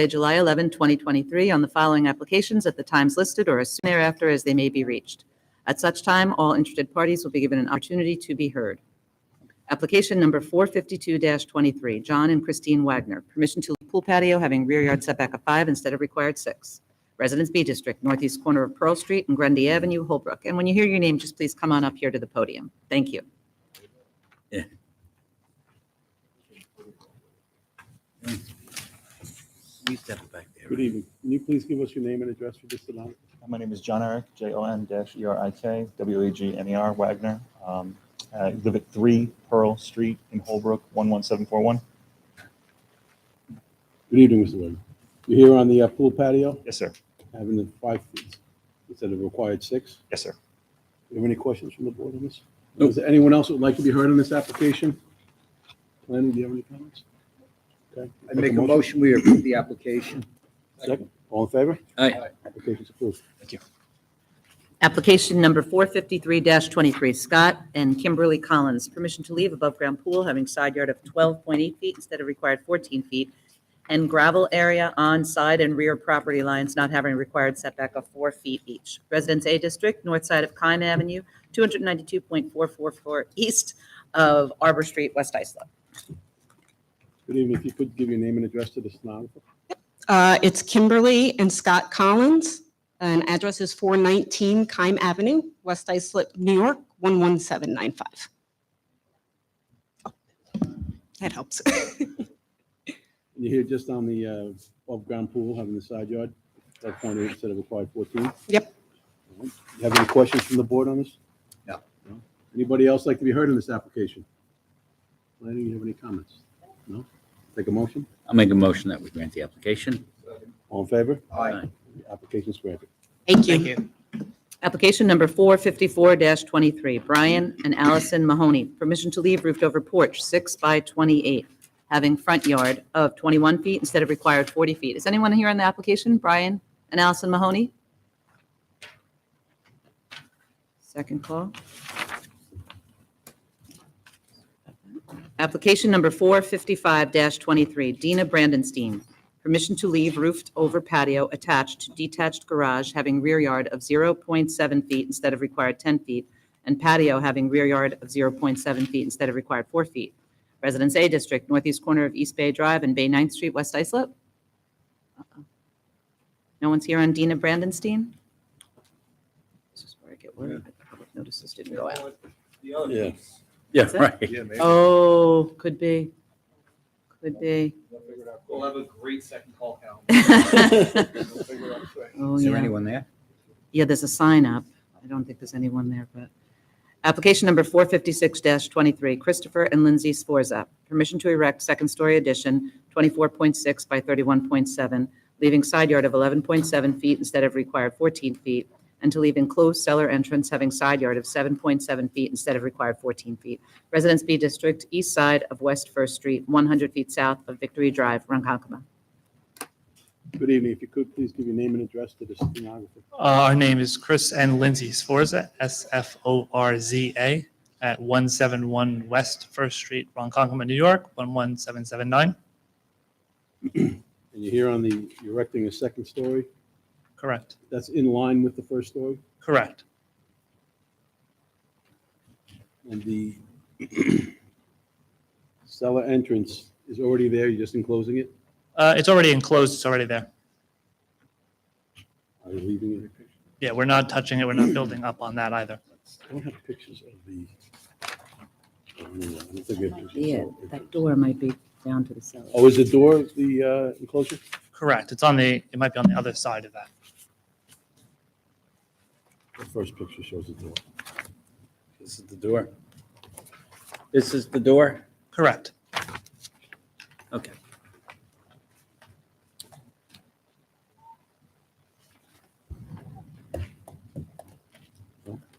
July 11, 2023, on the following applications at the times listed or as soon thereafter as they may be reached. At such time, all interested parties will be given an opportunity to be heard. Application number 452-23, John and Christine Wagner. Permission to leave pool patio having rear yard setback of 5 instead of required 6. Residence B District, northeast corner of Pearl Street and Grundy Avenue, Holbrook. And when you hear your name, just please come on up here to the podium. Thank you. Yeah. You step back there. Good evening. Can you please give us your name and address for this tonight? My name is John Eric, Jon-Erik, Wagner, Wagner. I live at 3 Pearl Street in Holbrook, 11741. Good evening, Mr. Wagner. You're here on the pool patio, Yes, sir. having the 5 feet instead of required 6. Yes, sir. Do you have any questions from the board on this? Nope. Is there anyone else who would like to be heard on this application? Planning, do you have any comments? Okay. I make a motion, we approve the application. Second. All in favor? Aye. Application's approved. Thank you. Application number 453-23, Scott and Kimberly Collins. Permission to leave above-ground pool having side yard of 12.8 feet instead of required 14 feet, and gravel area on side and rear property lines not having required setback of 4 feet each. Residence A District, north side of Kime Avenue, 292.444 east of Arbor Street, West Islip. Good evening. If you could give your name and address to the stenographer. It's Kimberly and Scott Collins, and address is 419 Kime Avenue, West Islip, New York, 11795. Oh, that helps. And you're here just on the above-ground pool, having the side yard, 12.8 instead of required 14. Yep. All right. You have any questions from the board on this? No. Anybody else like to be heard in this application? Planning, you have any comments? No? Take a motion. I'll make a motion that we grant the application. All in favor? Aye. The application's granted. Thank you. Application number 454-23, Brian and Allison Mahoney. Permission to leave roofed over porch, 6 by 28, having front yard of 21 feet instead of required 40 feet. Is anyone here on the application? Brian and Allison Mahoney? Second call. Application number 455-23, Dina Brandenstein. Permission to leave roofed over patio attached to detached garage having rear yard of 0.7 feet instead of required 10 feet, and patio having rear yard of 0.7 feet instead of required 4 feet. Residence A District, northeast corner of East Bay Drive and Bay 9th Street, West Islip. No one's here on Dina Brandenstein? This is where I get worried that the public notices didn't go out. Yeah. Yeah, Is it? right. Oh, could be. Could be. We'll have a great second call count. Oh, Is there yeah. anyone there? Yeah, there's a sign up. I don't think there's anyone there, but. Application number 456-23, Christopher and Lindsay Sforza. Permission to erect second-story addition, 24.6 by 31.7, leaving side yard of 11.7 feet instead of required 14 feet, and to leave enclosed cellar entrance having side yard of 7.7 feet instead of required 14 feet. Residence B District, east side of West First Street, 100 feet south of Victory Drive, Ronkonkoma. Good evening. If you could, please give your name and address to the stenographer. Our name is Chris and Lindsay Sforza, Sforza, at 171 West First Street, Ronkonkoma, New York, 11779. And you're here on the, you're erecting a second story. Correct. That's in line with the first story. Correct. And the cellar entrance is already there. You're just enclosing it. It's already enclosed. It's already there. Are you leaving it? Yeah, we're not touching it. We're not building up on that either. I don't have pictures of the. I don't think we have pictures. Yeah, that door might be down to the cellar. Oh, is the door the enclosure? Correct. It's on the, it might be on the other side of that. The first picture shows the door. This is the door. This is the door? Correct. Okay.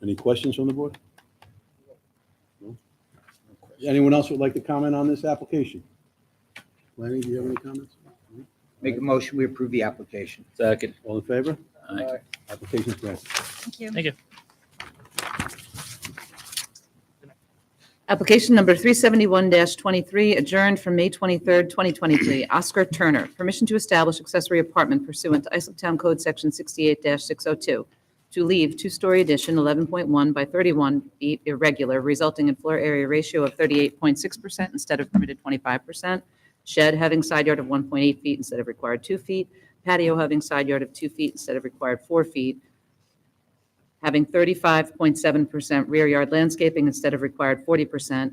Any questions from the board? No? Anyone else would like to comment on this application? Lanny, do you have any comments? Make a motion, we approve the application. Second. All in favor? Aye. Application's granted. Thank you. Thank you. Application number 371-23, adjourned from May 23rd, 2023. Oscar Turner, permission to establish accessory apartment pursuant to Islip Code Section 68-602, to leave two-story addition 11.1 by 31 feet irregular, resulting in floor area ratio of 38.6% instead of permitted 25%, shed having side yard of 1.8 feet instead of required 2 feet, patio having side yard of 2 feet instead of required 4 feet, having 35.7% rear yard landscaping instead of required 40%,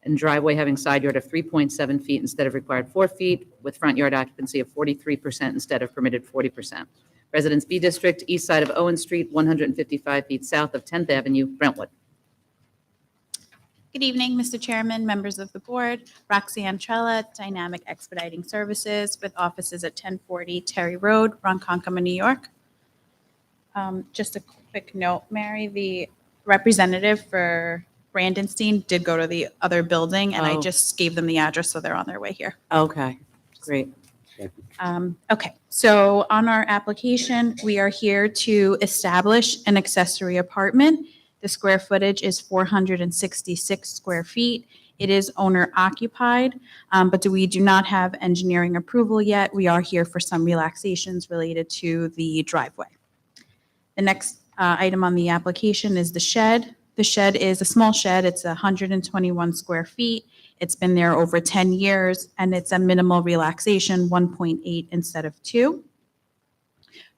and driveway having side yard of 3.7 feet instead of required 4 feet, with front yard occupancy of 43% instead of permitted 40%. Residence B District, east side of Owen Street, 155 feet south of 10th Avenue, Brentwood. Good evening, Mr. Chairman, members of the board. Roxanne Trella, Dynamic Expediting Services with offices at 1040 Terry Road, Ronkonkoma, New York. Just a quick note, Mary, the representative for Brandenstein did go to the other building, and I Oh. just gave them the address, so they're on their way here. Okay, great. Okay, so on our application, we are here to establish an accessory apartment. The square footage is 466 square feet. It is owner occupied, but we do not have engineering approval yet. We are here for some relaxations related to the driveway. The next item on the application is the shed. The shed is a small shed. It's 121 square feet. It's been there over 10 years, and it's a minimal relaxation, 1.8 instead of 2.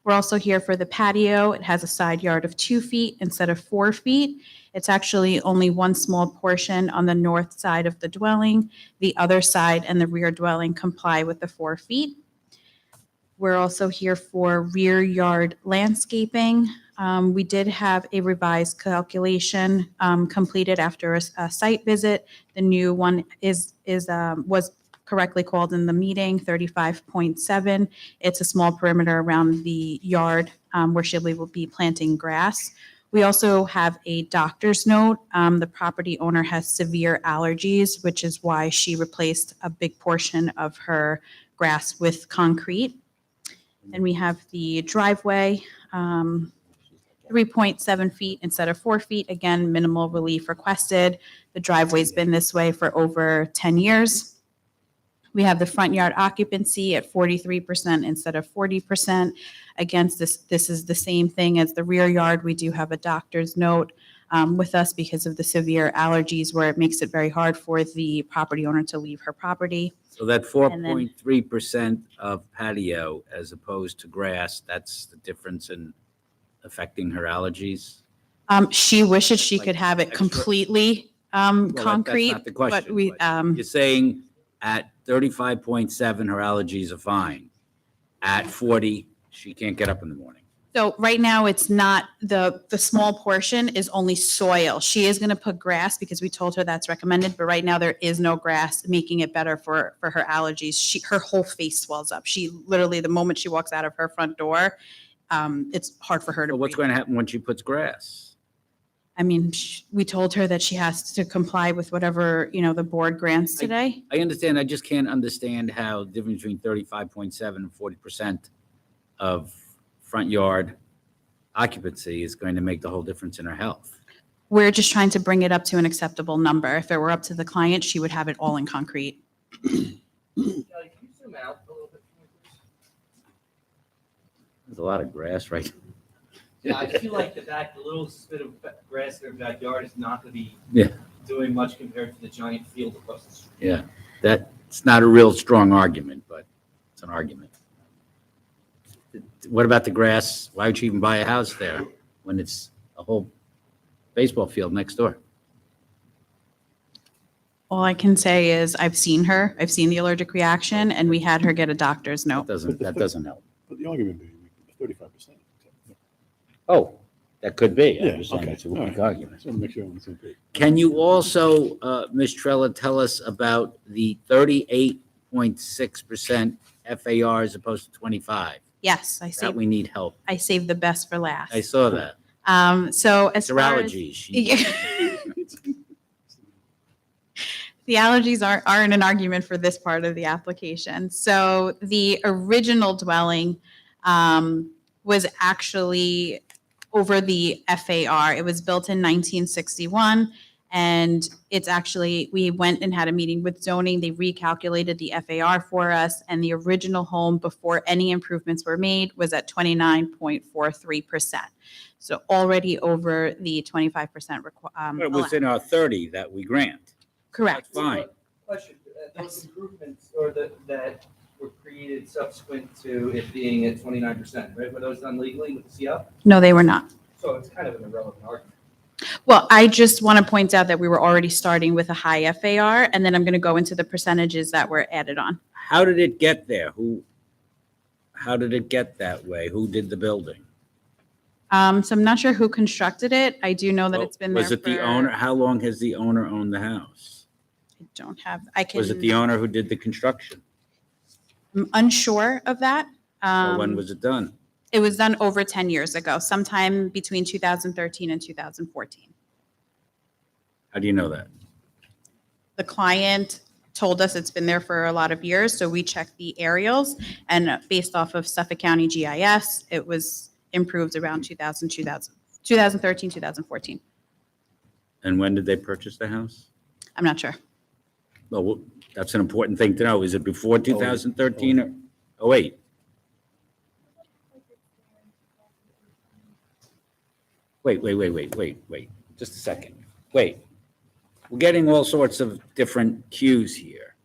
We're also here for the patio. It has a side yard of 2 feet instead of 4 feet. It's actually only one small portion on the north side of the dwelling. The other side and the rear dwelling comply with the 4 feet. We're also here for rear yard landscaping. We did have a revised calculation completed after a site visit. The new one was correctly called in the meeting, 35.7. It's a small perimeter around the yard where she will be planting grass. We also have a doctor's note. The property owner has severe allergies, which is why she replaced a big portion of her grass with concrete. And we have the driveway, 3.7 feet instead of 4 feet. Again, minimal relief requested. The driveway's been this way for over 10 years. We have the front yard occupancy at 43% instead of 40%. Again, this is the same thing as the rear yard. We do have a doctor's note with us because of the severe allergies, where it makes it very hard for the property owner to leave her property. So that And then- 4.3% of patio as opposed to grass, that's the difference in affecting her allergies? She wishes she Like could have it extra- completely That's concrete, not the but question. we, but You're saying at 35.7, her allergies are fine. At 40, she can't get up in the morning. so right now it's not, the small portion is only soil. She is going to put grass because we told her that's recommended, but right now there is no grass, making it better for her allergies. Her whole face swells up. She literally, the moment she walks out of her front door, it's hard for her to So what's breathe. going to happen when she puts grass? I mean, we told her that she has to comply with whatever, the board grants today. I understand, I just can't understand how the difference between 35.7 and 40% of front yard occupancy is going to make the whole difference in her health. We're just trying to bring it up to an acceptable number. If it were up to the client, she would have it all in concrete. Kelly, can you zoom out a little bit for me, please? There's a lot of grass, right? Yeah, I feel like the little bit of grass in her backyard is not going to be Yeah. doing much compared to the giant field across the street. Yeah, that's not a real strong argument, but it's an argument. What about the grass? Why would you even buy a house there when it's a whole baseball field next door? All I can say is I've seen her, I've seen the allergic reaction, and we had her get a doctor's note. That doesn't help. But the argument being 35%. Oh, that could be. Yeah, I'm just saying okay. it's a All weak right. argument. Just want to make sure I'm on the same page. Can you also, Ms. Trella, tell us about the 38.6% FAR as opposed to 25? Yes, That we need help. I saved the best for last. I saw that. So as It's her far as. allergies. The allergies aren't an argument for this part of the application. So the original dwelling was actually over the FAR. It was built in 1961, And it's actually, we went and had a meeting with zoning. They recalculated the FAR for us, and the original home before any improvements were made was at 29.43%. So already over the 25% It was in our 30 that we grant. correct. That's fine. Question, those improvements or that were created subsequent to it being at 29%, right? Were those done legally with the CO? No, they were not. So it's kind of an irrelevant argument. Well, I just want to point out that we were already starting with a high FAR, and then I'm going to go into the percentages that were added on. How did it get there? How did it get that way? Who did the building? So I'm not sure who constructed it. I do know that Well, it's been there Was it the for- owner? How long has the owner owned the house? I don't have, I can. Was it the owner who did the construction? I'm unsure of that. Or when was it done? It was done over 10 years ago, sometime between 2013 and 2014. How do you know that? The client told us it's been there for a lot of years, so we checked the aerials, and based off of Suffolk County GIS, it was improved around 2013, 2014. And when did they purchase the house? I'm not sure. Well, that's an important thing to know. Is it before 2013 or 08? Wait. Just a second. Wait. We're getting all sorts of different cues here.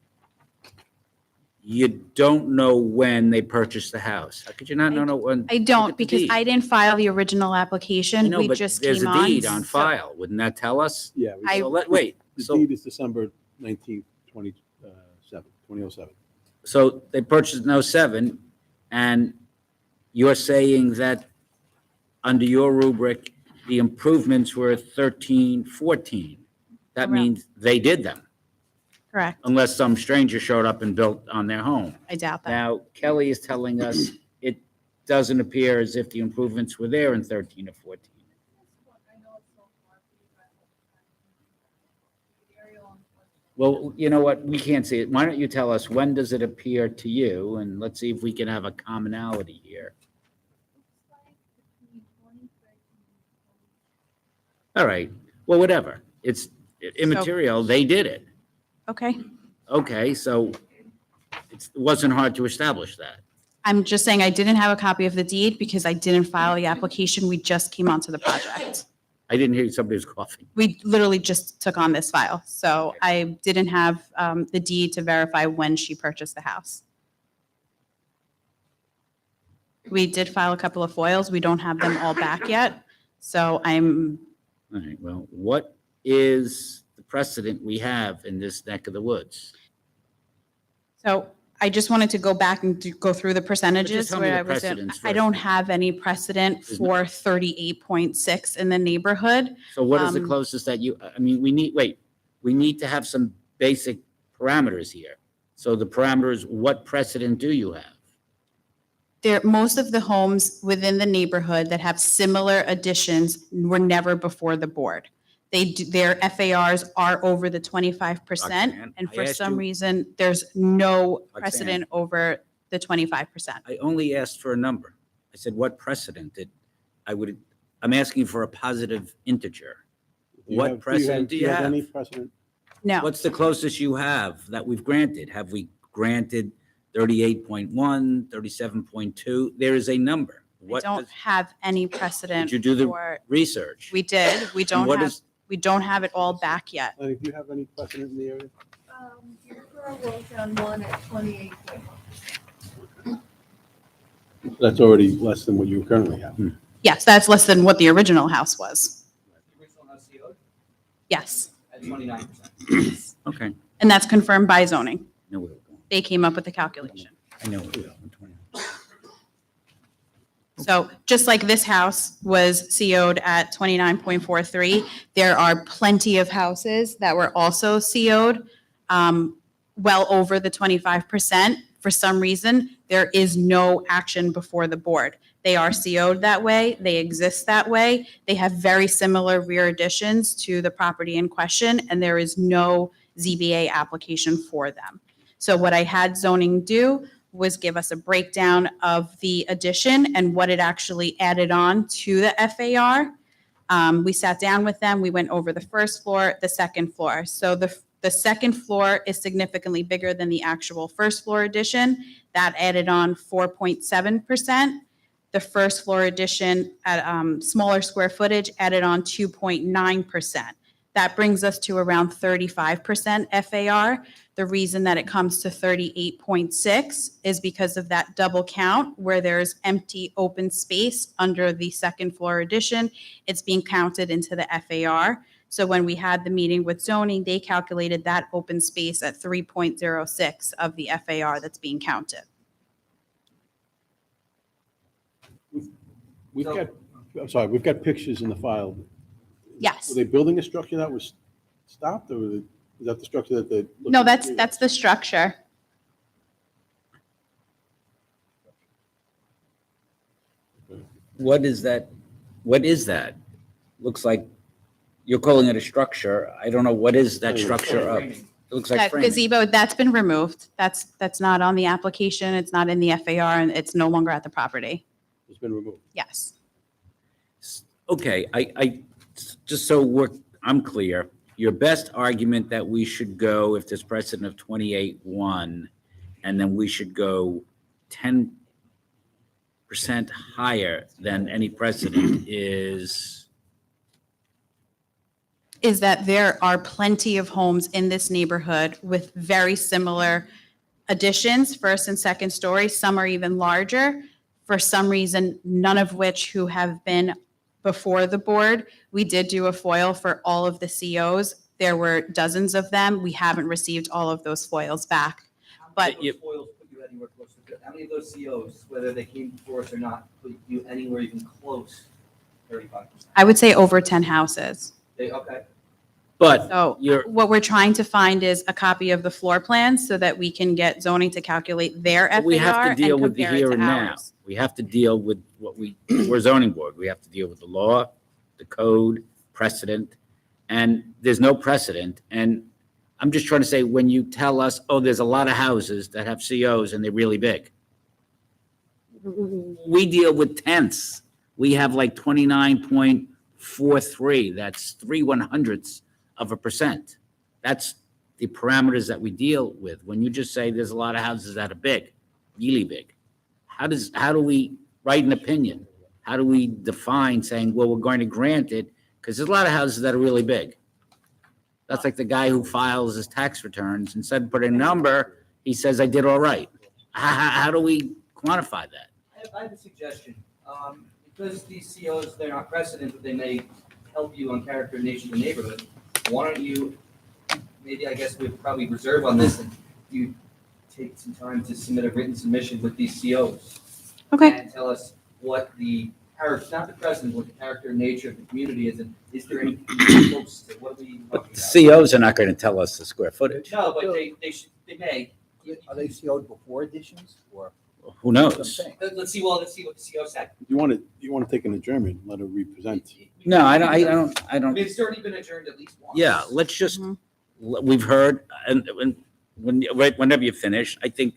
You don't know when they purchased the house. How could you not know when? I Look don't, at the because deed. I didn't file the original I application. know, We but just there's came a on. deed on so- file. Wouldn't that tell us? Yeah, I- So wait, the so, deed is December 19th, 2007. so they purchased in 07, and you're saying that under your rubric, the improvements were 13, 14. That Correct. means they did them, Correct. unless some stranger showed up and built on their home. I doubt that. Now, Kelly is telling us it doesn't appear as if the improvements were there in 13 or 14. Well, you know what? We can't see it. Why don't you tell us, when does it appear to you? And let's see if we can have a commonality here. All right. Well, whatever. It's immaterial. They did it. Okay. Okay, so it wasn't hard to establish that. I'm just saying I didn't have a copy of the deed because I didn't file the application. We just came onto the project. I didn't hear somebody was coughing. We literally just took on this file. So I didn't have the deed to verify when she purchased the house. We did file a couple of foils. We don't have them all back yet. So I'm, All right, well, what is the precedent we have in this neck of the woods? so I just wanted to go back and go through the percentages. tell me where the I was in- precedents I don't first. have any precedent Isn't- for 38.6 in the neighborhood. So what is the Um, closest that you, I mean, we need to have some basic parameters here. So the parameters, what precedent do you have? Most of the homes within the neighborhood that have similar additions were never before the board. Their FARs are over the 25%, Roxanne, and I for asked some you- reason, there's no Roxanne. precedent over the 25%. I only asked for a number. I said, what precedent did, I'm asking for a positive integer. What precedent do you have? Any precedent? No, What's the closest you have that we've granted? Have we granted 38.1, 37.2? There is a number. I What don't does- have any precedent Did you do the for, research? we did, we And don't what have, is- we don't have it all back yet. Lenny, do you have any precedent in the area? Deerfield was on one at 28. That's already less than what you currently have. Yes, that's less than what the original house was. The original house CO'd Yes, at 29%. Okay. and that's confirmed by zoning. No, we don't. They came up with the calculation. I know. We don't. So just like this house was CO'd at 29.43, there are plenty of houses that were also CO'd well over the 25%. For some reason, there is no action before the board. They are CO'd that way, they exist that way, they have very similar rear additions to the property in question, and there is no ZBA application for them. So what I had zoning do was give us a breakdown of the addition and what it actually added on to the FAR. We sat down with them, we went over the first floor, the second floor. So the second floor is significantly bigger than the actual first floor addition. That added on 4.7%. The first floor addition at smaller square footage added on 2.9%. That brings us to around 35% FAR. The reason that it comes to 38.6 is because of that double count where there's empty open space under the second floor addition. It's being counted into the FAR. So when we had the meeting with zoning, they calculated that open space at 3.06 of the FAR that's being counted. We've got, I'm sorry, we've got pictures in the file. Yes. Were they building a structure that was stopped, or is that the structure that they? No, that's the structure. What is that? What is that? Looks like you're calling it a structure. I don't know, what is that structure of? It looks like That framing. gazebo, that's been removed. That's not on the application. It's not in the FAR, and it's no longer at the property. It's been removed. Yes. Okay, just I'm clear, your best argument that we should go, if there's precedent of 28-1, and then we should go 10% higher than any precedent is, That there are plenty of homes in this neighborhood with very similar additions, first and second story. Some are even larger. For some reason, none of which who have been before the board. We did do a FOIL for all of the COs. There were dozens of them. We haven't received all of those FOILs back. But Those foils put you anywhere close to, how many of those COs, whether they came before us or not, put you anywhere even close, 35%? I would say over 10 houses. Okay. but So you're, what we're trying to find is a copy of the floor plans so that we can get zoning to calculate their FAR we have to and deal with the compare it here to and now. ours. We have to deal with we're zoning board. We have to deal with the law, the code, precedent, and there's no precedent. And I'm just trying to say, when you tell us, oh, there's a lot of houses that have COs and they're really big. We deal with tenths. We have like 29.43. That's 0.03%. That's the parameters that we deal with. When you just say there's a lot of houses that are big, really big, how do we write an opinion? How do we define saying, well, we're going to grant it? Because there's a lot of houses that are really big. That's like the guy who files his tax returns. Instead of putting a number, he says, I did all right. How do we quantify that? I have a suggestion. Because these COs, they're not precedent, but they may help you on character and nature of the neighborhood. Why don't you, maybe I guess we'd probably reserve on this, and you take some time to submit a written submission with these COs. Okay. And tell us what the character, not the precedent, what the character and nature of the community is, and is there any close to what we? But the COs are not going to tell us the square footage. No, but they may. Are they CO'd before additions or? Who That's what I'm knows? saying. Let's see what the CO said. You want to take an adjournment, let her represent. No, I don't, I mean, it's already been adjourned at least once. yeah, let's just, Mhm. we've heard, and whenever you finish, I think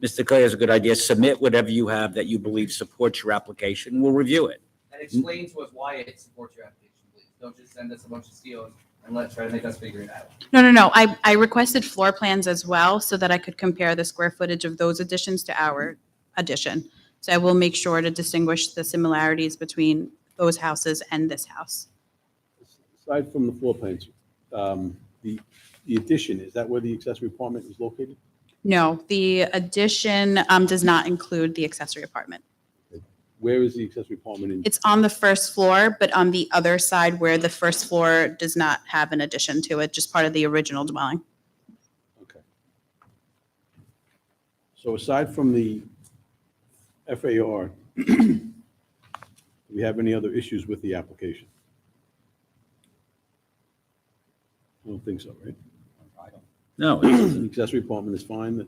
Mr. Clay has a good idea. Submit whatever you have that you believe supports your application. We'll review it. And explain to us why it supports your application, please. Don't just send us a bunch of COs and try to make us figure it out. No. I requested floor plans as well so that I could compare the square footage of those additions to our addition. So I will make sure to distinguish the similarities between those houses and this house. Aside from the floor plans, the addition, is that where the accessory apartment is located? No, the addition does not include the accessory apartment. Where is the accessory apartment in? It's on the first floor, but on the other side where the first floor does not have an addition to it, just part of the original dwelling. Okay. So aside from the FAR, do we have any other issues with the application? I don't think so, right? No, The accessory apartment is fine.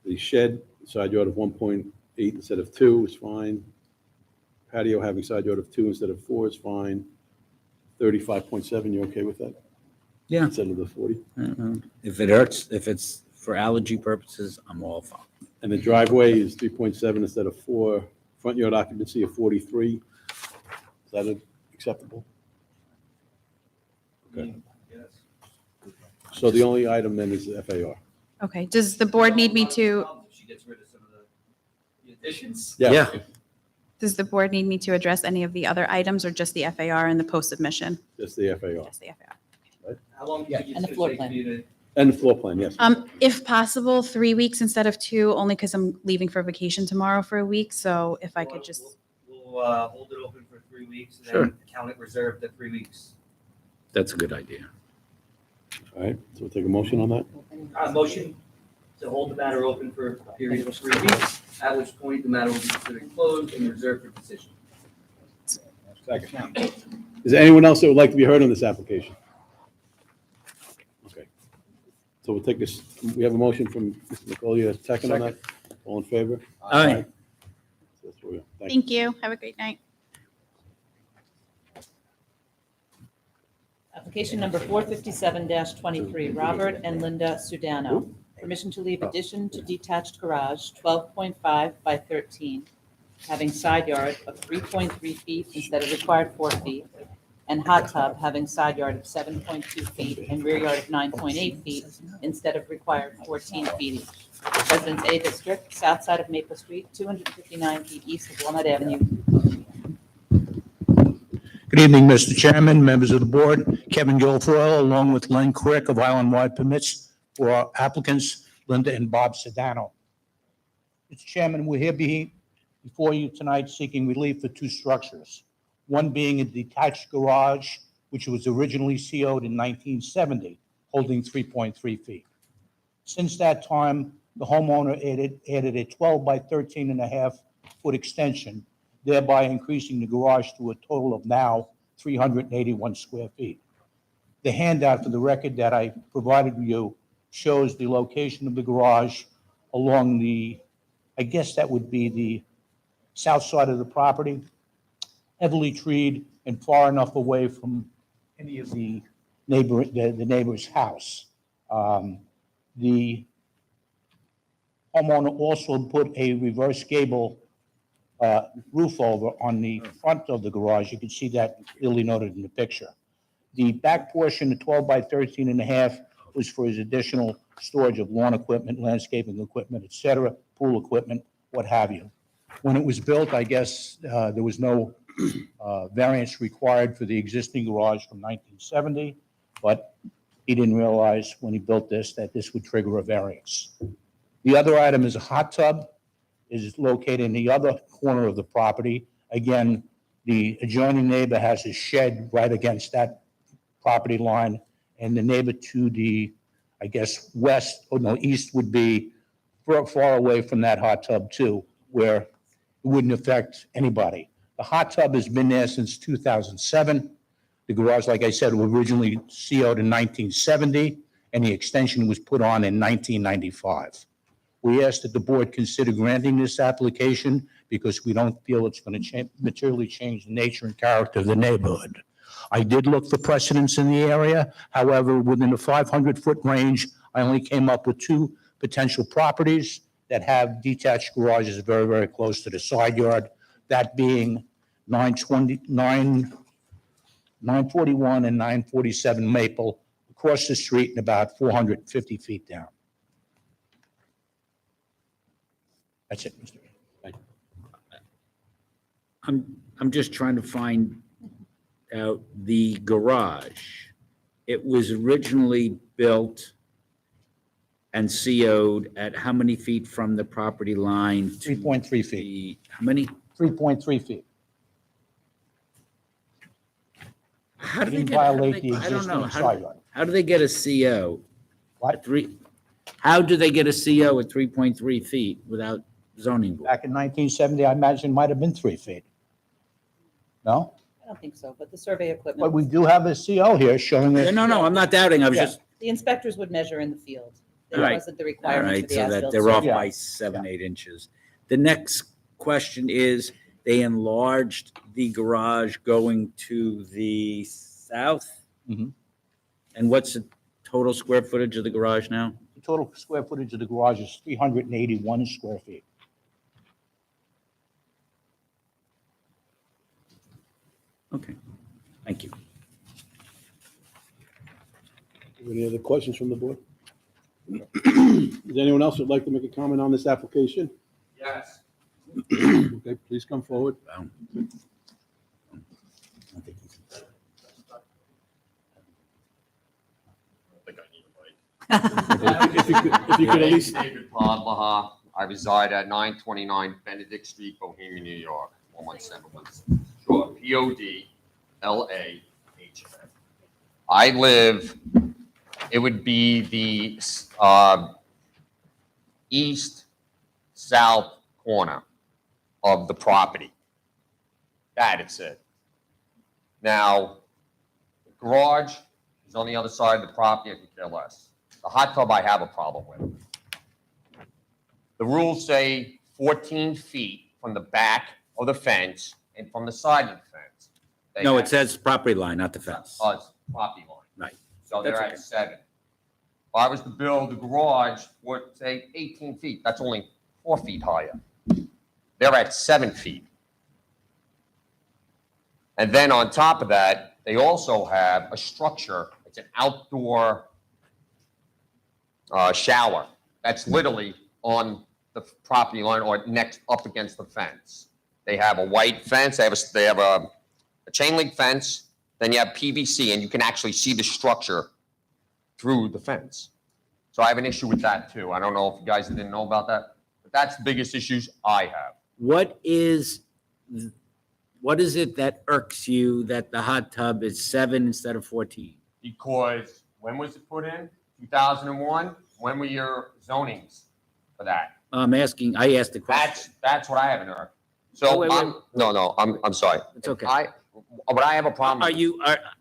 The shed, side yard of 1.8 instead of 2 is fine. Patio having side yard of 2 instead of 4 is fine. 35.7, you okay with that? Yeah. Instead of the 40? if it hurts, if it's for allergy purposes, I'm all for it. And the driveway is 3.7 instead of 4. Front yard occupancy of 43. Is that acceptable? Okay. Yes. So the only item then is the FAR. Okay, does the board need me to, If she gets rid of some of the additions. Yeah. does the board need me to address any of the other items or just the FAR and the post-submission? Just the FAR. Just the FAR. How long do Yeah, you think and the it's floor gonna take plan. for you to? And the floor plan, yes. If possible, 3 weeks instead of 2, only because I'm leaving for vacation tomorrow for a week, so if I could just, We'll hold it open for 3 weeks and Sure. then count it reserved at 3 weeks. That's a good idea. All right, so we'll take a motion on that? Motion to hold the matter open for a period of 3 weeks, at which point the matter will be considered closed and reserved for decision. Second. Is there anyone else that would like to be heard on this application? Okay. So we'll take this, we have a motion from Mr. Nicolia, second on that. All in favor? Aye. So that's where we are. Thank you. thank you, have a great night. Application number 457-23, Robert and Linda Sudano. Permission to leave addition to detached garage, 12.5 by 13, having side yard of 3.3 feet instead of required 4 feet, and hot tub having side yard of 7.2 feet and rear yard of 9.8 feet instead of required 14 feet each. Residence A District, south side of Maple Street, 259 feet east of Walnut Avenue. Good evening, Mr. Chairman, members of the board. Kevin Guilfoyle, along with Len Crick of Island Wide Permits for our applicants, Linda and Bob Sedano. Mr. Chairman, we're here before you tonight seeking relief for 2 structures. One being a detached garage, which was originally CO'd in 1970, holding 3.3 feet. Since that time, the homeowner added a 12 by 13 and a half foot extension, thereby increasing the garage to a total of now 381 square feet. The handout for the record that I provided you shows the location of the garage along the, I guess that would be the south side of the property, heavily treed and far enough away from any of the neighbor's house. The homeowner also put a reverse gable roof over on the front of the garage. You can see that clearly noted in the picture. The back portion, the 12 by 13 and a half, was for his additional storage of lawn equipment, landscaping equipment, et cetera, pool equipment, what have you. When it was built, I guess there was no variance required for the existing garage from 1970, but he didn't realize when he built this that this would trigger a variance. The other item is a hot tub. Is located in the other corner of the property. Again, the adjoining neighbor has a shed right against that property line, and the neighbor to the, I guess, west, or no, east would be far away from that hot tub too, where it wouldn't affect anybody. The hot tub has been there since 2007. The garage, like I said, was originally CO'd in 1970, and the extension was put on in 1995. We ask that the board consider granting this application because we don't feel it's going to materially change the nature and character of the neighborhood. I did look for precedents in the area. However, within a 500-foot range, I only came up with 2 potential properties that have detached garages very, very close to the side yard, that being 941 and 947 Maple, across the street and about 450 feet down. That's it, Mr. Mayor. I'm just trying to find out the garage. It was originally built and CO'd at how many feet from the property line? to 3.3 feet. the- How many? 3.3 feet. How do they Didn't get? how do violate they- the I don't know. existing How side do- yard. How do they get a CO? What? How do they get a CO at 3.3 feet without zoning board? Back in 1970, I imagine it might have been 3 feet. No? I don't think so, but the survey But equipment, we do have a CO here showing Yeah, that. no, I'm not doubting. I was Yeah. just, the inspectors would measure in the field. There All right. wasn't the all requirement for right, the so that as-built they're off survey. by 7-8 inches. The next question is, they enlarged the garage going to the south? Mhm. And what's the total square footage of the garage now? The total square footage of the garage is 381 square feet. Okay. Thank you. Any other questions from the board? Is anyone else would like to make a comment on this application? Yes. Okay, please come forward. If you could at least, David Podlaha. I reside at 929 Benedict Street, Bohemia, New York, 11716. Sure, Podlaha. I live, it would be the east-south corner of the property. That it's it. Now, the garage is on the other side of the property, I could care less. The hot tub I have a problem with. The rules say 14 feet from the back of the fence and from the side of the fence. They No, it have- says property line, not the fence. It's property line. Right. So they're That's at 7. If I was to build the garage, would say 18 feet, that's only 4 feet higher. They're at 7 feet. And then on top of that, they also have a structure, it's an outdoor shower. That's literally on the property line or next up against the fence. They have a white fence, they have a chain link fence, then you have PVC, and you can actually see the structure through the fence. So I have an issue with that too. I don't know if you guys didn't know about that, but that's the biggest issues I have. What is it that irks you that the hot tub is 7 instead of 14? Because when was it put in? 2001? When were your zonings for that? I asked the question. That's what I have in there. Oh, So wait, wait. I'm sorry. It's okay. But I have a problem.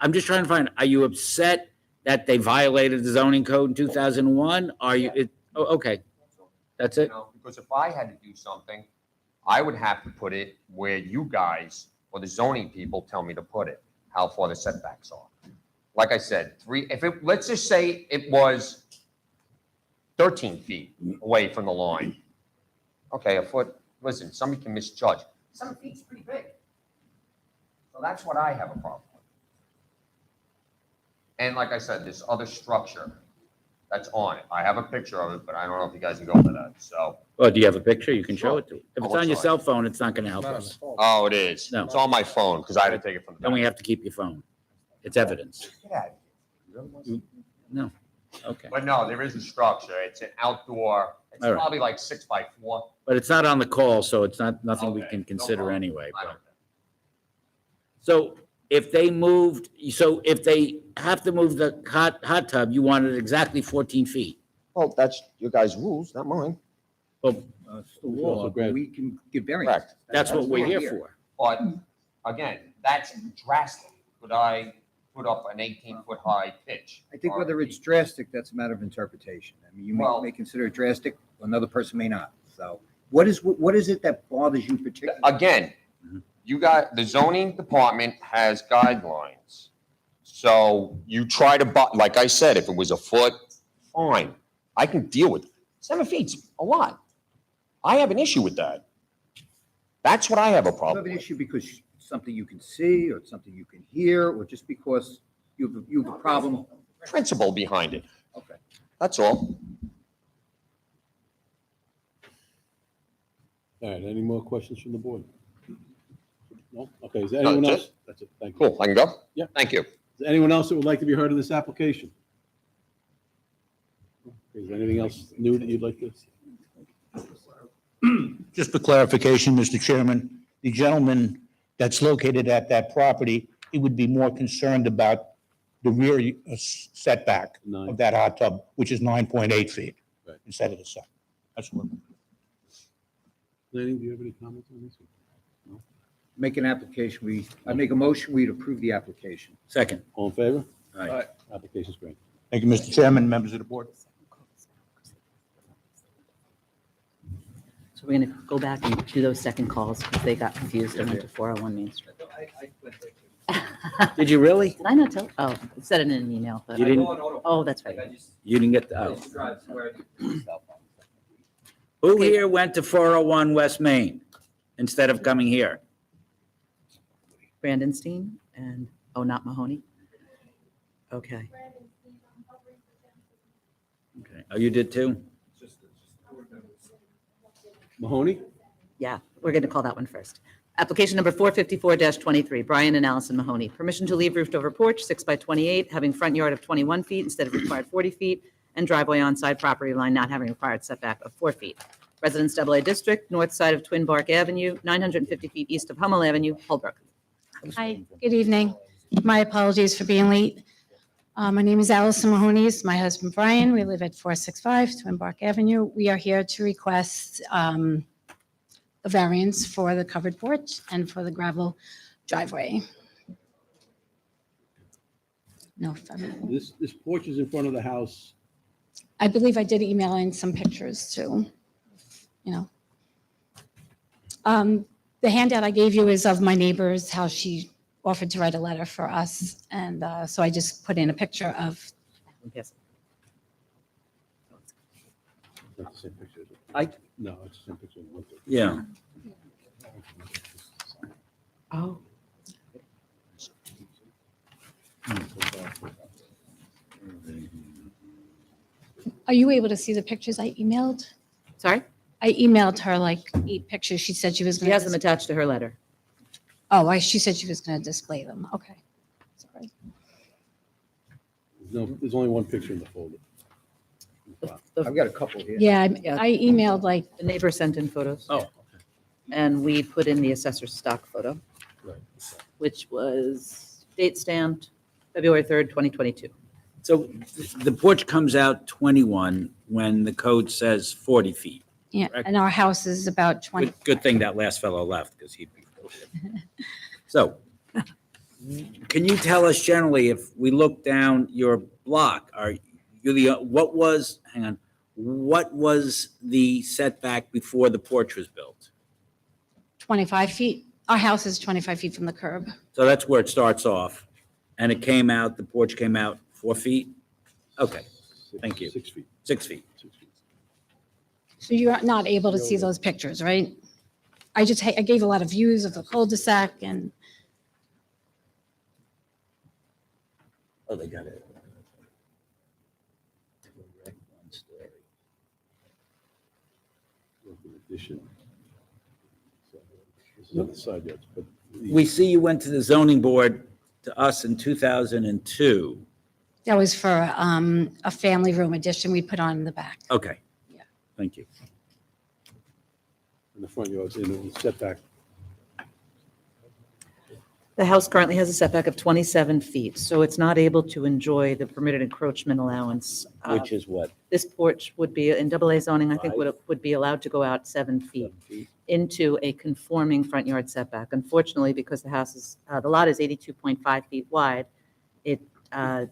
I'm just trying to find, are you upset that they violated the zoning code in 2001? Okay, that's it? Because if I had to do something, I would have to put it where you guys or the zoning people tell me to put it, how far the setbacks are. Like I said, let's just say it was 13 feet away from the line. Okay, a foot, listen, somebody can misjudge. 7 feet's pretty big. So that's what I have a problem with. And like I said, this other structure that's on it. I have a picture of it, but I don't know if you guys can go for that, so. Oh, do you have a picture? You can show it to. If Oh, it's on your sorry. cell phone, it's not going to help us. Oh, it is. No. It's on my phone because I had to take it from the Then we back. have to keep your phone. It's evidence. Get out of here. No, okay. But no, there is a structure. It's an outdoor, it's All right. probably like 6 by 4. But it's not on the call, so it's nothing we Okay, can no consider problem. anyway. I but- don't- So if they have to move the hot tub, you want it exactly 14 feet. Well, that's your guys' rules, not mine. Well, It's the law, but we can give variance. Correct. that's what we're here for. But again, that's drastic. Could I put up an 18-foot high pitch? I think whether it's drastic, that's a matter of interpretation. I mean, you Well- may consider it drastic, another person may not. So what is it that bothers you particularly? Again, you got, the zoning department has guidelines. So you try to, like I said, if it was a foot, fine, I can deal with it. 7 feet's a lot. I have an issue with that. That's what I have a Do you problem have an with. issue because it's something you can see or it's something you can hear or just because you have a problem? Principle behind it. Okay. That's all. all right, any more questions from the board? No? Okay, is there anyone that's else? That's it, thank you. Cool, I can go? Yeah. Thank you. Is there anyone else that would like to be heard in this application? Okay, is there anything else new that you'd like to? Just for clarification, Mr. Chairman, the gentleman that's located at that property, he would be more concerned about the rear setback Nine. of that hot tub, which is 9.8 feet Right. instead of the 7. That's what. Lanning, do you have any comments on this? Make an application, I make a motion, we'd approve the application. Second. All in favor? All right. Application's great. Thank you, Mr. Chairman, members of the board. So we're going to go back and do those second calls because they got confused and went to 401 Main Street. Did you really? Did I not tell? Oh, it said it in an email, but, You didn't, oh, that's right. you didn't get the, who here went to 401 West Main instead of coming here? Brandon Steen and Oh, not Mahoney? Okay. Okay. Oh, you did too? Mahoney? Yeah, we're going to call that one first. Application number 454-23, Brian and Allison Mahoney. Permission to leave roofed over porch, 6 by 28, having front yard of 21 feet instead of required 40 feet, and driveway on side property line not having required setback of 4 feet. Residence AA District, north side of Twin Bark Avenue, 950 feet east of Hummel Avenue, Holbrook. Hi, good evening. My apologies for being late. My name is Allison Mahoney. It's my husband Brian. We live at 465 Twin Bark Avenue. We are here to request a variance for the covered porch and for the gravel driveway. No, This porch is in front of the house. I believe I did email in some pictures too, you know. The handout I gave you is of my neighbor's, how she offered to write a letter for us. And so I just put in a picture of, Yes. Not the same picture. is it? I- No, it's the same picture. in the winter. Yeah. Oh, are you able to see the pictures I emailed? sorry? I emailed her like 8 pictures. She said she was She going has them to. attached to her letter. Oh, she said she was going to display them. Okay. Sorry. There's only one picture in the folder. I've got a couple here. Yeah, Yeah. I emailed like, The neighbor sent in photos. Oh, And we put in the assessor's stock photo, Right. which was date stamped February 3rd, 2022. so the porch comes out 21 when the code says 40 feet. yeah, Correct. and our house is about 20. Good thing that last fellow left because he'd be. So can you tell us generally, if we look down your block, are you what was the setback before the porch was built? 25 feet. Our house is 25 feet from the curb. So that's where it starts off. And the porch came out 4 feet? Okay, Thank you. 6 feet. 6 feet. 6 feet. So you're not able to see those pictures, right? I gave a lot of views of the cul-de-sac and Oh, they got it. Addition. So, This is on the side yards, but. We see you went to the zoning board to us in 2002. that was for a family room addition we put on in the back. Okay. Yeah. Thank you. In the front yards, in the setback. The house currently has a setback of 27 feet, so it's not able to enjoy the permitted encroachment allowance. Which is what? This porch would be, in AA zoning, I think would be allowed to go out 7 feet into a conforming front yard setback. Unfortunately, because the lot is 82.5 feet wide, it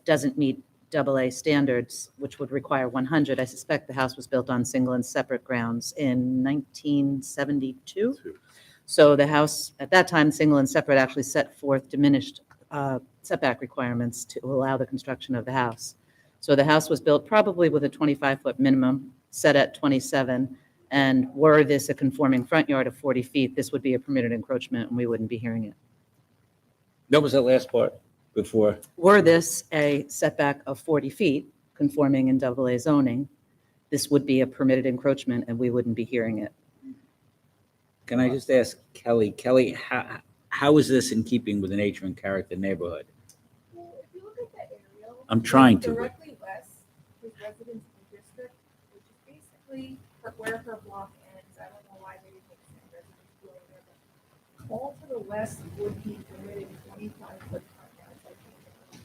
doesn't meet AA standards, which would require 100. I suspect the house was built on single and separate grounds in 1972. So the house, at that time, single and separate, actually set forth diminished setback requirements to allow the construction of the house. So the house was built probably with a 25-foot minimum, set at 27, and were this a conforming front yard of 40 feet, this would be a permitted encroachment, and we wouldn't be hearing it. What was that last part before? Were this a setback of 40 feet, conforming in AA zoning, this would be a permitted encroachment, and we wouldn't be hearing it. Can I just ask Kelly? Kelly, how is this in keeping with the nature and character neighborhood? Well, if you look at that aerial. I'm trying to. Directly west is residential district, which is basically where her block ends. I don't know why they didn't make some residential over there, but all to the west would be permitted 25-foot front yards. I think.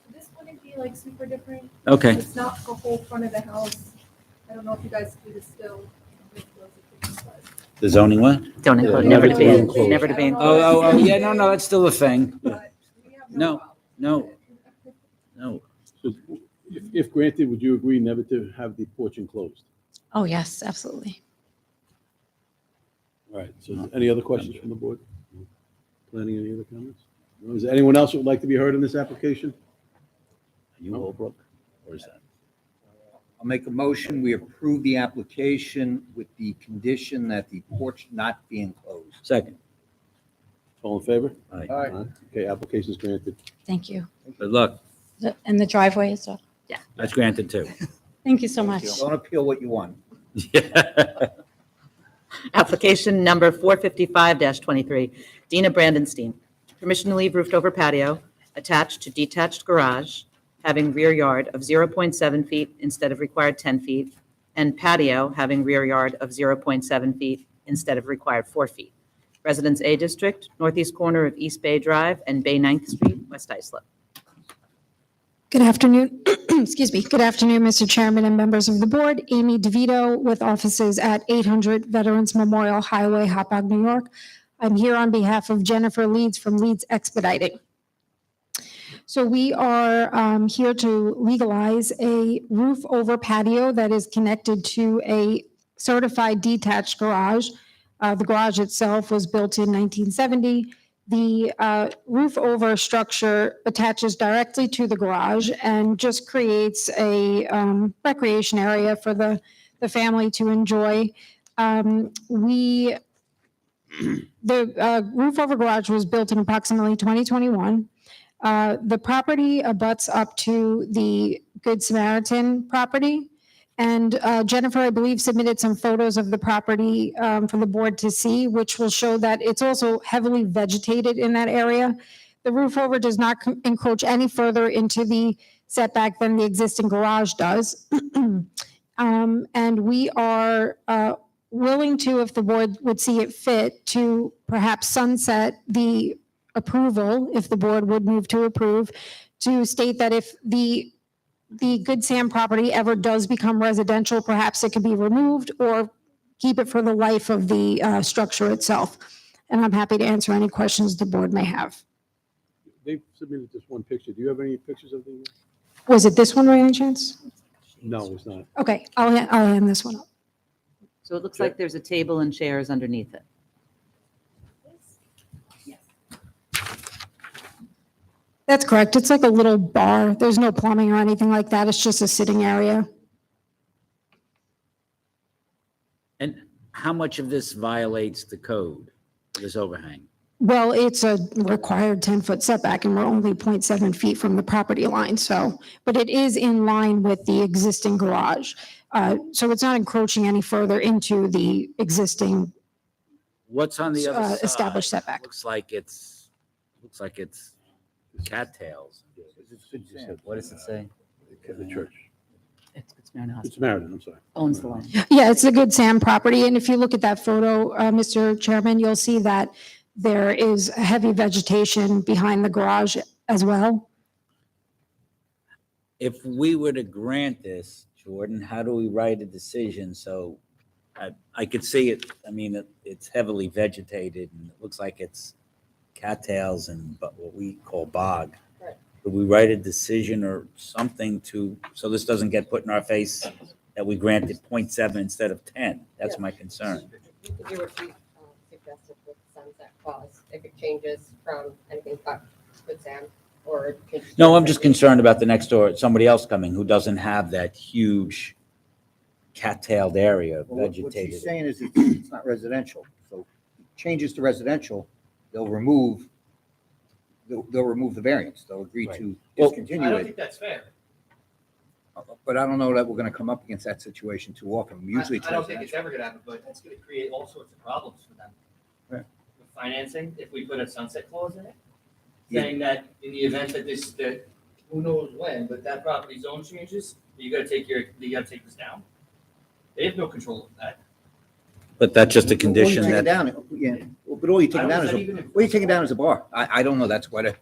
So this wouldn't be like super different. Okay. It's not the whole front of the house. I don't know if you guys do this still. The zoning what? Don't Yeah, include, never never to be, to be enclosed. never to be enclosed. Oh, yeah, no, that's still a thing. But we have No, problem no. with it. No. So if granted, would you agree never to have the porch enclosed? Oh, yes, absolutely. All right, so any other questions from the board? Planning, any other comments? No, is there anyone else who would like to be heard in this application? Are you Holbrook? Or is that? I'll make a motion, we approve the application with the condition that the porch not be enclosed. Second. All in favor? Aye. Aye. Okay, application is granted. Thank you. Good luck. And the driveway is, That's granted too. thank you so much. Don't appeal what you want. Application number 455-23, Dina Brandenstein. Permission to leave roofed over patio attached to detached garage having rear yard of 0.7 feet instead of required 10 feet, and patio having rear yard of 0.7 feet instead of required 4 feet. Residence A District, northeast corner of East Bay Drive and Bay 9th Street, West Islip. Good afternoon. Excuse me. Good afternoon, Mr. Chairman and members of the board. Amy DeVito with offices at 800 Veterans Memorial Highway, Hauppauge, New York. I'm here on behalf of Jennifer Leeds from Leeds Expediting. So we are here to legalize a roof over patio that is connected to a certified detached garage. The garage itself was built in 1970. The roof over structure attaches directly to the garage and just creates a recreation area for the family to enjoy. The roof over garage was built in approximately 2021. The property abuts up to the Good Samaritan property. And Jennifer, I believe, submitted some photos of the property for the board to see, which will show that it's also heavily vegetated in that area. The roof over does not encroach any further into the setback than the existing garage does. And we are willing to, if the board would see it fit, to perhaps sunset the approval, if the board would move to approve, to state that if the Good Sam property ever does become residential, perhaps it could be removed or keep it for the life of the structure itself. And I'm happy to answer any questions the board may have. They submitted just one picture. Do you have any pictures of the? Was it this one by any chance? No, it's not. Okay, I'll hand this one up. So it looks like there's a table and chairs underneath it. That's correct. It's like a little bar. There's no plumbing or anything like that. It's just a sitting area. And how much of this violates the code, this overhang? Well, it's a required 10-foot setback and we're only 0.7 feet from the property line. So, but it is in line with the existing garage. So it's not encroaching any further into the existing What's on the other side? established setback. Looks like it's cattails. What does it say? The church. It's Good Samaritan It's Hospital. Samaritan, I'm sorry. Owns the land. Yeah, it's a Good Sam property. And if you look at that photo, Mr. Chairman, you'll see that there is heavy vegetation behind the garage as well. If we were to grant this, Jordan, how do we write a decision? So I could see it, I mean, it's heavily vegetated and it looks like it's cattails and what we call bog. Right. Could we write a decision or something so this doesn't get put in our face that we granted 0.7 instead of 10? That's my concern. You could do what you suggested with sunset clause, if it changes from anything but Good Sam or. No, I'm just concerned about the next door, somebody else coming who doesn't have that huge cattailed area Well, what she's vegetated. saying is it's not residential, so changes to residential, they'll remove the variance, they'll agree to Well, discontinue I don't it. think that's fair. But I don't know that we're gonna come up against that situation too often, usually it's I don't think it's residential. ever gonna happen, but it's gonna create all sorts of problems for them. Right. With financing, if we put a sunset clause in it, Yeah. saying that in the event that who knows when, but that property zone changes, you gotta take this down. They have no control of that. But that's just a All you're condition taking that, down, yeah, but all you're taking I don't down know is, if that even what you're taking down is a bar. I don't know, that's what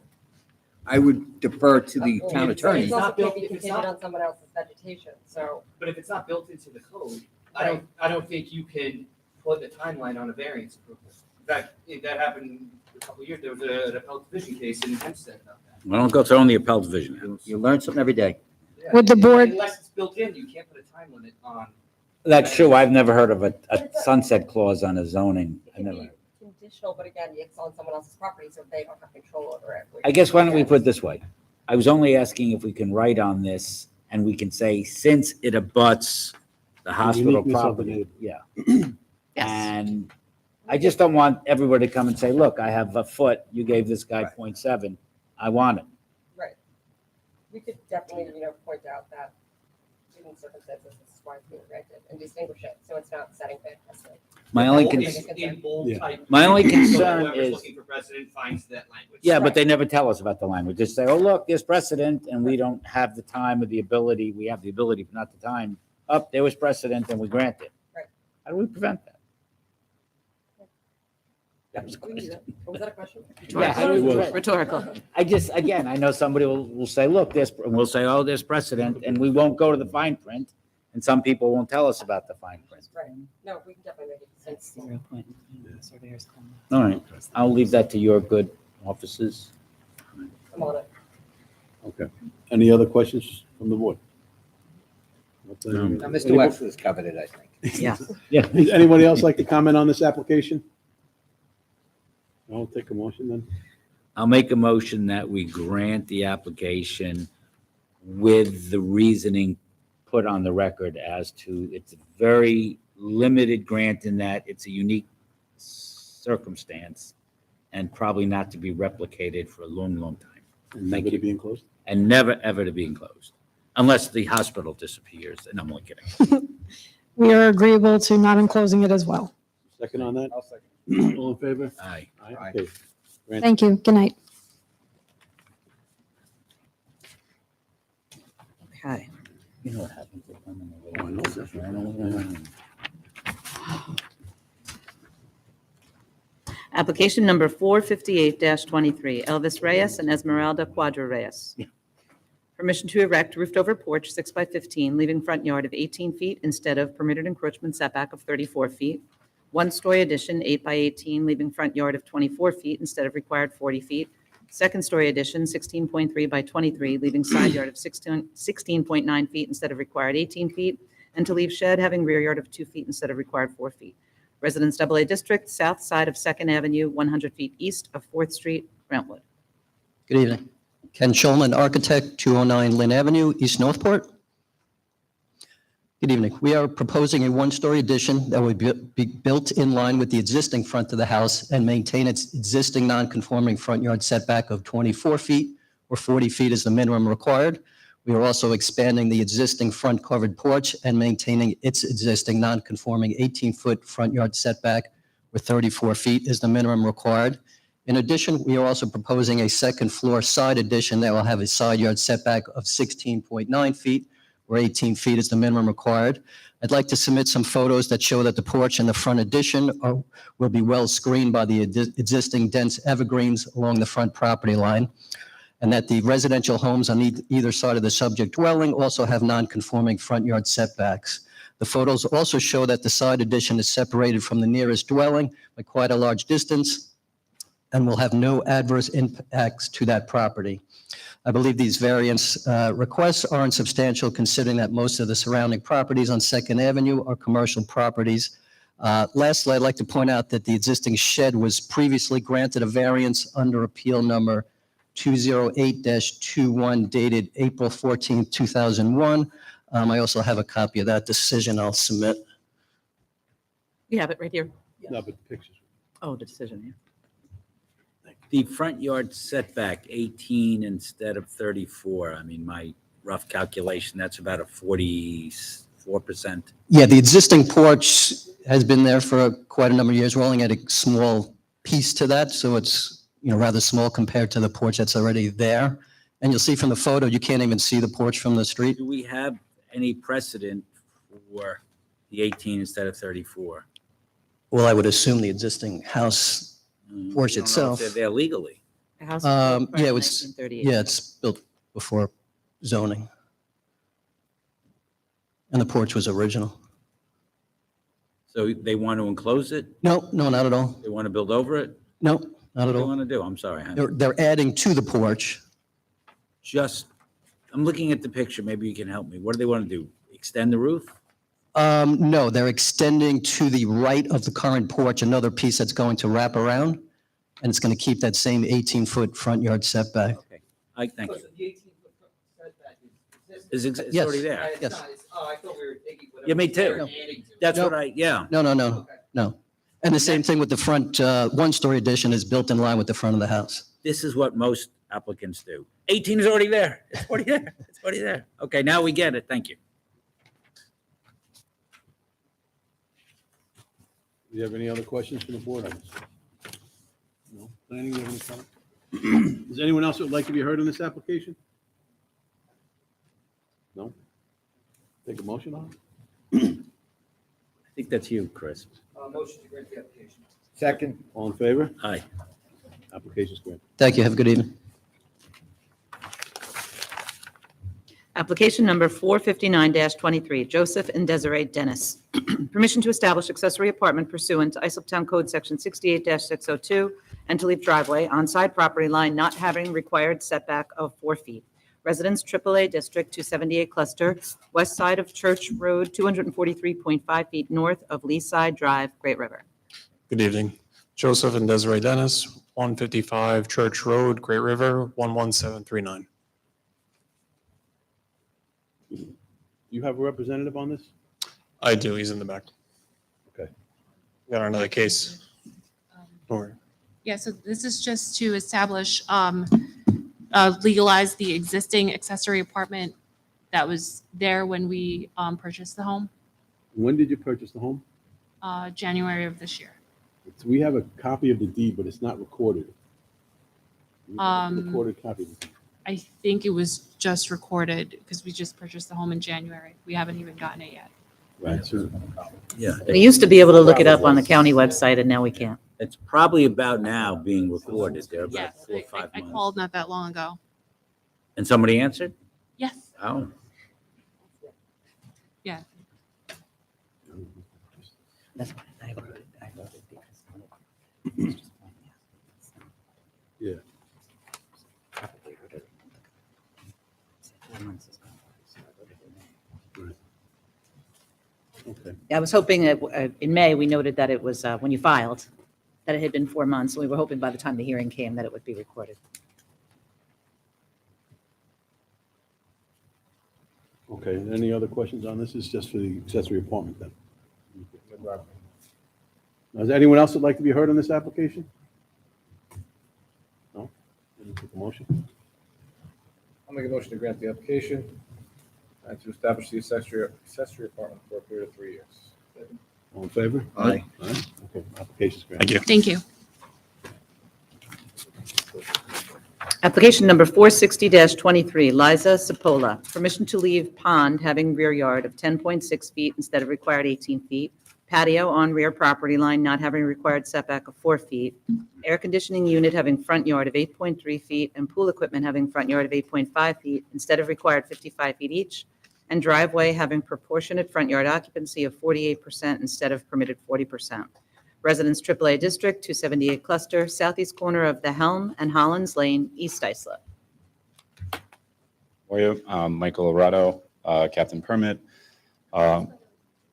I would defer to the Well, town it's attorney. It's also not built- can't be if it's contingent not- on someone else's vegetation, so. But if it's not built into the code, I don't think you can put a timeline on a variance approval. In fact, that happened a couple of years, there was an appellate division case in Hempstead about that. I don't go throwing the appellate division. You learn something every day. Yeah, Would the board- Unless it's built in, you can't put a time limit on. That's true. I've never heard of a sunset clause on a zoning. It I can never. be conditional, but again, it's on someone else's property, so they don't have control over it. I guess why don't we put it this way? I was only asking if we can write on this and we can say, since it abuts the hospital uniqueness of the property. neighborhood. Yeah. Yes. And I just don't want everybody to come and say, look, I have a foot, you gave this guy 0.7, I want it. Right. We could definitely, point out that given circumstances, this is why it's being granted and distinguish it, so it's not setting back precedent. My only, In bold Yeah. type. My only so concern whoever's is- looking for precedent finds that language. yeah, but they never tell us about the language. Just say, oh, look, there's precedent, and we don't have the time or the ability, we have the ability, but not the time. Up, there was precedent, and we grant it. Right. How do we prevent that? That was a We can do question. that. Was that a question? Yeah, how do we prevent- Rhetorical. I just, again, I know somebody will say, look, there's, and we'll say, oh, there's precedent, and we won't go to the fine print, and some people won't tell us about the fine print. Right. No, we can definitely make it sense. All right, I'll leave that to your good offices. I'm on it. Okay. Any other questions from the board? No. Now, Mr. Wexler's covered it, I think. Yeah. Yeah. Does anybody else like to comment on this application? I'll take a motion then. I'll make a motion that we grant the application with the reasoning put on the record as to, it's a very limited grant in that it's a unique circumstance and probably not to be replicated for a long, long time. And never to be enclosed? And never, ever to be enclosed, unless the hospital disappears, and I'm only kidding. We are agreeable to not enclosing it as well. Second on that? I'll second. All in favor? Aye. Aye. Okay. Grant. Thank you. Good night. Okay. You know what happens? Oh, I know. Application number 458-23, Elvis Reyes and Esmeralda Cuadra Reyes. Permission to erect roofed-over porch 6 by 15, leaving front yard of 18 feet instead of permitted encroachment setback of 34 feet. One-story addition 8 by 18, leaving front yard of 24 feet instead of required 40 feet. Second-story addition 16.3 by 23, leaving side yard of 16.9 feet instead of required 18 feet. And to leave shed having rear yard of 2 feet instead of required 4 feet. Residence AA District, south side of 2nd Avenue, 100 feet east of 4th Street, Brentwood. Good evening. Ken Schulman, architect, 209 Lynn Avenue, East Northport. Good evening. We are proposing a one-story addition that would be built in line with the existing front of the house and maintain its existing non-conforming front yard setback of 24 feet, or 40 feet is the minimum required. We are also expanding the existing front covered porch and maintaining its existing non-conforming 18-foot front yard setback, where 34 feet is the minimum required. In addition, we are also proposing a second floor side addition that will have a side yard setback of 16.9 feet, where 18 feet is the minimum required. I'd like to submit some photos that show that the porch and the front addition will be well screened by the existing dense evergreens along the front property line, and that the residential homes on either side of the subject dwelling also have non-conforming front yard setbacks. The photos also show that the side addition is separated from the nearest dwelling by quite a large distance and will have no adverse impacts to that property. I believe these variance requests are insubstantial considering that most of the surrounding properties on 2nd Avenue are commercial properties. Lastly, I'd like to point out that the existing shed was previously granted a variance under appeal number 208-21 dated April 14, 2001. I also have a copy of that decision I'll submit. You have it right here. No, but pictures. Oh, the decision, yeah. The front yard setback, 18 instead of 34. I mean, my rough calculation, that's about a 44%. Yeah, the existing porch has been there for quite a number of years. We're only adding a small piece to that, so it's rather small compared to the porch that's already there. And you'll see from the photo, you can't even see the porch from the street. Do we have any precedent for the 18 instead of 34? Well, I would assume the existing house porch We don't know if itself. They're there legally. The house was built prior Yeah, to it was, 1938. yeah, it's built before zoning. And the porch was original. So they want to enclose it? No, no, not at all. They want to build over it? No, not What at do they all. want to do? I'm sorry. hon. They're adding to the porch. I'm looking at the picture. Maybe you can help me. What do they want to do? Extend the roof? No, they're extending to the right of the current porch another piece that's going to wrap around, and it's going to keep that same 18-foot front yard setback. Okay. Thank So you. the 18-foot setback is It's Yes. already there. It's Yes. not, oh, I thought we were taking whatever. Yeah, me they were too. adding to it. That's No. what yeah. No, no, no, Okay. no. And the same thing with the front, one-story addition is built in line with the front of the house. This is what most applicants do. 18 is already there. It's already there. It's already there. Okay, now we get it. Thank you. Do you have any other questions from the board on this? No? Planning, you have any comment? Is anyone else that would like to be heard on this application? No? Take a motion on it? I think that's you, Chris. Motion to grant the application. Second. All in favor? Aye. Application's granted. Thank you. Have a good evening. Application number 459-23, Joseph and Desiree Dennis. Permission to establish accessory apartment pursuant to Islip Town Code Section 68-602 and to leave driveway on side property line not having required setback of 4 feet. Residence AAA District 278 Cluster, west side of Church Road, 243.5 feet north of Leaside Drive, Great River. Good evening. Joseph and Desiree Dennis, 155 Church Road, Great River, 11739. Do you have a representative on this? I do, he's in the back. Okay. Got another case. Don't worry. Yeah, so this is just to establish, legalize the existing accessory apartment that was there when we purchased the home, When did you purchase the home? January of this year. We have a copy of the deed, but it's not recorded. We have a Um, Recorded copy of the deed. I think it was just recorded because we just purchased the home in January. We haven't even gotten it yet. Right, so Yeah. We used to be able to look it up on the county website, and now we can't. It's probably about now being recorded. They're about Yes, 4 or 5 I months. called not that long ago. And somebody answered? Yes, Oh. yeah. That's why I voted because Yeah. Okay. I was hoping that in May, we noted that it was, when you filed, that it had been 4 months. We were hoping by the time the hearing came that it would be recorded. Okay, any other questions on this? It's just for the accessory apartment then. Now, is there anyone else that'd like to be heard on this application? No? Any take a motion? I'll make a motion to grant the application and to establish the accessory apartment for a period of 3 years. All in favor? Aye. Aye. Okay, application's granted. Thank you. Thank you. Application number 460-23, Liza Sapola. Permission to leave pond having rear yard of 10.6 feet instead of required 18 feet. Patio on rear property line not having required setback of 4 feet. Air conditioning unit having front yard of 8.3 feet and pool equipment having front yard of 8.5 feet instead of required 55 feet each. And driveway having proportionate front yard occupancy of 48% instead of permitted 40%. Residence AAA District, 278 Cluster, southeast corner of the Helm and Hollins Lane, East Islip. For you, Michael Arado, Captain Permit.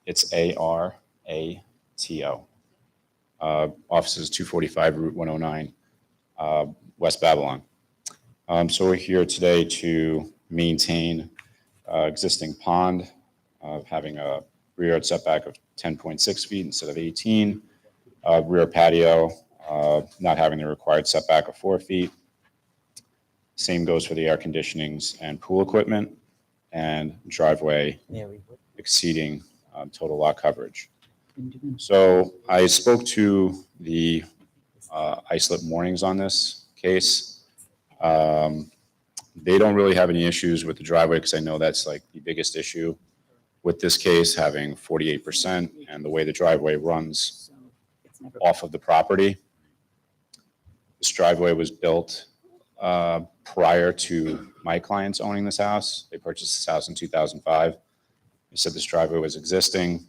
It's ARATO. Offices 245 Route 109, West Babylon. So we're here today to maintain existing pond, having a rear yard setback of 10.6 feet instead of 18. Rear patio, not having the required setback of 4 feet. Same goes for the air conditionings and pool equipment, and driveway exceeding total lot coverage. So I spoke to the Islip Mornings on this case. They don't really have any issues with the driveway because I know that's like the biggest issue with this case, having 48% and the way the driveway runs off of the property. This driveway was built prior to my clients owning this house. They purchased this house in 2005. They said this driveway was existing.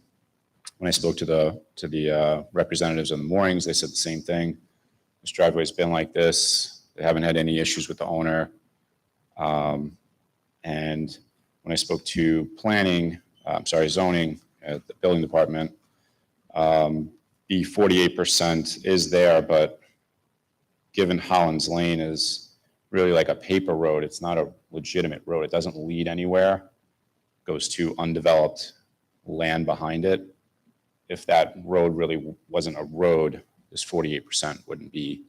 When I spoke to the representatives of the Moorings, they said the same thing. This driveway's been like this. They haven't had any issues with the owner. And when I spoke to zoning at the building department, the 48% is there, but given Hollins Lane is really like a paper road, it's not a legitimate road. It doesn't lead anywhere. It goes to undeveloped land behind it. if that road really wasn't a road, this 48% wouldn't be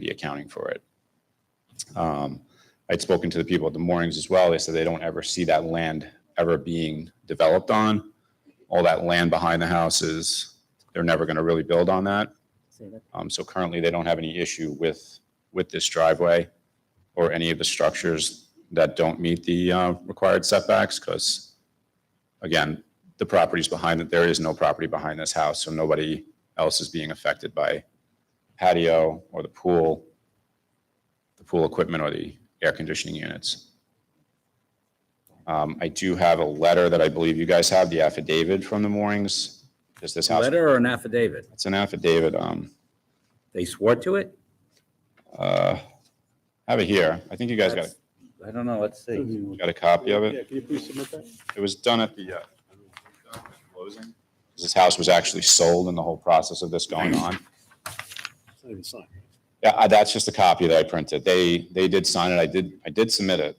accounting for it. I'd spoken to the people at the Moorings as well. They said they don't ever see that land ever being developed on. All that land behind the houses, they're never going to really build on that. So currently, they don't have any issue with this driveway or any of the structures that don't meet the required setbacks, because, again, the property's behind it. There is no property behind this house, so nobody else is being affected by patio or the pool equipment or the air conditioning units. I do have a letter that I believe you guys have, the affidavit from the Moorings. Is this house? Letter or an affidavit? It's an affidavit. They swore to it? Have it here. I think you guys got it. I don't know, let's see. Got a copy of Yeah, it? can you please submit that? It was done at the closing. This house was actually sold in the whole process of this going on. It's not even signed. Yeah, that's just a copy that I printed. They did sign it. I did submit it.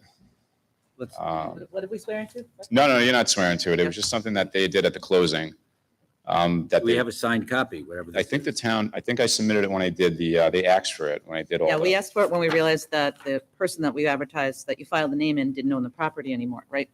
What did we swear into? No, you're not swearing to it. It was just something that they did at the closing. That We they, have a signed copy, whatever. I think the town, I think I submitted it when I did they asked for it, when I did all Yeah, we the. asked for it when we realized that the person that we advertised, that you filed the name in, didn't own the property anymore, right?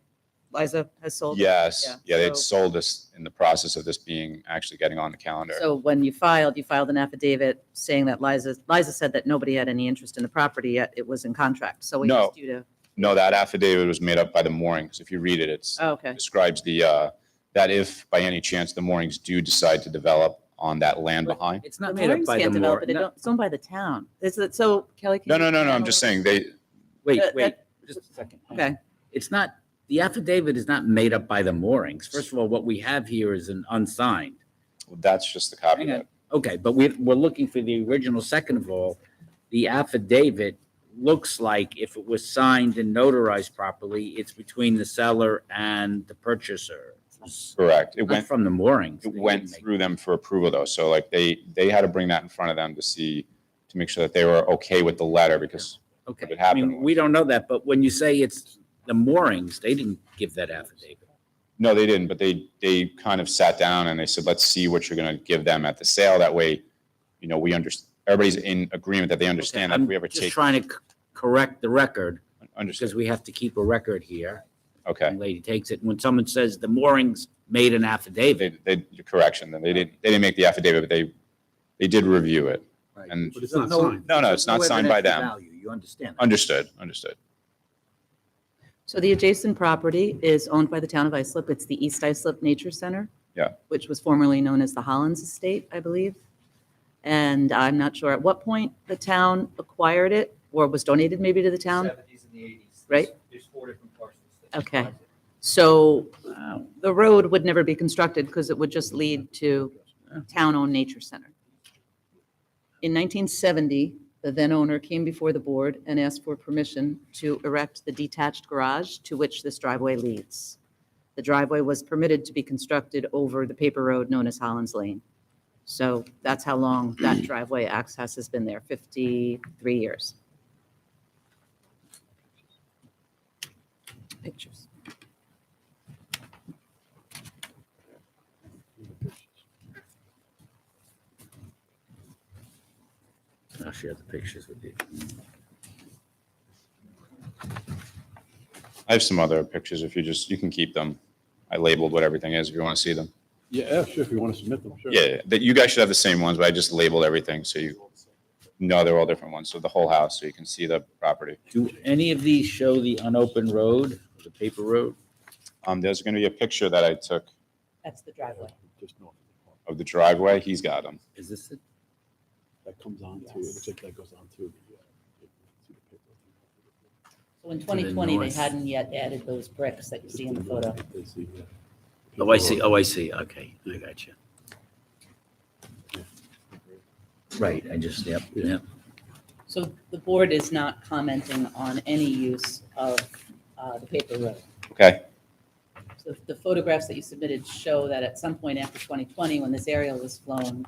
Liza has sold? it? Yes, yeah, they'd so- sold this in the process of this being actually getting on the calendar. So when you filed an affidavit saying that Liza said that nobody had any interest in the property, yet it was in contract. So we No. asked you to, No, that affidavit was made up by the Moorings. If you read it, it's oh, okay. describes that if by any chance the Moorings do decide to develop on that land behind. It's not The made up Moorings by the can't develop it. Moor. It's owned by the town. Is it, so Kelly? can No, you- no, I'm just saying Wait, That- just a second. Okay. It's not, the affidavit is not made up by the Moorings. First of all, what we have here is an unsigned. that's just the copy. Hang on. That, Okay, but we're looking for the original. Second of all, the affidavit looks like if it was signed and notarized properly, it's between the seller and the purchaser. correct. It Not went from the Moorings. It went through them for approval though. So like they had to bring that in front of them to make sure that they were okay with the letter, because Okay, it I happened mean, we don't know that, but when you say it's the Moorings, they didn't give that affidavit. no, they didn't, but they kind of sat down and they said, let's see what you're going to give them at the sale. That way, we understand, everybody's in agreement that they understand that if I'm we ever just take. trying to correct the record Understood. because we have to keep a record here. Okay. The lady takes it. When someone says the Moorings made an affidavit, Correction, then they didn't make the affidavit, but they did review it. And But it's not no- signed. no, it's not no signed by evidentiary them. value. You understand that? Understood. So the adjacent property is owned by the town of Islip. It's the East Islip Nature Center. Yeah. Which was formerly known as the Hollins Estate, I believe. And I'm not sure at what point the town acquired it or was donated maybe to the town. 70s and the 80s. Right. There's 4 different parcels. that Okay. comprise it. So the road would never be constructed because it would just lead to town-owned nature center. In 1970, the then owner came before the board and asked for permission to erect the detached garage to which this driveway leads. The driveway was permitted to be constructed over the paper road known as Hollins Lane. So that's how long that driveway access has been there, 53 years. Pictures. I'll share the pictures with you. I have some other pictures if you can keep them. I labeled what everything is if you want to see them. Yeah, sure, if you want to submit them, sure. Yeah, that you guys should have the same ones, but I just labeled everything so no, they're all different ones. So the whole house, so you can see the property. Do any of these show the unopened road, the paper road? There's going to be a picture that I took That's the driveway. Just north of the driveway. He's got them. Is this it? that comes on to, it looks like that goes on to So in the 2020, they north. hadn't yet added those bricks that you see in the photo. Oh, I see. Okay, I got you. Right, yep. So the board is not commenting on any use of the paper road. Okay. So the photographs that you submitted show that at some point after 2020, when this aerial was flown,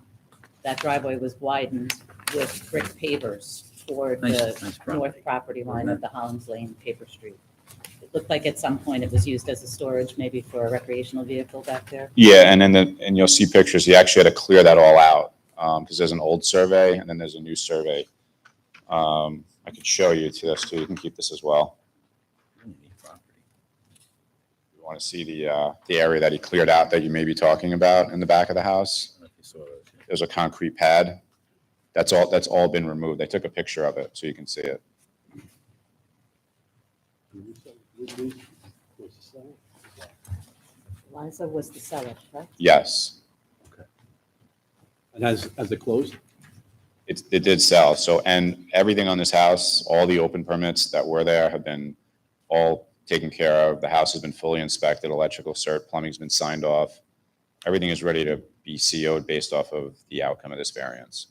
that driveway was widened with brick pavers toward Nice the property. north property line of the Hollins Lane paper street. It looked like at some point it was used as a storage, maybe for a recreational vehicle back there. Yeah, and then, and you'll see pictures, he actually had to clear that all out, because there's an old survey and then there's a new survey. I could show you to this too, you can keep this as well. You want to see the area that he cleared out that you may be talking about in the back of the house? There's a concrete pad. That's all been removed. They took a picture of it so you can see it. Liza was the seller, correct? Yes, And has it closed? it did sell. So, and everything on this house, all the open permits that were there have been all taken care of. The house has been fully inspected, electrical cert, plumbing's been signed off. Everything is ready to be CO'd based off of the outcome of this variance.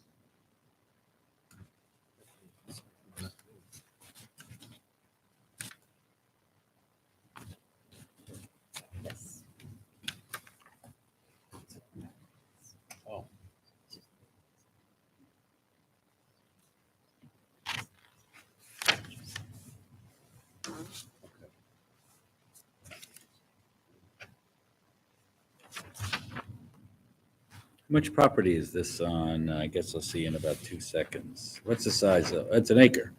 Yes. Oh. How much property is this on? I guess I'll see in about 2 seconds. What's the size of, it's an acre.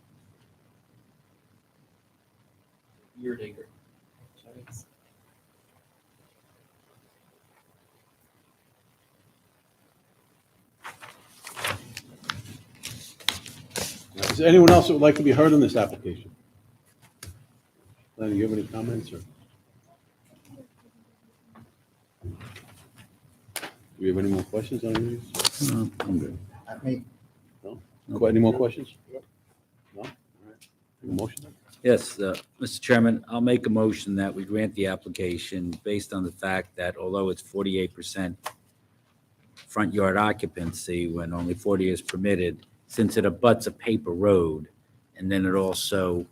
Yard acre. Is there anyone else that would like to be heard on this application? Lenny, do you have any comments or? Do we have any more questions on these? No, I'm good. Me. No? Any more questions? No? All right. Take a motion? Yes, Mr. Chairman, I'll make a motion that we grant the application based on the fact that although it's 48% front yard occupancy when only 40 is permitted, since it abuts a paper road, and then it also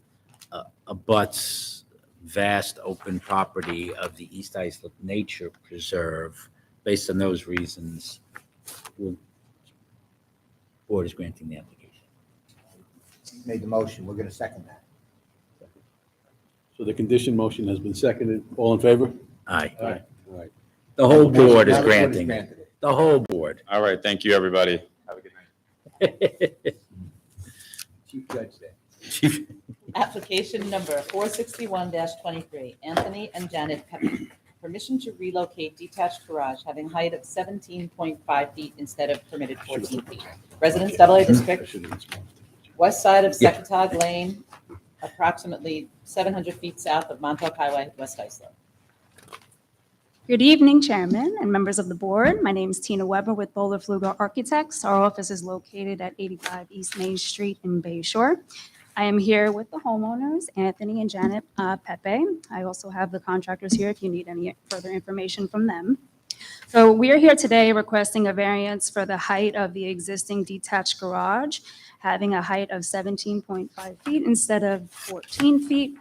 abuts vast open property of the East Islip Nature Preserve, based on those reasons, board is granting the application. Made the motion, we're gonna second that. So the condition motion has been seconded. All in favor? Aye. All right. The whole board is Now the board has granting it. granted it. The whole board. All right, thank you, everybody. Have a good night. Chief Judge there. Application number 461-23, Anthony and Janet Pepin. Permission to relocate detached garage having height of 17.5 feet instead of permitted 14 feet. Residence AA District, west side of Secretog Lane, approximately 700 feet south of Montauk Highway, West Islip. Good evening, Chairman and members of the board. My name is Tina Weber with Bowler Fluger Architects. Our office is located at 85 East Main Street in Bay Shore. I am here with the homeowners, Anthony and Janet Pepe. I also have the contractors here if you need any further information from them. So we are here today requesting a variance for the height of the existing detached garage, having a height of 17.5 feet instead of 14 feet.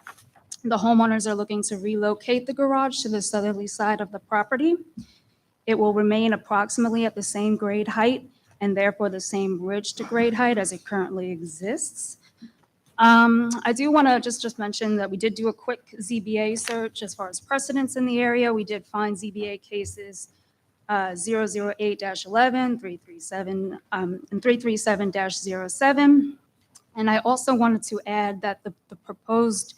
The homeowners are looking to relocate the garage to the southerly side of the property. It will remain approximately at the same grade height and therefore the same ridge to grade height as it currently exists. I do want to just mention that we did do a quick ZBA search as far as precedents in the area. We did find ZBA cases 008-11, 337, and 337-07. And I also wanted to add that the proposed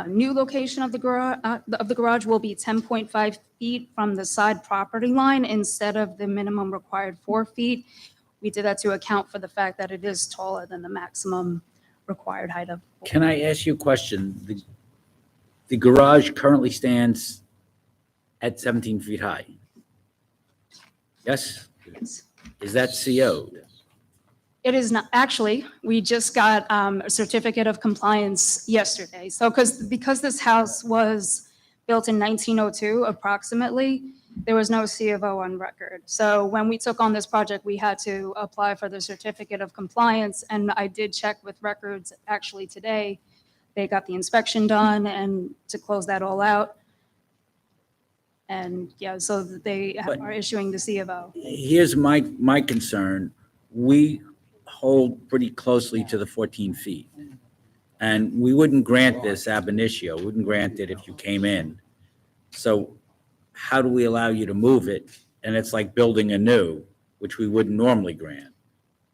new location of the garage will be 10.5 feet from the side property line instead of the minimum required 4 feet. We did that to account for the fact that it is taller than the maximum required height of. Can I ask you a question? The garage currently stands at 17 feet high? Yes? Yes. Is that CO'd? It is not, actually, we just got a certificate of compliance yesterday. So because this house was built in 1902 approximately, there was no C of O on record. So when we took on this project, we had to apply for the certificate of compliance. And I did check with records actually today. They got the inspection done and to close that all out. And yeah, so they are issuing the C of O. Here's my concern. We hold pretty closely to the 14 feet. And we wouldn't grant this ab initio, wouldn't grant it if you came in. So how do we allow you to move it? And it's like building anew, which we wouldn't normally grant.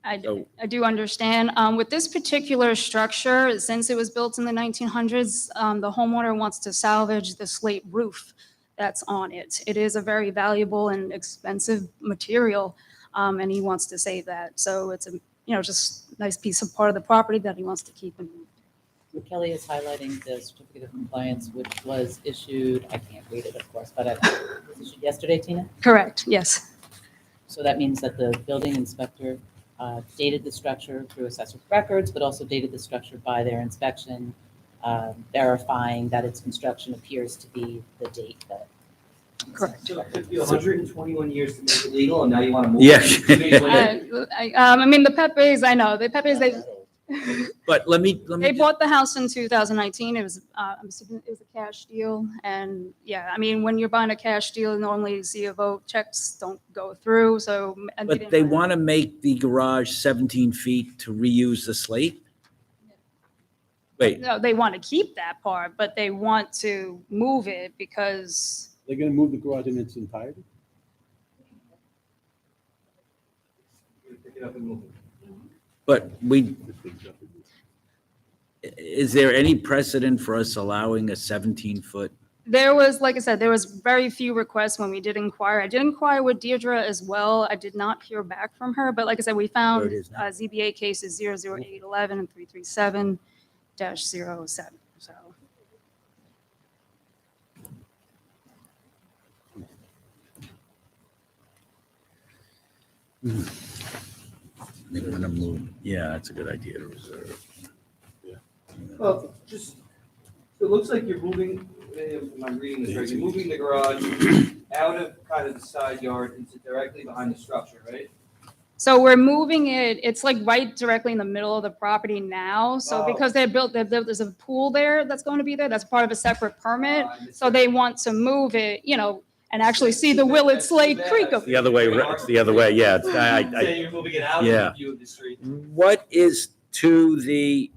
I So- do understand. With this particular structure, since it was built in the 1900s, the homeowner wants to salvage the slate roof that's on it. It is a very valuable and expensive material, and he wants to save that. So it's a, just a nice piece of part of the property that he wants to keep and move. Kelly is highlighting the certificate of compliance, which was issued, I can't read it, of course, but it was issued yesterday, Tina? Correct, yes. So that means that the building inspector dated the structure through assessor records, but also dated the structure by their inspection, verifying that its construction appears to be the date that. Correct. So it took you 121 years to make it legal, and now you want to move Yeah. it? I mean, the Pepes, I know, the Pepes, But let me they bought the house in 2019. It was, I'm assuming it was a cash deal. And yeah, I mean, when you're buying a cash deal, normally C of O checks don't go through, so. and But didn't they have- want to make the garage 17 feet to reuse the slate? Wait, No, they want to keep that part, but they want to move it because, They're gonna move the garage in its entirety? Pick it up and move it. but is there any precedent for us allowing a 17-foot? there was, like I said, there was very few requests when we did inquire. I did inquire with Deirdre as well. I did not hear back from her, but like I said, we found There it is now. ZBA cases 00811 and 337-07, so. They want to move, yeah, that's a good idea to reserve. Well, just, it looks like you're moving, if I'm reading this right, you're moving the garage out of kind of the side yard into directly behind the structure, right? So we're moving it, it's like right directly in the middle of the property now. So Oh. because there's a pool there that's going to be there, that's part of a separate permit. I So they want to move it, and actually see the Willett Slade Creek. of- The other way, it's the other way, yeah. Say you're moving it out yeah. of the view of the street. What is to the,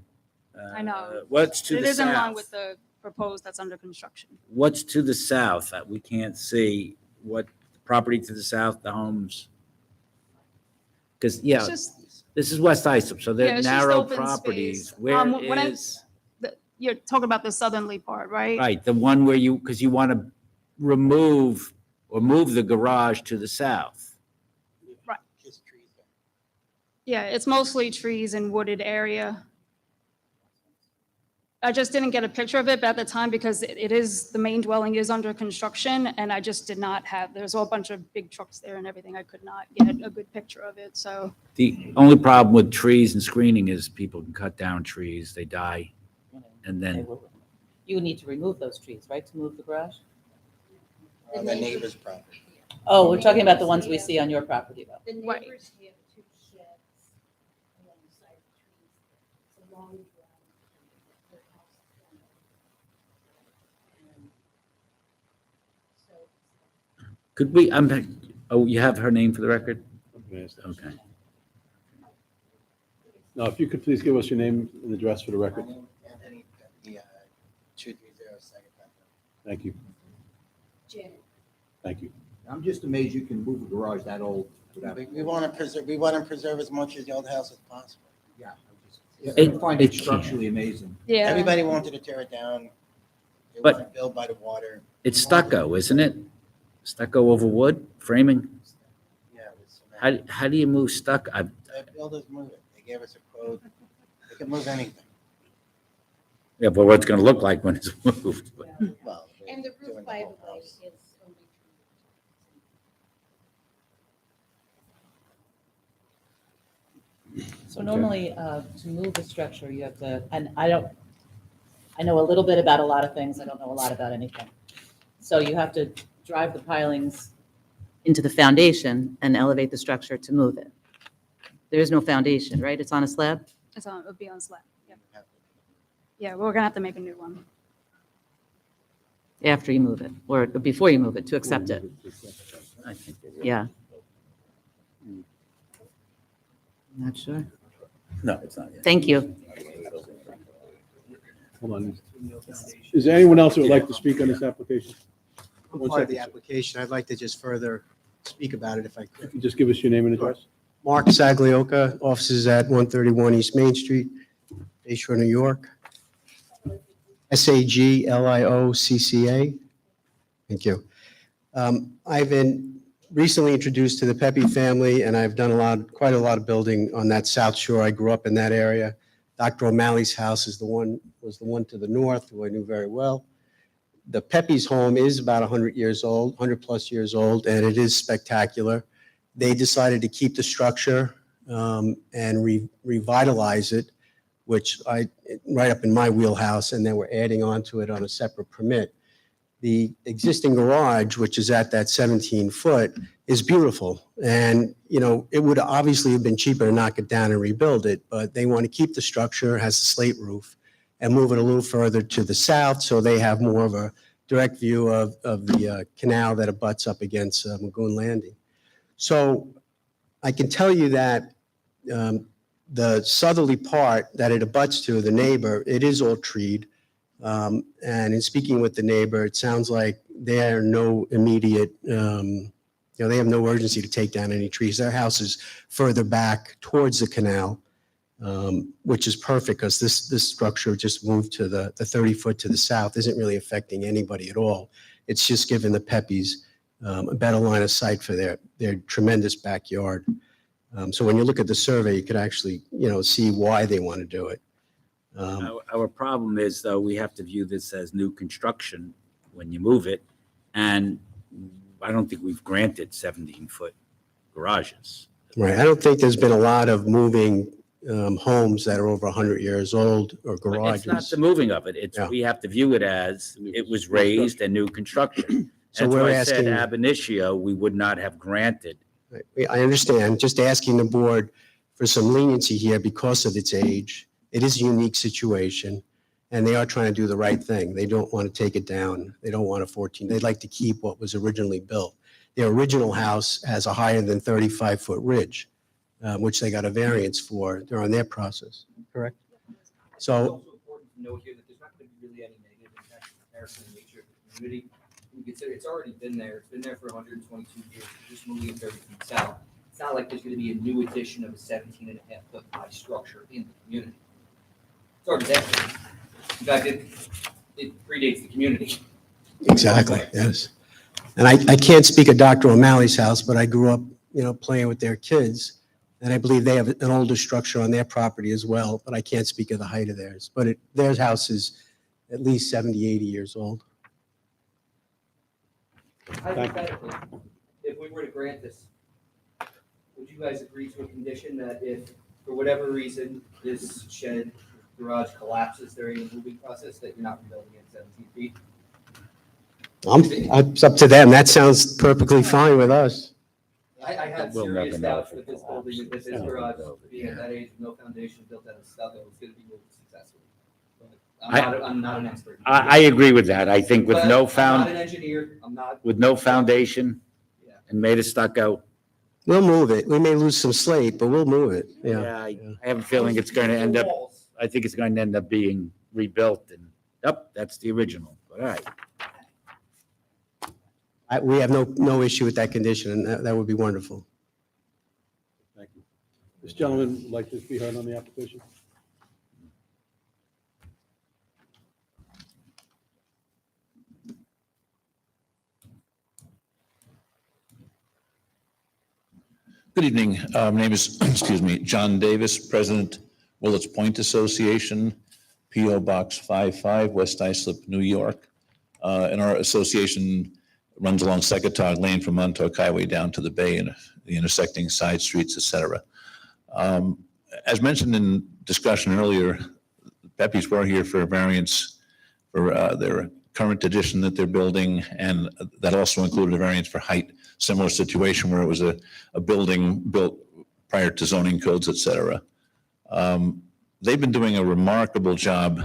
I know. what's to It the is in line south? with the proposed that's under construction. What's to the south that we can't see? What property to the south, the homes? Because, yeah, It's just, this is West Islip, so Yeah, they're it's just narrow open properties. space. Where When I- is, you're talking about the southerly part, right? right, the one where you, because you want to remove or move the garage to the south? Right. Yeah, it's mostly trees and wooded area. I just didn't get a picture of it at the time because it is, the main dwelling is under construction and I just did not have, there's a whole bunch of big trucks there and everything. I could not get a good picture of it, so. The only problem with trees and screening is people can cut down trees, they die, and They then, will. You need to remove those trees, right, to move the garage? The neighbor's property. Oh, we're talking about the ones we see on your property, though. The neighbors have two sheds alongside the trees. It's a long drive. Their house is down. So could we, oh, you have her name for the record? Okay. Now, if you could please give us your name and address for the record. Anthony, 230 Second Avenue. Thank you. Janet. Thank you. I'm just amazed you can move a garage that old without. We want to preserve as much as the old house as possible. Yeah. I find it structurally amazing. Yeah. Everybody wanted to tear it down. They But- want to build by the water. It's stucco, isn't it? Stucco over wood, framing? Yeah, with cement. How do you move stucco? The builders move it. They gave us a quote. They can move anything. Yeah, but what's gonna look like when it's moved? Well, they're And the doing roof, by whole the way, house. is only. So normally, to move a structure, you have to, and I know a little bit about a lot of things, I don't know a lot about anything. So you have to drive the pilings into the foundation and elevate the structure to move it. There is no foundation, right? It's on a slab? It'll be on slab, yep. Yeah, we're gonna have to make a new one. After you move it, or before you move it, to accept it. I think it is. Yeah. Not sure. No, it's not yet. Thank you. Hold on. Is there anyone else who would like to speak on this application? I'm One part of the second, sir. application. I'd like to just further speak about it if I If could. you just give us your name and address. Mark Saglioka, offices at 131 East Main Street, Bay Shore, New York. Saglioccca. Thank you. I've been recently introduced to the Pepe family, and I've done quite a lot of building on that South Shore. I grew up in that area. Dr. O'Malley's house was the one to the north, who I knew very well. The Pepe's home is about 100 years old, 100 plus years old, and it is spectacular. They decided to keep the structure and revitalize it, which right up in my wheelhouse, and then we're adding on to it on a separate permit. The existing garage, which is at that 17-foot, is beautiful. And, you know, it would obviously have been cheaper to knock it down and rebuild it, but they want to keep the structure, has a slate roof, and move it a little further to the south so they have more of a direct view of the canal that abuts up against Magoon Landing. So I can tell you that the southerly part that it abuts to, the neighbor, it is all treed. And in speaking with the neighbor, it sounds like there are no immediate, they have no urgency to take down any trees. Their house is further back towards the canal, which is perfect because this structure just moved to the 30-foot to the south, isn't really affecting anybody at all. It's just giving the Pepes a better line of sight for their tremendous backyard. So when you look at the survey, you could actually, see why they want to do it. Our problem is, though, we have to view this as new construction when you move it, and I don't think we've granted 17-foot garages. Right. I don't think there's been a lot of moving homes that are over 100 years old or garages. It's not the moving of it. It's, Yeah. we have to view it as it was raised and new construction. So That's we're why I said asking- ab initio, we would not have granted. I understand, just asking the board for some leniency here because of its age. It is a unique situation, and they are trying to do the right thing. They don't want to take it down. They don't want a 14. They'd like to keep what was originally built. Their original house has a higher than 35-foot ridge, which they got a variance for during their process, correct? It's So, also important to note here that there's not going to be really any negative impact in comparison to the nature of the community. We consider it's already been there. It's been there for 122 years. We're just moving it 30 feet south. It's not like there's going to be a new addition of a 17.5-foot high structure in the community. It's already there. In fact, it predates the community. exactly, yes. And I can't speak of Dr. O'Malley's house, but I grew up, playing with their kids. And I believe they have an older structure on their property as well, but I can't speak of the height of theirs. But their house is at least 70, 80 years old. Hypothetically, if we were to grant this, would you guys agree to a condition that if, for whatever reason, this shed garage collapses during the moving process, that you're not rebuilding it 17 feet? It's up to them. That sounds perfectly fine with us. I had We'll serious never know doubts if with it this building, collapses. with this garage, being at that age with no foundation, built out of stuff, it was gonna be moved successfully. But I'm not an expert. I agree with that. I think with But no I'm not an engineer, I'm not. with no foundation and made of stucco, We'll move it. We may lose some slate, but we'll move it. Yeah. I have a feeling it's going to end up, Walls. I think it's going to end up being rebuilt and, that's the original, but all right. We have no issue with that condition, and that would be wonderful. Thank you. This gentleman would like to be heard on the application. Good evening. My name is, excuse me, John Davis, President, Willets Point Association, PO Box 55, West Islip, New York. And our association runs along Secretog Lane from Montauk Highway down to the bay and the intersecting side streets, et cetera. As mentioned in discussion earlier, Peppies were here for a variance for their current addition that they're building, and that also included a variance for height, similar situation where it was a building built prior to zoning codes, et cetera. They've been doing a remarkable job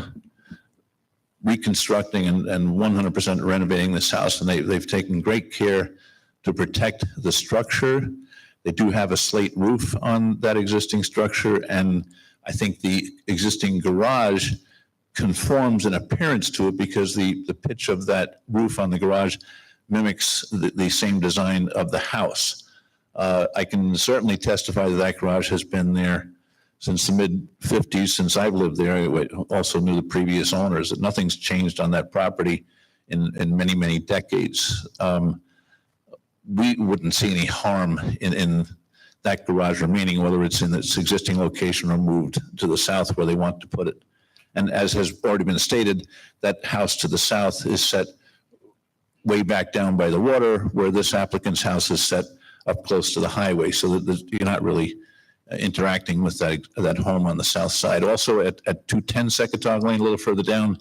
reconstructing and 100% renovating this house, and they've taken great care to protect the structure. They do have a slate roof on that existing structure, and I think the existing garage conforms in appearance to it because the pitch of that roof on the garage mimics the same design of the house. I can certainly testify that that garage has been there since the mid-50s, since I've lived there. I also knew the previous owners, that nothing's changed on that property in many, many decades. We wouldn't see any harm in that garage remaining, whether it's in its existing location or moved to the south where they want to put it. And as has already been stated, that house to the south is set way back down by the water, where this applicant's house is set up close to the highway, so that you're not really interacting with that home on the south side. Also at 210 Secretog Lane, a little further down,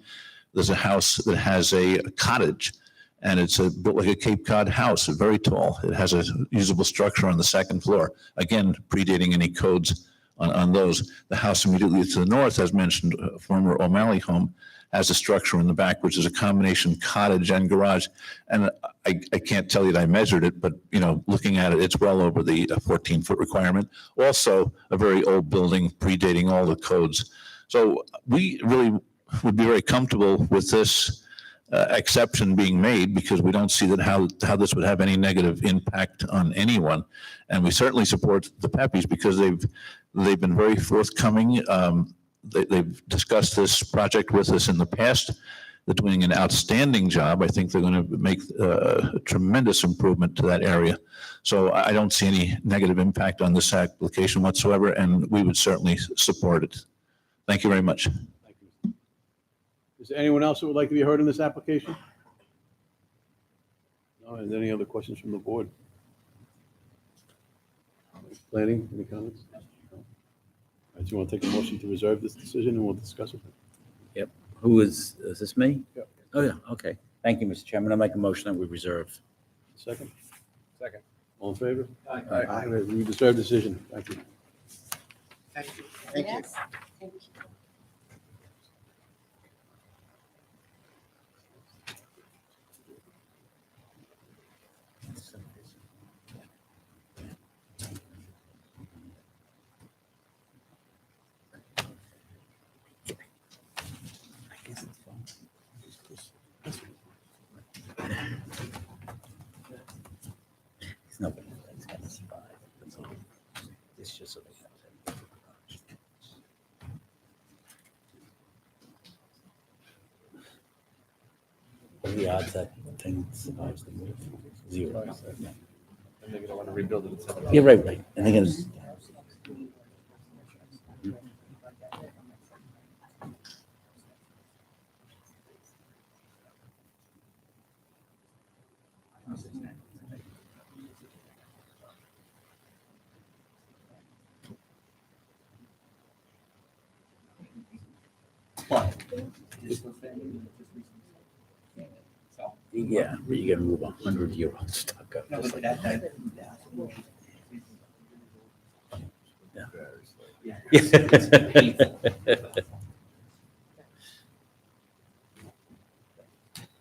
there's a house that has a cottage, and it's built like a Cape Cod house, very tall. It has a usable structure on the second floor, again, predating any codes on those. The house immediately to the north, as mentioned, a former O'Malley home, has a structure in the back, which is a combination cottage and garage. And I can't tell you that I measured it, but looking at it, it's well over the 14-foot requirement. Also, a very old building predating all the codes. So we really would be very comfortable with this exception being made, because we don't see that how this would have any negative impact on anyone. And we certainly support the Peppies because they've been very forthcoming. They've discussed this project with us in the past. They're doing an outstanding job. I think they're going to make a tremendous improvement to that area. So I don't see any negative impact on this application whatsoever, and we would certainly support it. Thank you very much. Is there anyone else who would like to be heard in this application? No, is there any other questions from the board? Planning, any comments? Do you want to take a motion to reserve this decision and we'll discuss it? Yep. Who is this me? Yep. Oh, yeah, okay. Thank you, Mr. Chairman. I make a motion that we reserve. Second? Second. All in favor? Aye. Aye. We reserve decision. Thank you. Thank you. Thank you. Thank you. He's not, he's got to survive. That's all. It's just so they have that. What are the odds that thing survives the move? Zero. Yeah. And they're gonna want to rebuild it at 7. Yeah, right. And they're gonna. Yeah, but you gotta move 100-year-old stuck up. just like that.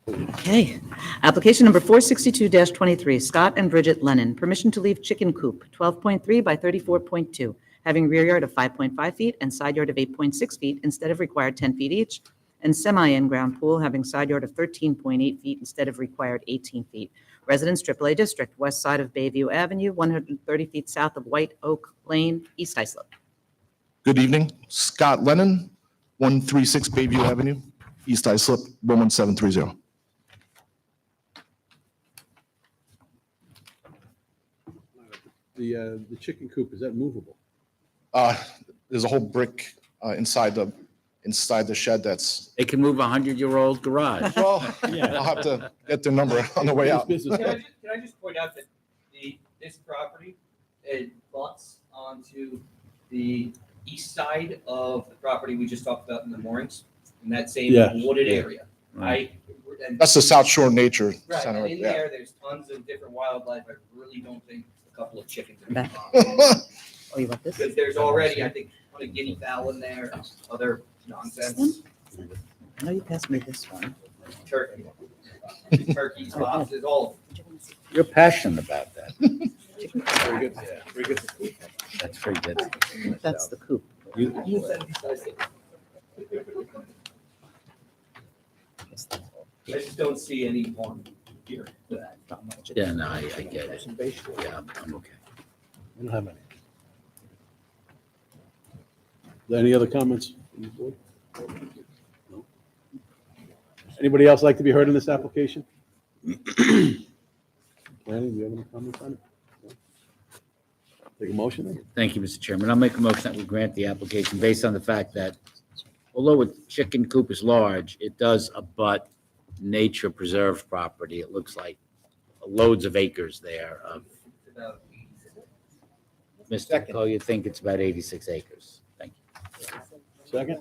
Okay. Application number 462-23, Scott and Bridget Lennon, permission to leave chicken coop, 12.3 by 34.2, having rear yard of 5.5 feet and side yard of 8.6 feet instead of required 10 feet each, and semi-in-ground pool having side yard of 13.8 feet instead of required 18 feet. Residence AAA District, west side of Bayview Avenue, 130 feet south of White Oak Lane, East Islip. Good evening. Scott Lennon, 136 Bayview Avenue, East Islip, 11730. The chicken coop, is that movable? There's a whole brick inside the shed that's, It can move a 100-year-old garage. well, I'll have to get the number on the way out. Can I just point out that this property, it butts onto the east side of the property we just talked about in the moorings, in that same Yeah. wooded area. Right. That's the South Shore Nature Right, Center. and in yeah. there's tons of different wildlife. I really don't think a couple of chickens are Back. gonna Oh, you want this? Because there's already, I think, a guinea fowl in there, other nonsense, I know you passed me this one. turkey, turkeys, lobsters, all of them. You're passionate about that. Very good. Yeah. Very good. That's very good. That's the coop. You- I just don't see any harm here to that. Not much. Yeah, no, I get it. Yeah, I'm okay. I don't have any. Any other comments from the board? No. Anybody else like to be heard in this application? Planning, do you have any comments on it? No? Take a motion then? Thank you, Mr. Chairman. I'll make a motion that we grant the application based on the fact that although a chicken coop is large, it does abut nature preserved property. It looks like loads of acres there of, It's about Mr. Cole, you think it's about 86 acres. Thank you. Second?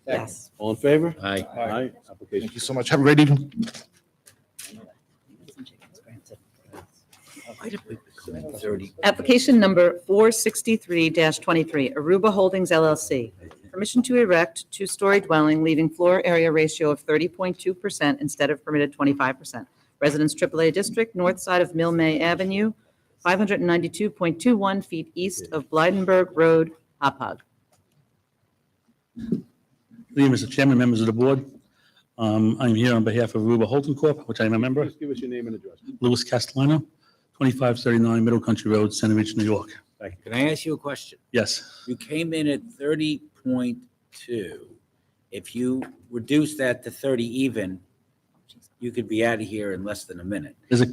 Yes. All in favor? Aye. Aye. Application. Thank you so much. Have a great evening. Application number 463-23, Aruba Holdings LLC. Permission to erect two-story dwelling, leaving floor area ratio of 30.2% instead of permitted 25%. Residence AAA District, north side of Mill May Avenue, 592.21 feet east of Blydenburg Road, Hauppauge. Good evening, Mr. Chairman, members of the board. I'm here on behalf of Aruba Holton Corp., which I am a member. Just give us your name and address. Louis Castellano, 2539 Middle Country Road, Center Ridge, New York. Thank you. Can I ask you a question? Yes. You came in at 30.2. If you reduce that to 30 even, you could be out of here in less than a minute. There's a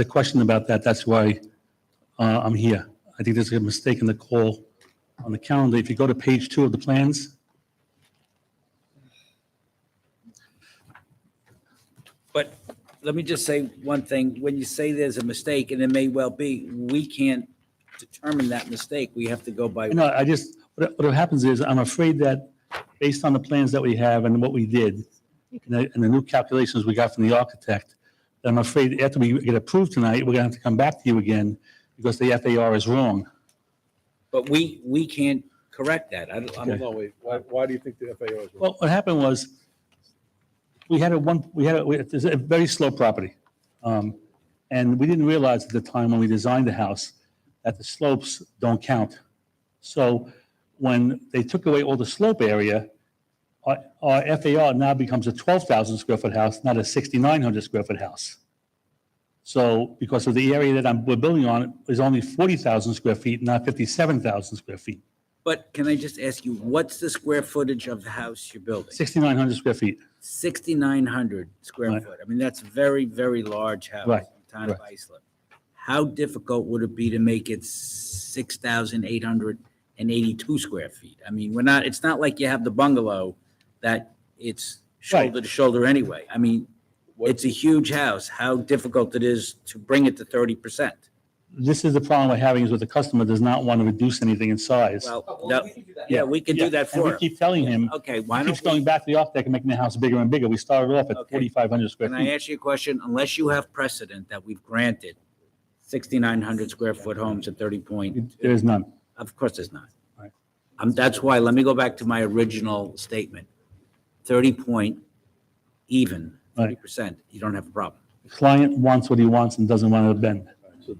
question about that. That's why I'm here. I think there's a mistake in the call on the calendar. If you go to page 2 of the plans, But let me just say one thing. When you say there's a mistake, and it may well be, we can't determine that mistake. We have to go by. no, I just, what happens is, I'm afraid that based on the plans that we have and what we did, and the new calculations we got from the architect, I'm afraid after we get approved tonight, we're gonna have to come back to you again because the FAR is wrong. But we can't correct that. No, wait, why do you think the FAO is wrong? Well, what happened was, it's a very slow property. And we didn't realize at the time when we designed the house that the slopes don't count. So when they took away all the slope area, our FAR now becomes a 12,000 square foot house, not a 6,900 square foot house. So because of the area that we're building on is only 40,000 square feet, not 57,000 square feet, But can I just ask you, what's the square footage of the house you're building? 6,900 square feet. 6,900 square Right. foot. I mean, that's a very, very large house Right, in the town of Islip. How difficult would it be to make it 6,882 square feet? I mean, it's not like you have the bungalow that it's shoulder to shoulder anyway. I mean, it's a huge house. How difficult it is to bring it to 30%. This is the problem we're having is with the customer does not want to reduce anything in size. Well, yeah, we can do that And for we him. keep telling him, Okay, why he keeps don't we? going back to the architect and making the house bigger and bigger. We started off at Okay. 4,500 square Can I feet. ask you a question? Unless you have precedent that we've granted 6,900 square foot homes at 30 point. There is none. Of course there's not. Right. That's why, let me go back to my original statement. 30 point even, Right. 30%, you don't have a problem. The client wants what he wants and doesn't want to bend. So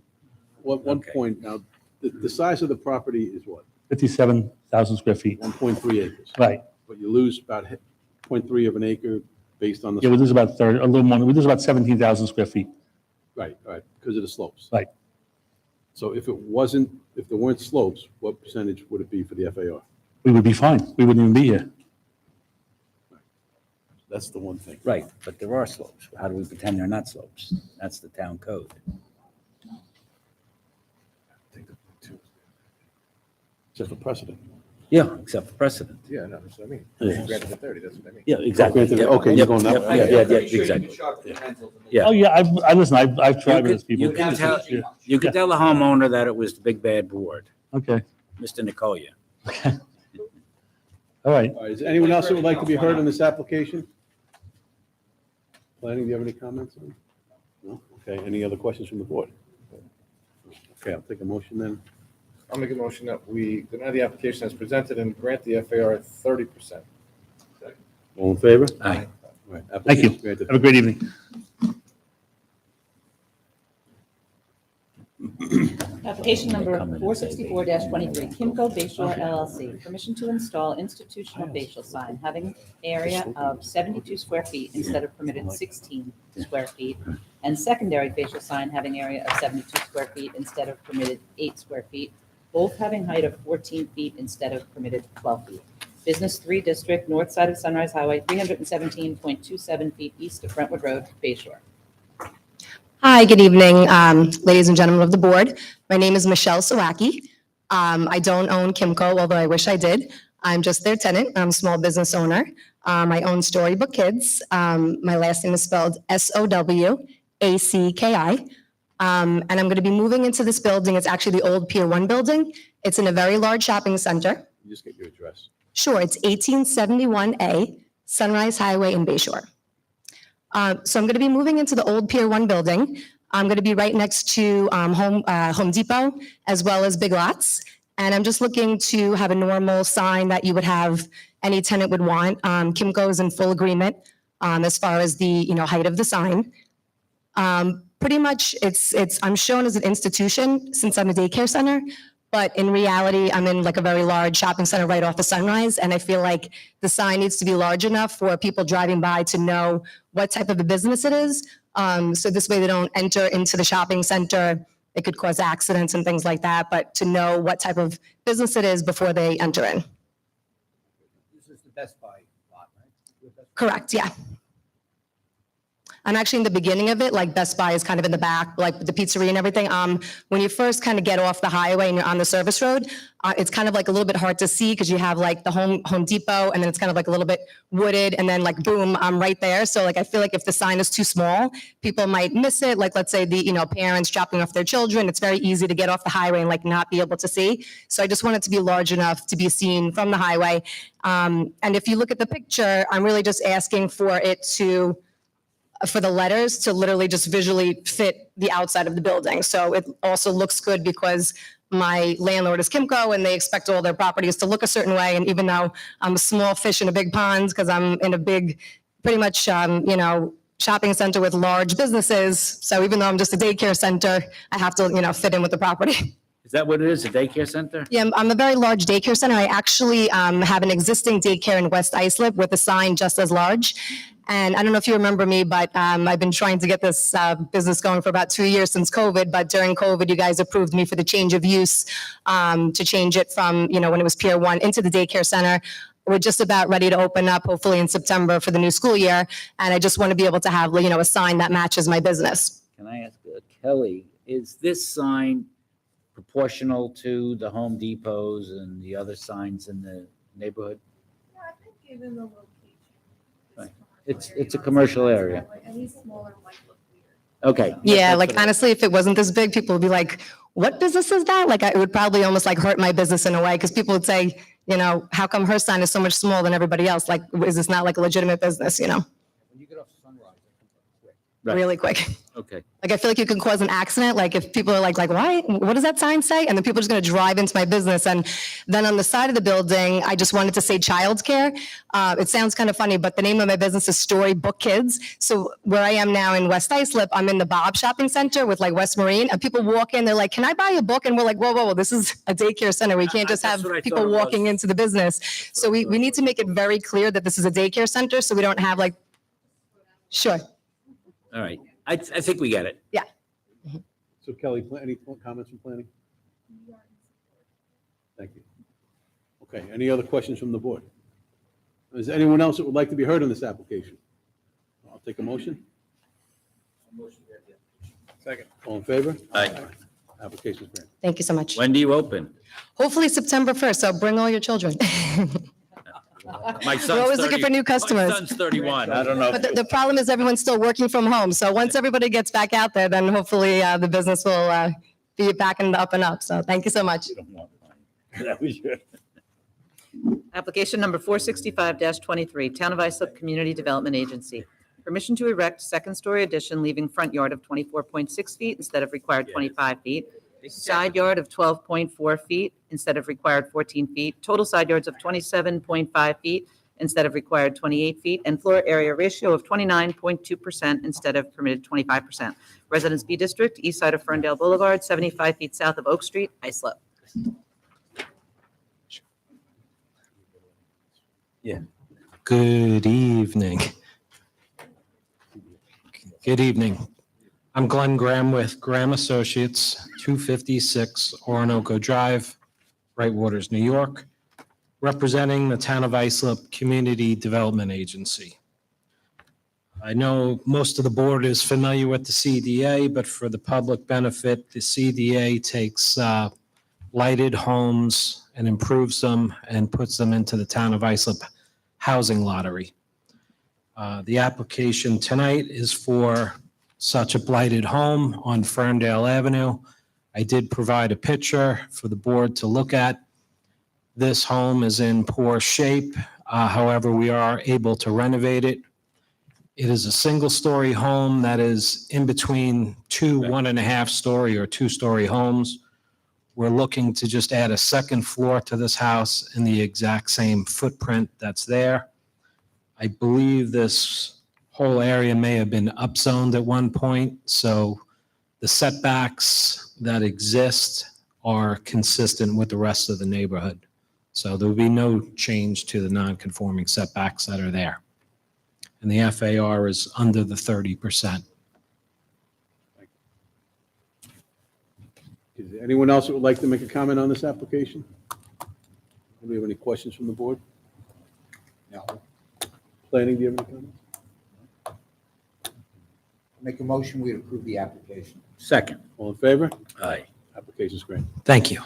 one point now, the size of the property is what? 57,000 square feet. 1.3 acres. Right. But you lose about 0.3 of an acre based on the. Yeah, we lose about a little more. We lose about 17,000 square feet. Right, because of the slopes. Right. So if there weren't slopes, what percentage would it be for the FAR? We would be fine. We wouldn't even be here. That's the one thing. Right, but there are slopes. How do we pretend they're not slopes? That's the town code. Except for precedent. Yeah, except for precedent. Yeah, no, that's what I mean. Yeah. Granted the 30, that's what I mean. Yeah, exactly. Okay, Yep, okay, you're yep, going that yep, way. Yeah, Pretty sure you exactly. can sharpen the pencils and make Yeah. Oh, yeah, I listen, I've tried with this people. You can tell, Yeah. you can tell the homeowner that it was the big bad board, Okay, Mr. Nicolia. all right. All right, is there anyone else that would like to be heard on this application? Planning, do you have any comments on it? No? Okay, any other questions from the board? Okay, I'll take a motion then. I'll make a motion that we deny the application as presented and grant the FAR at 30%. All in favor? Aye. All right, Thank you. application's granted. Have a great evening. Application number Come in and say they- 464-23, Kimco Bayshore LLC. Permission to install institutional facial sign having area of 72 square feet instead of permitted 16 square feet, and secondary facial sign having area of 72 square feet instead of permitted 8 square feet, both having height of 14 feet instead of permitted 12 feet. Business 3 District, north side of Sunrise Highway, 317.27 feet east of Brentwood Road, Bayshore. Hi, good evening, ladies and gentlemen of the board. My name is Michelle Sawaki. I don't own Kimco, although I wish I did. I'm just their tenant. I'm a small business owner. I own Storybook Kids. My last name is spelled Sowaki. And I'm going to be moving into this building. It's actually the old Pier 1 building. It's in a very large shopping center. You just get your address. Sure, it's 1871A Sunrise Highway in Bayshore. So I'm going to be moving into the old Pier 1 building. I'm going to be right next to Home Depot as well as Big Lots. And I'm just looking to have a normal sign that you would have, any tenant would want. Kimco is in full agreement as far as the height of the sign. Pretty much I'm shown as an institution since I'm a daycare center. But in reality, I'm in like a very large shopping center right off of Sunrise, and I feel like the sign needs to be large enough for people driving by to know what type of a business it is. So this way they don't enter into the shopping center. It could cause accidents and things like that, but to know what type of business it is before they enter in. This is the Best Buy lot, right? Correct, yeah. I'm actually in the beginning of it, like Best Buy is kind of in the back, like the pizzeria and everything. When you first kind of get off the highway and you're on the service road, it's kind of like a little bit hard to see because you have like the Home Depot and then it's kind of like a little bit wooded and then like boom, I'm right there. So like I feel like if the sign is too small, people might miss it. Like let's say the parents dropping off their children, it's very easy to get off the highway and like not be able to see. So I just want it to be large enough to be seen from the highway. And if you look at the picture, I'm really just asking for the letters to literally just visually fit the outside of the building. So it also looks good because my landlord is Kimco and they expect all their properties to look a certain way. And even though I'm a small fish in a big pond because I'm in a big, pretty much, shopping center with large businesses. So even though I'm just a daycare center, I have to, fit in with the property. Is that what it is, a daycare center? Yeah, I'm a very large daycare center. I actually have an existing daycare in West Islip with a sign just as large. And I don't know if you remember me, but I've been trying to get this business going for about 2 years since COVID. But during COVID, you guys approved me for the change of use to change it from, when it was Pier 1 into the daycare center. We're just about ready to open up, hopefully in September for the new school year. And I just want to be able to have, a sign that matches my business. Can I ask Kelly, is this sign proportional to the Home Depots and the other signs in the neighborhood? Yeah, I think given the location. Right. It's a commercial area. Any smaller might look weird. Okay. Yeah, That's like what I- honestly, if it wasn't this big, people would be like, what business is that? Like, it would probably almost like hurt my business in a way because people would say, how come her sign is so much smaller than everybody else? Like, is this not like a legitimate business, When you get off Sunrise, it comes up quick. Right. really quick? Okay. Like, I feel like you can cause an accident. Like, if people are like, why? What does that sign say? And then people are just going to drive into my business. And then on the side of the building, I just wanted to say childcare. It sounds kind of funny, but the name of my business is Storybook Kids. So where I am now in West Islip, I'm in the Bob Shopping Center with like West Marine. And people walk in, they're like, can I buy a book? And we're like, whoa, this is a daycare center. We can't just That's have what I people thought it walking was. into the business. So we need to make it very clear that this is a daycare center so we don't have like, sure. All right. I think we get it. Yeah. So Kelly, any comments from planning? Thank you. Okay, any other questions from the board? Is there anyone else that would like to be heard on this application? I'll take a motion. Second. All in favor? Aye. Application is granted. Thank you so much. When do you open? Hopefully September 1st, so bring all your children. My We're son's always looking 30 for new customers. My son's 31. I don't know. But the problem is everyone's still working from home. So once everybody gets back out there, then hopefully the business will be back in the up and up. So thank you so much. That was your. Application number 465-23, Town of Islip Community Development Agency. Permission to erect second-story addition leaving front yard of 24.6 feet instead of required 25 feet. Side yard of 12.4 feet instead of required 14 feet. Total side yards of 27.5 feet instead of required 28 feet, and floor area ratio of 29.2% instead of permitted 25%. Residence B District, east side of Ferndale Boulevard, 75 feet south of Oak Street, Islip. Yeah. Good evening. Good evening. I'm Glenn Graham with Graham Associates, 256 Orinoco Drive, Bright Waters, New York, representing the Town of Islip Community Development Agency. I know most of the board is familiar with the CDA, but for the public benefit, the CDA takes lighted homes and improves them and puts them into the Town of Islip housing lottery. The application tonight is for such a blighted home on Ferndale Avenue. I did provide a picture for the board to look at. This home is in poor shape. However, we are able to renovate it. It is a single-story home that is in between two 1.5-story or 2-story homes. We're looking to just add a second floor to this house in the exact same footprint that's there. I believe this whole area may have been upzoned at one point, so the setbacks that exist are consistent with the rest of the neighborhood. So there will be no change to the non-conforming setbacks that are there. And the FAR is under the 30%. Is there anyone else that would like to make a comment on this application? Do we have any questions from the board? No. Planning, do you have any comments? Make a motion, we approve the application. Second. All in favor? Aye. Application's granted. Thank you.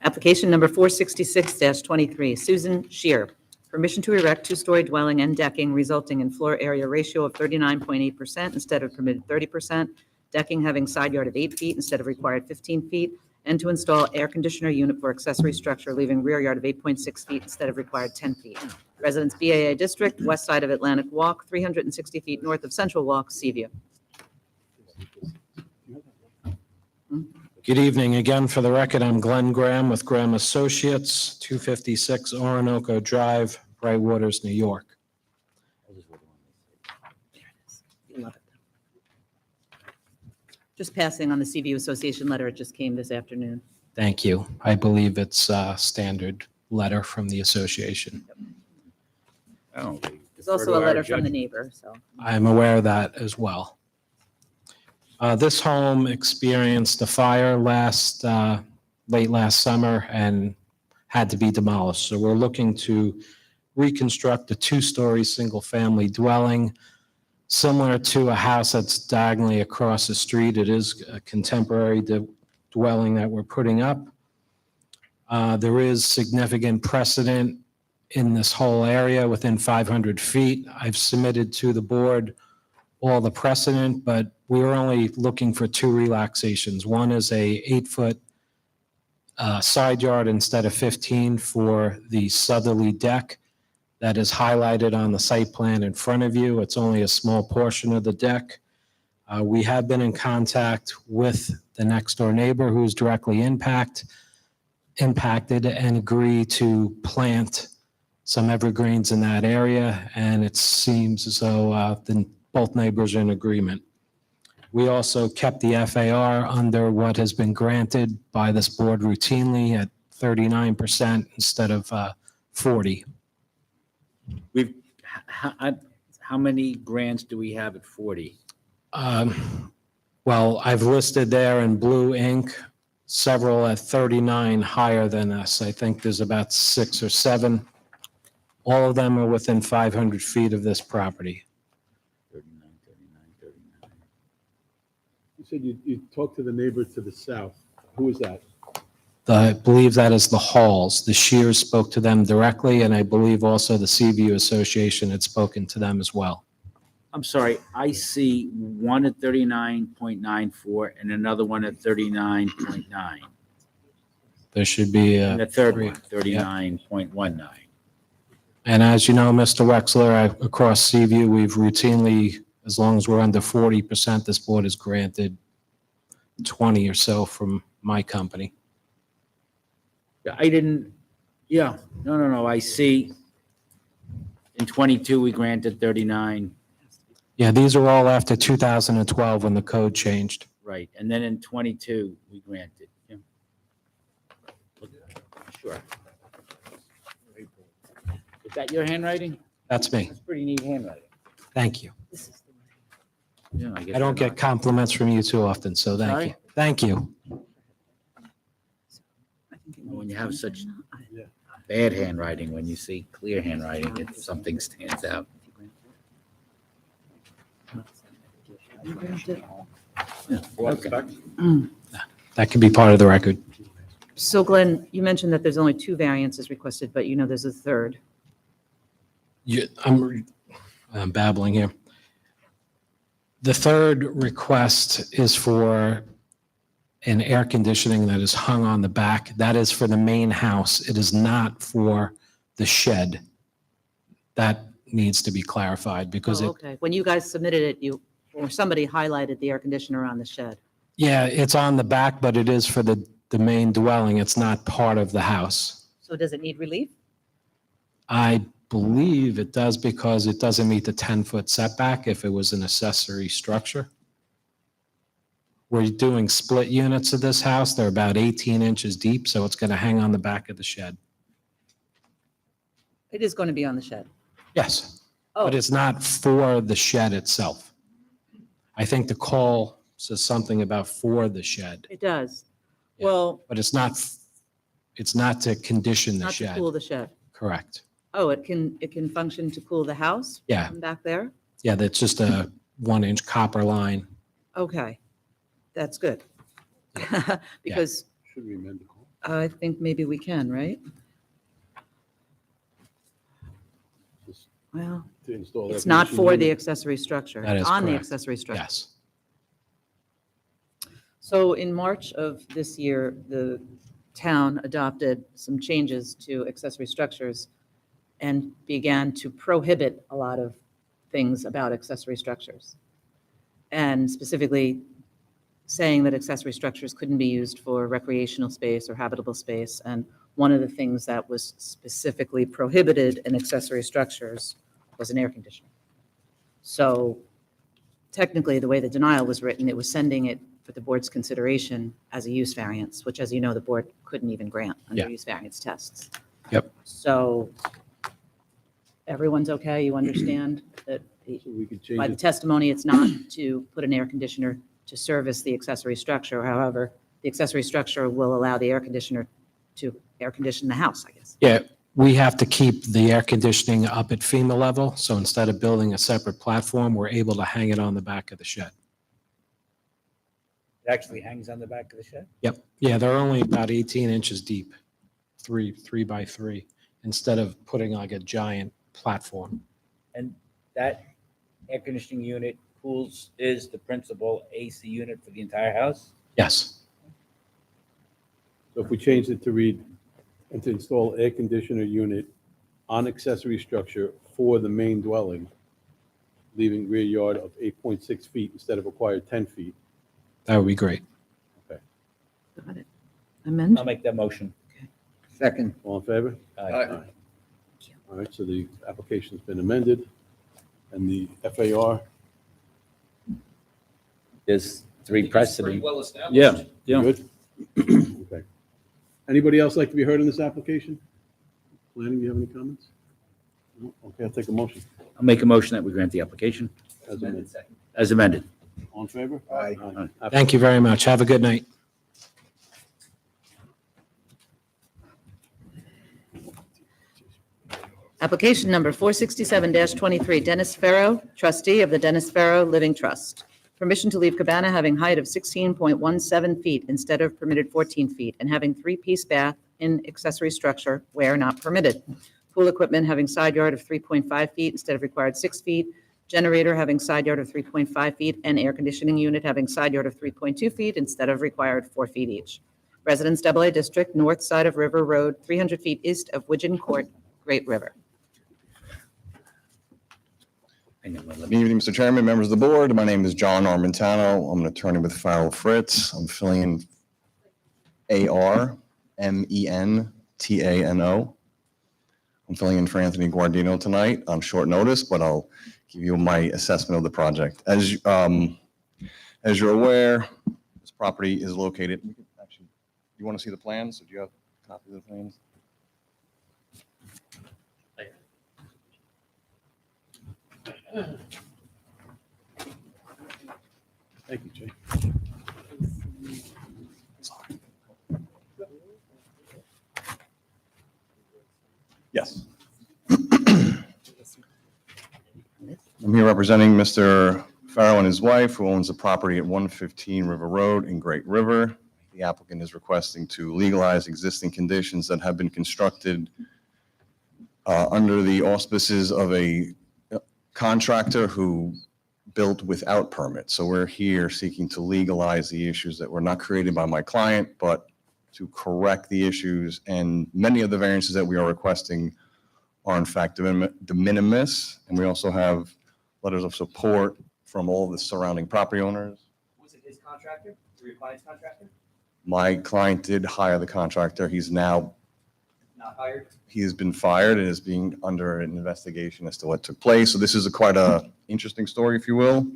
Application number 466-23, Susan Shear. Permission to erect two-story dwelling and decking resulting in floor area ratio of 39.8% instead of permitted 30%, decking having side yard of 8 feet instead of required 15 feet, and to install air conditioner unit for accessory structure leaving rear yard of 8.6 feet instead of required 10 feet. Residence BAA District, west side of Atlantic Walk, 360 feet north of Central Walk, Seaview. Good evening. Again, for the record, I'm Glenn Graham with Graham Associates, 256 Orinoco Drive, Bright Waters, New York. Just passing on the Seaview Association letter, it just came this afternoon. Thank you. I believe it's a standard letter from the association. Oh, There's also a letter from the neighbor, so. I'm aware of that as well. This home experienced a fire late last summer and had to be demolished. So we're looking to reconstruct a 2-story single-family dwelling similar to a house that's diagonally across the street. It is a contemporary dwelling that we're putting up. There is significant precedent in this whole area within 500 feet. I've submitted to the board all the precedent, but we were only looking for 2 relaxations. One is a 8-foot side yard instead of 15 for the southerly deck that is highlighted on the site plan in front of you. It's only a small portion of the deck. We have been in contact with the next door neighbor who's directly impacted and agree to plant some evergreens in that area. And it seems as though both neighbors are in agreement. We also kept the FAR under what has been granted by this board routinely at 39% instead of 40. How many grants do we have at 40? Well, I've listed there in blue ink, several at 39 higher than us. I think there's about 6 or 7. All of them are within 500 feet of this property. 39, 39. You said you talked to the neighbor to the south. Who is that? I believe that is the Halls. The Shears spoke to them directly, and I believe also the Seaview Association had spoken to them as well. I'm sorry, I see one at 39.94 and another one at 39.9. There should be And the third three. one, 39.19. And as you know, Mr. Wexler, across Seaview, we've routinely, as long as we're under 40%, this board has granted 20 or so from my company. Yeah, I didn't, yeah, no, I see In 22, we granted 39, Yeah, these are all after 2012 when the code changed. right, and then in 22, we granted. Yeah. Sure. Is that your handwriting? That's me. That's pretty neat handwriting. Thank you. Yeah, guess I don't we're get compliments from you too often, so thank Sorry? you. Thank you. When you have such bad handwriting, when you see clear handwriting, something stands out. Yeah, okay. That can be part of the record. So Glenn, you mentioned that there's only 2 variances requested, but you know there's a third. I'm babbling here. The third request is for an air conditioning that is hung on the back. That is for the main house. It is not for the shed. That needs to be clarified because Oh, it, okay. When you guys submitted it, or somebody highlighted the air conditioner on the shed. yeah, it's on the back, but it is for the main dwelling. It's not part of the house. So does it need relief? I believe it does because it doesn't meet the 10-foot setback if it was an accessory structure. We're doing split units of this house. They're about 18 inches deep, so it's going to hang on the back of the shed. It is going to be on the shed. Yes, Oh, but it's not for the shed itself. I think the call says something about for the shed, it does. Well, but it's not to condition the not to shed. cool the shed. Correct. Oh, it can function to cool the house? Yeah. From back there? Yeah, that's just a 1-inch copper line. Okay, that's good. Because Should we amend the call? I think maybe we can, right? Just Well, to install air it's not conditioning for the unit? accessory structure. That It's is on the correct. accessory structure. Yes. So in March of this year, the town adopted some changes to accessory structures and began to prohibit a lot of things about accessory structures. And specifically saying that accessory structures couldn't be used for recreational space or habitable space. And one of the things that was specifically prohibited in accessory structures was an air conditioner. So technically, the way the denial was written, it was sending it for the board's consideration as a use variance, which, as you know, the board couldn't even grant under Yeah. use variance tests. Yep. So everyone's okay? You understand that So we could change by the it. testimony, it's not to put an air conditioner to service the accessory structure. However, the accessory structure will allow the air conditioner to air condition the house, I guess. Yeah, we have to keep the air conditioning up at FEMA level, so instead of building a separate platform, we're able to hang it on the back of the shed. It actually hangs on the back of the shed? Yep, yeah, they're only about 18 inches deep, three by 3, instead of putting like a giant platform. And that air conditioning unit is the principal AC unit for the entire house? Yes, So if we change it to read, and to install air conditioner unit on accessory structure for the main dwelling, leaving rear yard of 8.6 feet instead of required 10 feet. that would be great. Got it. Amend? I'll make that motion. Second. All in favor? Aye. All right, so the application's been amended, and the FAR, There's 3 precedent. Well established. Yeah, yeah. good? Okay. Anybody else like to be heard on this application? Planning, do you have any comments? No? Okay, I'll take a motion. I'll make a motion that we grant the application As amended. as amended. All in favor? Aye. Thank you very much. Have a good night. Application number 467-23, Dennis Farrow, trustee of the Dennis Farrow Living Trust. Permission to leave cabana having height of 16.17 feet instead of permitted 14 feet and having 3-piece bath in accessory structure where not permitted. Pool equipment having side yard of 3.5 feet instead of required 6 feet. Generator having side yard of 3.5 feet and air conditioning unit having side yard of 3.2 feet instead of required 4 feet each. Residence AA District, north side of River Road, 300 feet east of Widgeon Court, Great River. Hang on, let Good me- evening, Mr. Chairman, members of the board. My name is John Armentano. I'm an attorney with Farrell Fritz. I'm filling in ARMENTANO. I'm filling in for Anthony Guardino tonight on short notice, but I'll give you my assessment of the project. As you're aware, this property is located, actually, do you want to see the plans? Do you have a copy of the plans? Thank you, Jay. Yes. I'm here representing Mr. Farrow and his wife, who owns the property at 115 River Road in Great River. The applicant is requesting to legalize existing conditions that have been constructed under the auspices of a contractor who built without permit. So we're here seeking to legalize the issues that were not created by my client, but to correct the issues. And many of the variances that we are requesting are in fact de minimis. And we also have letters of support from all the surrounding property owners. Was it his contractor, or your client's contractor? My client did hire the contractor. He's now, Not hired? he has been fired and is being under an investigation as to what took place. So this is quite a interesting story, if you will.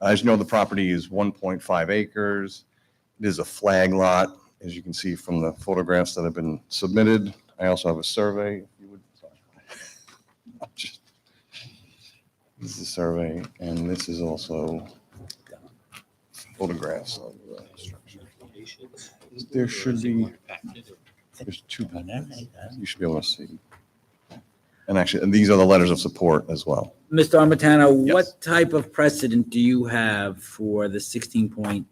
As you know, the property is 1.5 acres. It is a flag lot, as you can see from the photographs that have been submitted. I also have a survey, if you would. This is a survey, and this is also photographs of the structure. There should be, there's two, you should be able to see. And actually, and these are the letters of support as well. Mr. Armitano, Yes. what type of precedent do you have for the 16.17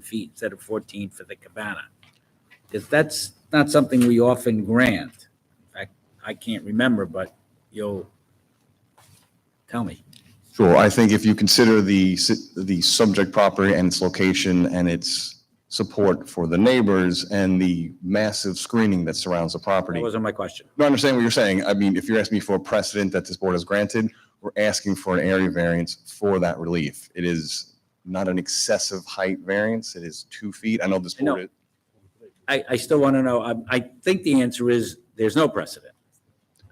feet instead of 14 for the cabana? Because that's not something we often grant. In fact, I can't remember, but you'll tell me. Sure, I think if you consider the subject property and its location and its support for the neighbors and the massive screening that surrounds the property. That wasn't my question. No, I understand what you're saying. I mean, if you're asking me for a precedent that this board has granted, we're asking for an area variance for that relief. It is not an excessive height variance. It is 2 feet. I know this I know. board, I still want to know, I think the answer is there's no precedent.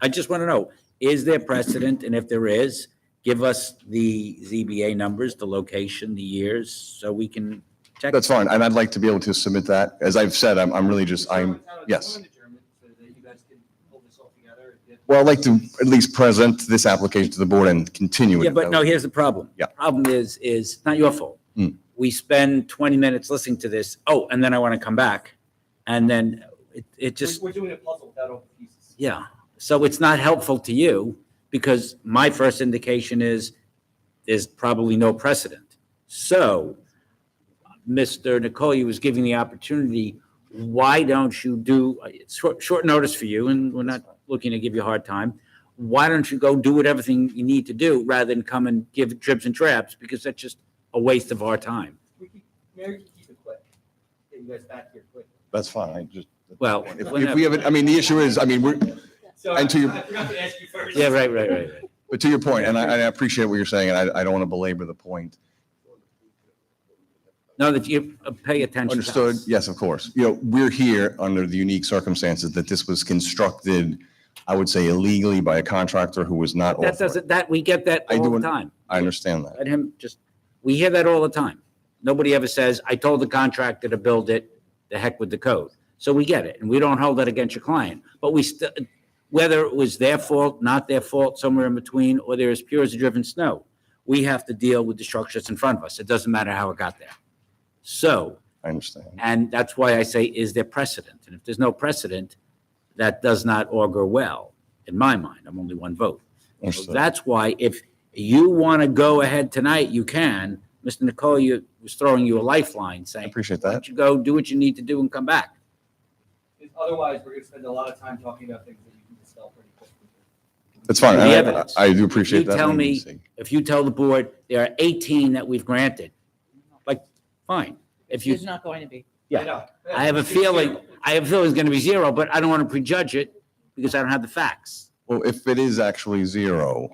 I just want to know, is there precedent? And if there is, give us the ZBA numbers, the location, the years, so we can check. that's fine. And I'd like to be able to submit that. As I've said, I'm really just, yes. So that you guys can pull this all together and get. Well, I'd like to at least present this application to the board and continue it. Yeah, but no, here's the problem. Yeah. Problem is it's not your fault. We spend 20 minutes listening to this, oh, and then I want to come back. And then it just, We're doing a puzzle without all the pieces. yeah. So it's not helpful to you because my first indication is there's probably no precedent. So Mr. Nicole was giving the opportunity, why don't you do, it's short notice for you, and we're not looking to give you a hard time. Why don't you go do everything you need to do rather than come and give dribs and drabs, because that's just a waste of our time. Mary can keep it quick. Get you guys back here quick. That's fine. I just, Well, if we have it, I mean, the issue is, I mean, we're, Sorry, And to your- I forgot to ask you first. Yeah, right. but to your point, and I appreciate what you're saying, and I don't want to belabor the point. No, that you pay attention to Understood? us. Yes, of course. You know, we're here under the unique circumstances that this was constructed, I would say illegally by a contractor who was not That authorized. doesn't, that, we get that I all do the time. I understand that. Let him just, we hear that all the time. Nobody ever says, I told the contractor to build it, the heck with the code. So we get it, and we don't hold that against your client. But we still, whether it was their fault, not their fault, somewhere in between, or they're as pure as the driven snow, we have to deal with the structure that's in front of us. It doesn't matter how it got there. So, I understand. and that's why I say, is there precedent? And if there's no precedent, that does not augur well, in my mind. I'm only one vote. So Understood. that's why if you want to go ahead tonight, you can. Mr. Nicole, was throwing you a lifeline I saying, appreciate why that. don't you go do what you need to do and come back? Because otherwise, we're gonna spend a lot of time talking about things that you can dispel pretty quickly. That's fine. The and evidence. I do appreciate You that. tell me, leniency. if you tell the board there are 18 that we've granted, like, fine. If you, There's not going to be. yeah, I know. I have a feeling it's going to be 0, but I don't want to prejudge it because I don't have the facts. Well, if it is actually 0,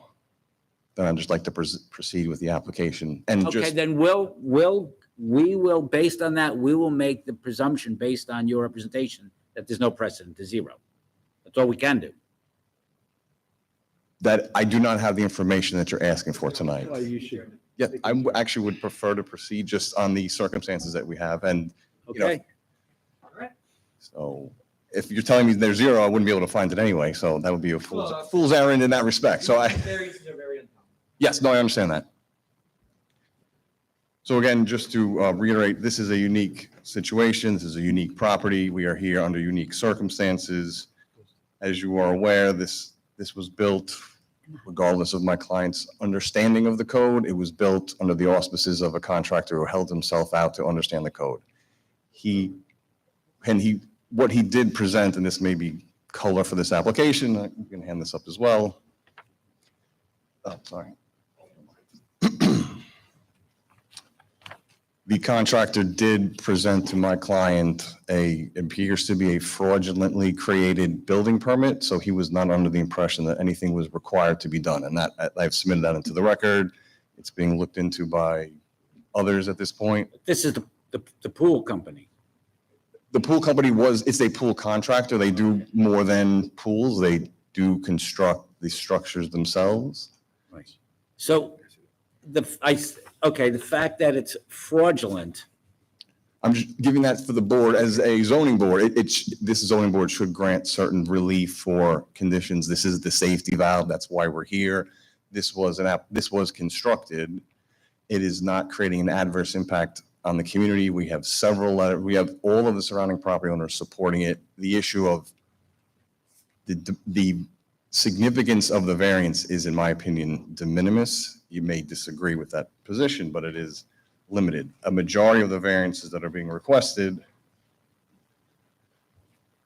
then I'd just like to proceed with the application and Okay, just, then we will, based on that, we will make the presumption based on your representation that there's no precedent to 0. That's all we can do. That I do not have the information that you're asking for tonight. Well, you should. Yeah, actually would prefer to proceed just on the circumstances that we have and, you know, Okay? so if you're telling me there's zero, I wouldn't be able to find it anyway, so that would be a fool's errand in that respect. So Variances are very uncommon. yes, no, I understand that. So again, just to reiterate, this is a unique situation. This is a unique property. We are here under unique circumstances. As you are aware, this was built regardless of my client's understanding of the code. It was built under the auspices of a contractor who held himself out to understand the code. What he did present, and this may be color for this application, you can hand this up as well. Oh, sorry. The contractor did present to my client appears to be a fraudulently created building permit, so he was not under the impression that anything was required to be done, and that, I've submitted that into the record. It's being looked into by others at this point. This is the pool company. The pool company it's a pool contractor. They do more than pools. They do construct the structures themselves. Right. So the fact that it's fraudulent, I'm just giving that for the board as a zoning board. This zoning board should grant certain relief for conditions. This is the safety valve. That's why we're here. This was constructed. It is not creating an adverse impact on the community. We have we have all of the surrounding property owners supporting it. The issue of the significance of the variance is, in my opinion, de minimis. You may disagree with that position, but it is limited. A majority of the variances that are being requested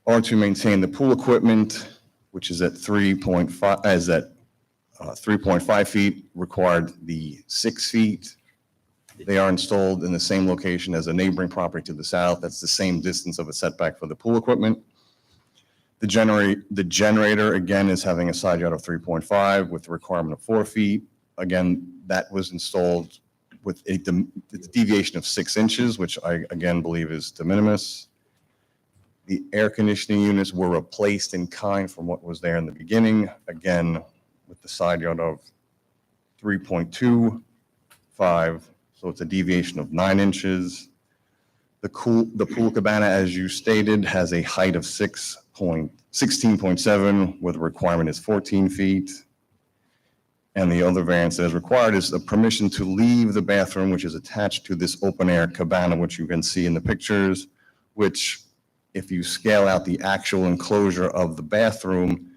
are to maintain the pool equipment, which is at 3.5 feet, required the 6 feet. They are installed in the same location as a neighboring property to the south. That's the same distance of a setback for the pool equipment. The generator, again, is having a side yard of 3.5 with the requirement of 4 feet. Again, that was installed with a deviation of 6 inches, which I, again, believe is de minimis. The air conditioning units were replaced in kind from what was there in the beginning, again, with the side yard of 3.25. So it's a deviation of 9 inches. The pool cabana, as you stated, has a height of 16.7, where the requirement is 14 feet. And the other variance that is required is a permission to leave the bathroom, which is attached to this open air cabana, which you can see in the pictures, which if you scale out the actual enclosure of the bathroom,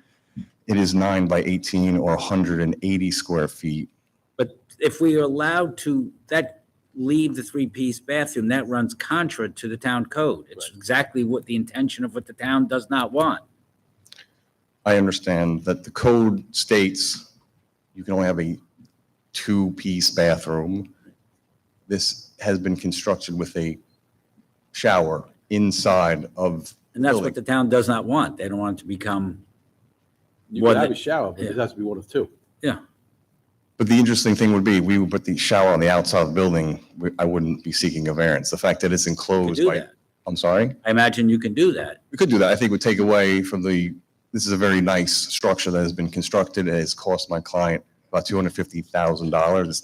it is 9 by 18 or 180 square feet. but if we are allowed to leave the 3-piece bathroom, that runs contra to the town code. It's exactly what the intention of what the town does not want. I understand that the code states you can only have a 2-piece bathroom. This has been constructed with a shower inside of And that's building. what the town does not want. They don't want it to become. You what can have the- a shower, but it has to be one of two. Yeah. But the interesting thing would be, we would put the shower on the outside of the building. I wouldn't be seeking a variance. The fact that it's enclosed do by, that. I'm sorry? I imagine you can do that. We could do that. I think it would take away from this is a very nice structure that has been constructed. It has cost my client about $250,000. It's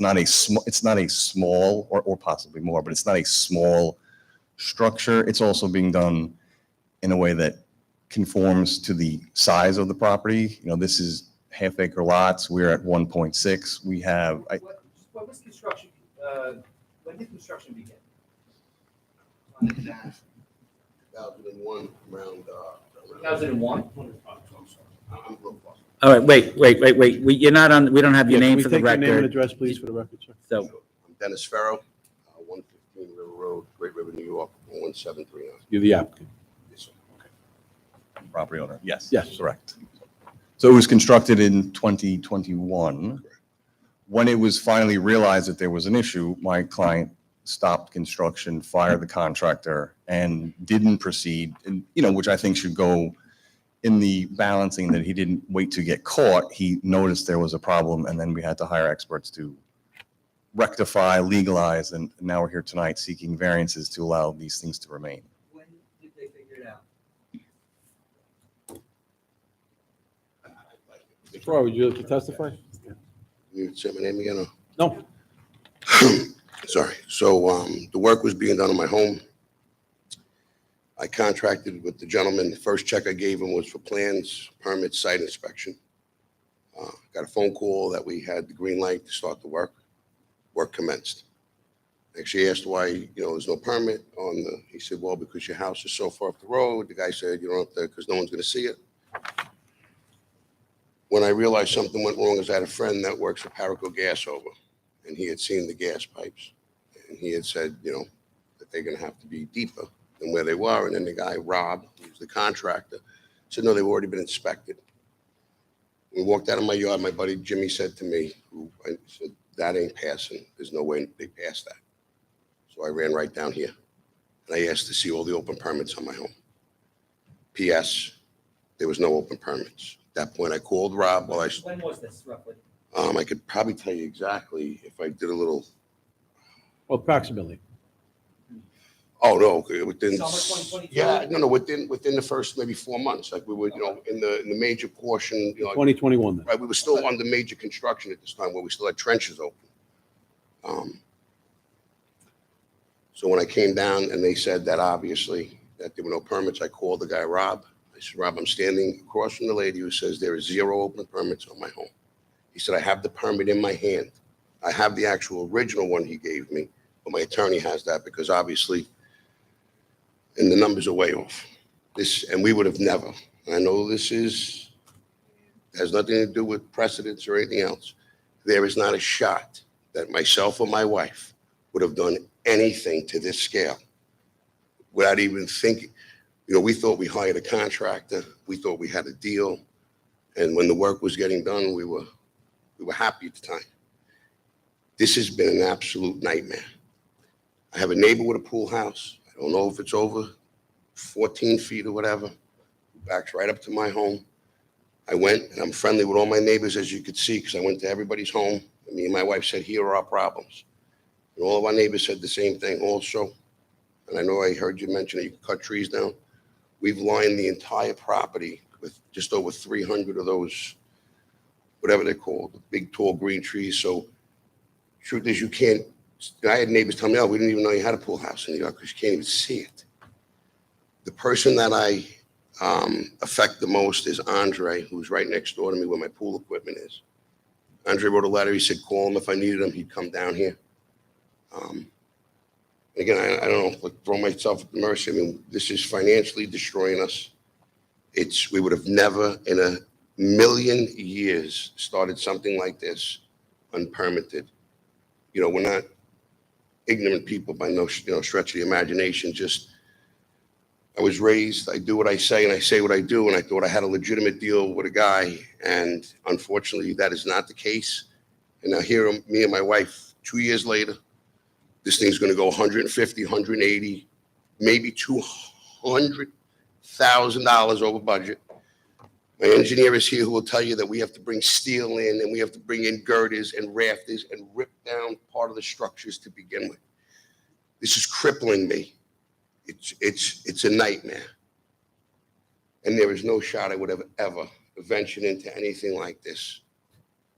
not a small, or possibly more, but it's not a small structure. It's also being done in a way that conforms to the size of the property. You know, this is half-acre lots. We're at 1.6. We have, What was construction, when did construction begin? 2001, around. 2001? I'm real close. All right, wait. You're not on, we don't have your Yeah, can name we for the take your name and record. address, please, for the record, sir? So, I'm Dennis Farrow, 115 River Road, Great River, New York, 11739. You're the applicant. Yes, sir. property owner. Yes. Yes. Correct. So it was constructed in 2021. When it was finally realized that there was an issue, my client stopped construction, fired the contractor, and didn't proceed, and, which I think should go in the balancing that he didn't wait to get caught. He noticed there was a problem, and then we had to hire experts to rectify, legalize, and now we're here tonight seeking variances to allow these things to remain. When did they figure it out? Troy, would you like to testify? You say my name again? Or? No. Sorry. So the work was being done on my home. I contracted with the gentleman. The first check I gave him was for plans, permits, site inspection. Got a phone call that we had the green light to start the work. Work commenced. Actually asked why, there's no permit on the, he said, well, because your house is so far up the road. The guy said, you don't have to, because no one's going to see it. When I realized something went wrong is I had a friend that works for Paraco Gas over, and he had seen the gas pipes. And he had said, that they're going to have to be deeper than where they were. And then the guy, Rob, who's the contractor, said, no, they've already been inspected. We walked out of my yard. My buddy Jimmy said to me, I said, that ain't passing. There's no way they pass that. So I ran right down here. And I asked to see all the open permits on my home. P.S. There was no open permits. At that point, I called Rob. When was this roughly? I could probably tell you exactly if I did a little. Well, approximately. Oh, no, okay, within. Summer 2022? Yeah, no, within the first maybe 4 months. Like we were, in the major portion, 2021 then. right, we were still under major construction at this time where we still had trenches open. So when I came down and they said that obviously that there were no permits, I called the guy, Rob. I said, Rob, I'm standing across from the lady who says there is 0 open permits on my home. He said, I have the permit in my hand. I have the actual original one he gave me, but my attorney has that because obviously, and the numbers are way off. And we would have never, I know this has nothing to do with precedents or anything else. There is not a shot that myself or my wife would have done anything to this scale without even thinking. We thought we hired a contractor. We thought we had a deal. And when the work was getting done, we were happy at the time. This has been an absolute nightmare. I have a neighbor with a pool house. I don't know if it's over 14 feet or whatever. Backs right up to my home. I went, and I'm friendly with all my neighbors, as you could see, because I went to everybody's home. And me and my wife said, here are our problems. And all of our neighbors said the same thing also. And I know I heard you mention that you can cut trees down. We've lined the entire property with just over 300 of those, whatever they're called, the big, tall green trees. So truth is, I had neighbors tell me, oh, we didn't even know you had a pool house in New York because you can't even see it. The person that I affect the most is Andre, who's right next door to me where my pool equipment is. Andre wrote a letter. He said, call him if I needed him. He'd come down here. Again, I don't know, like throw myself at the mercy. I mean, this is financially destroying us. We would have never in a million years started something like this unpermitted. We're not ignorant people by no stretch of the imagination. Just, I was raised, I do what I say and I say what I do. And I thought I had a legitimate deal with a guy. And unfortunately, that is not the case. And now here, me and my wife, 2 years later, this thing's going to go 150, 180, maybe $200,000 over budget. My engineer is here who will tell you that we have to bring steel in and we have to bring in girders and rafters and rip down part of the structures to begin with. This is crippling me. It's a nightmare. And there is no shot I would have ever ventured into anything like this,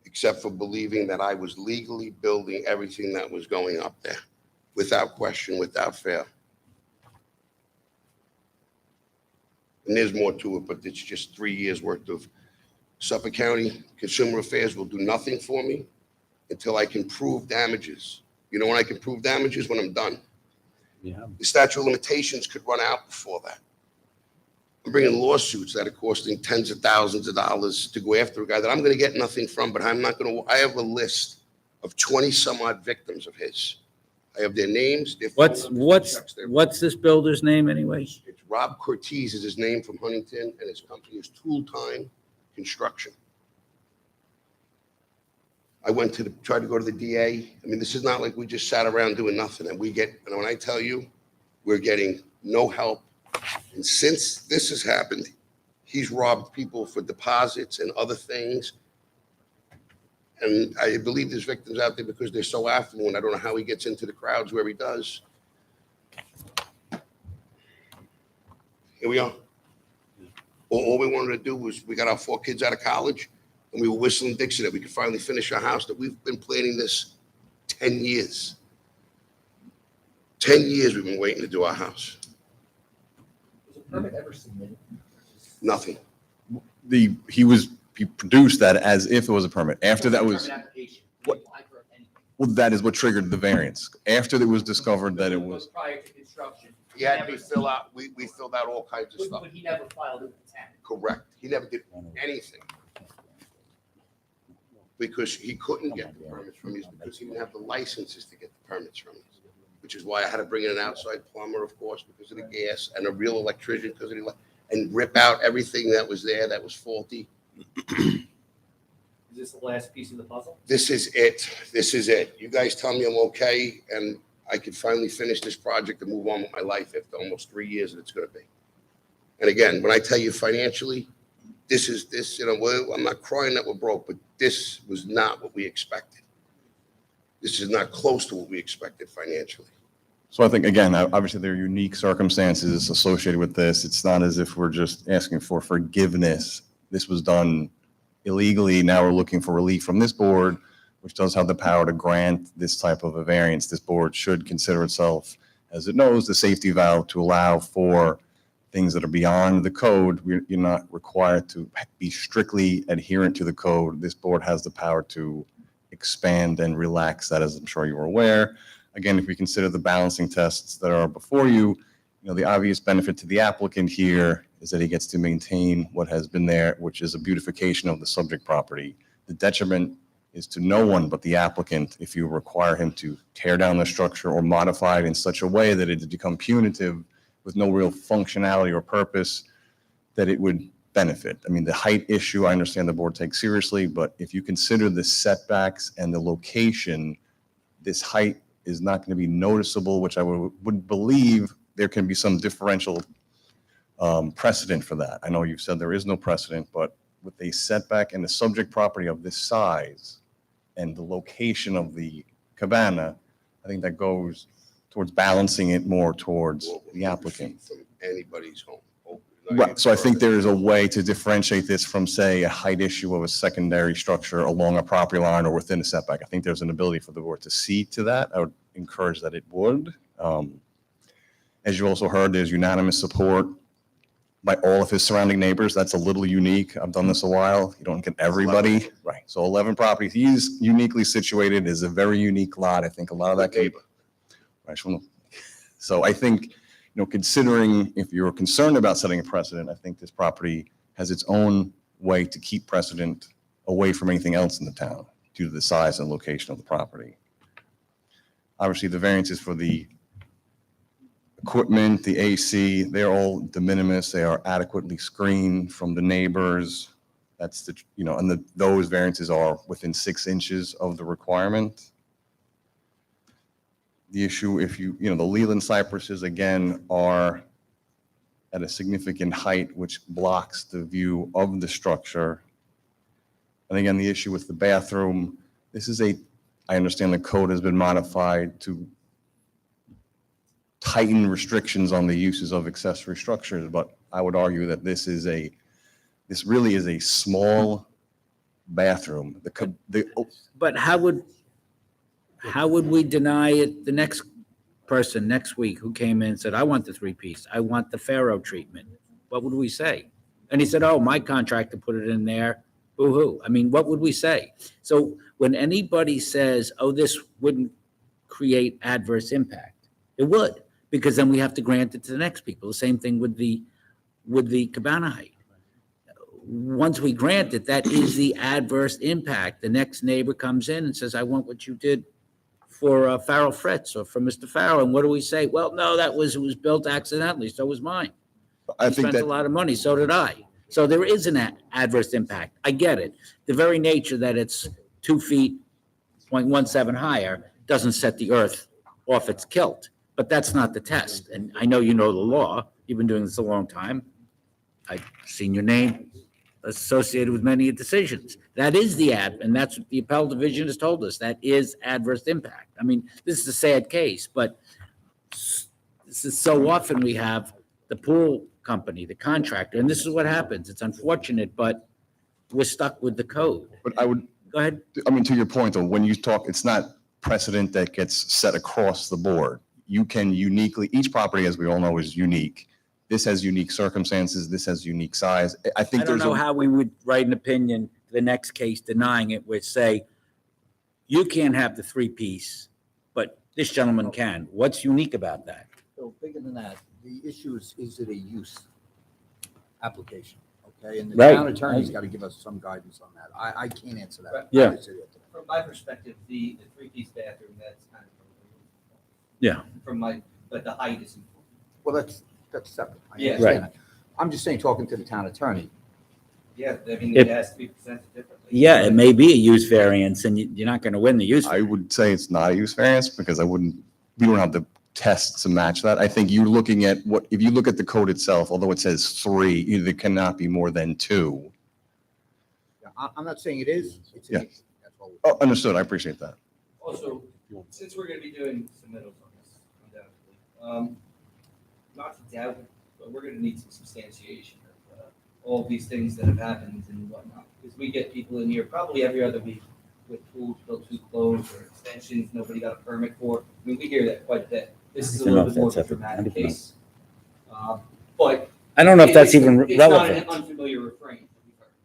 except for believing that I was legally building everything that was going up there, without question, without fail. And there's more to it, but it's just 3 years worth of Suffolk County Consumer Affairs will do nothing for me until I can prove damages. When I can prove damages? When I'm done. Yeah. The statute of limitations could run out before that. I'm bringing lawsuits that are costing tens of thousands of dollars to go after a guy that I'm going to get nothing from, but I'm not going to. I have a list of 20 some odd victims of his. I have their names. Their phone numbers, What's this builder's name anyway? It's Rob Cortez is his name, from Huntington, and his company is Tool Time Construction. I tried to go to the DA. I mean, this is not like we just sat around doing nothing. And when I tell you, we're getting no help. And since this has happened, he's robbed people for deposits and other things. And I believe there's victims out there because they're so affluent. I don't know how he gets into the crowds where he does. Here we are. All we wanted to do was, we got our 4 kids out of college. and we were whistling Dixie that we could finally finish our house, that we've been planning this 10 years. 10 years we've been waiting to do our house. Was a permit ever submitted? Nothing. He produced that as if it was a permit. After that was, Permit application. What? Apply for anything. well, that is what triggered the variance. After it was discovered that it was, Prior to construction. He had me fill out, we filled out all kinds of stuff. But he never filed it with the town. Correct. He never did anything. Because he couldn't get the permits from us because he didn't have the licenses to get the permits from us. Which is why I had to bring in an outside plumber, of course, because of the gas, and a real electrician because of the, and rip out everything that was there that was faulty. Is this the last piece of the puzzle? This is it. This is it. You guys tell me I'm okay, and I can finally finish this project and move on with my life after almost 3 years that it's gonna be. And again, when I tell you financially, I'm not crying that we're broke, but this was not what we expected. This is not close to what we expected financially. so I think, again, obviously there are unique circumstances associated with this. It's not as if we're just asking for forgiveness. This was done illegally. Now we're looking for relief from this board, which does have the power to grant this type of a variance. This board should consider itself, as it knows, the safety valve to allow for things that are beyond the code. You're not required to be strictly adherent to the code. This board has the power to expand and relax that, as I'm sure you're aware. Again, if we consider the balancing tests that are before you, the obvious benefit to the applicant here is that he gets to maintain what has been there, which is a beautification of the subject property. The detriment is to no one but the applicant if you require him to tear down the structure or modify it in such a way that it has become punitive with no real functionality or purpose that it would benefit. I mean, the height issue, I understand the board takes seriously, but if you consider the setbacks and the location, this height is not going to be noticeable, which I would believe there can be some differential precedent for that. I know you've said there is no precedent, but with a setback and the subject property of this size and the location of the cabana, I think that goes towards balancing it more towards the applicant. From anybody's home. Right, so I think there is a way to differentiate this from, say, a height issue of a secondary structure along a property line or within a setback. I think there's an ability for the board to see to that. I would encourage that it would. As you also heard, there's unanimous support by all of his surrounding neighbors. That's a little unique. I've done this a while. You don't get everybody. Right, so 11 properties. He's uniquely situated, is a very unique lot. I think a lot of that can. Right, so I think, considering if you're concerned about setting a precedent, I think this property has its own way to keep precedent away from anything else in the town due to the size and location of the property. Obviously, the variances for the equipment, the AC, they're all de minimis. They are adequately screened from the neighbors. That's those variances are within 6 inches of the requirement. The issue, the Leland cypresses, again, are at a significant height, which blocks the view of the structure. And again, the issue with the bathroom, I understand the code has been modified to tighten restrictions on the uses of accessory structures, but I would argue that this really is a small bathroom. But how would we deny it the next person next week who came in and said, I want the 3-piece, I want the Faro treatment? What would we say? And he said, oh, my contractor put it in there, boo-hoo. I mean, what would we say? So when anybody says, oh, this wouldn't create adverse impact, it would, because then we have to grant it to the next people. The same thing with the cabana height. Once we grant it, that is the adverse impact. The next neighbor comes in and says, I want what you did for Farrell Fritz or for Mr. Farrell. And what do we say? Well, no, it was built accidentally. So was mine. I You think spent that a lot of money. So did I. So there is an adverse impact. I get it. The very nature that it's 2 feet, 0.17 higher doesn't set the earth off its kilt. But that's not the test. And I know you know the law. You've been doing this a long time. I've seen your name associated with many decisions. That is and that's what the appellate division has told us. That is adverse impact. I mean, this is a sad case, but this is so often we have the pool company, the contractor, and this is what happens. It's unfortunate, but we're stuck with the code. But I would, Go ahead. I mean, to your point, though, when you talk, it's not precedent that gets set across the board. You can uniquely, each property, as we all know, is unique. This has unique circumstances, this has unique size. I I think don't there's know a, how we would write an opinion, the next case denying it, would say, you can't have the three-piece, but this gentleman can. What's unique about that? So bigger than that, the issue is it a use application, okay? And the Right. town attorney's got to give us some guidance on that. I can't answer that. Yeah. I would say that today. From my perspective, the three-piece bathroom, that's kind of. Yeah. From my, but the height is. Well, that's separate. I Yeah. understand that. I'm just saying, talking to the town attorney, Yeah, I mean, If- it has to be presented differently. Yeah, it may be a use variance, and you're not going to win the use. I would say it's not a use variance because we don't have the tests to match that. I think you're looking at if you look at the code itself, although it says 3, there cannot be more than 2. I'm not saying it is, it's Yeah. an issue. That's all. Oh, understood, I appreciate that. Also, since we're gonna be doing submittals on this, undoubtedly, not to doubt it, but we're gonna need some substantiation of all of these things that have happened and whatnot. Because we get people in here probably every other week with pools built too close or extensions nobody got a permit for. I mean, we hear that quite a bit. This is a little bit more of a dramatic case. But. I don't know if that's even It's not relevant. an unfamiliar refrain.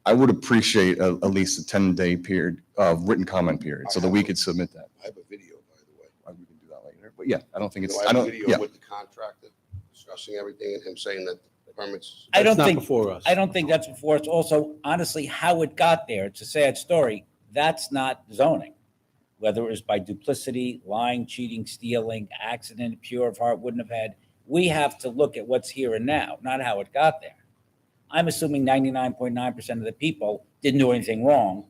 I would appreciate at least a 10-day period, written comment period, so that we could submit that. I have a video, by the way. We can do that later. But yeah, I don't think it's, I I have a don't, video yeah. with the contractor discussing everything and him saying that the permits. I don't That's not think, before us. I don't think that's before us. Also, honestly, how it got there, it's a sad story. That's not zoning. Whether it was by duplicity, lying, cheating, stealing, accident, pure of heart, wouldn't have had. We have to look at what's here and now, not how it got there. I'm assuming 99.9% of the people didn't do anything wrong.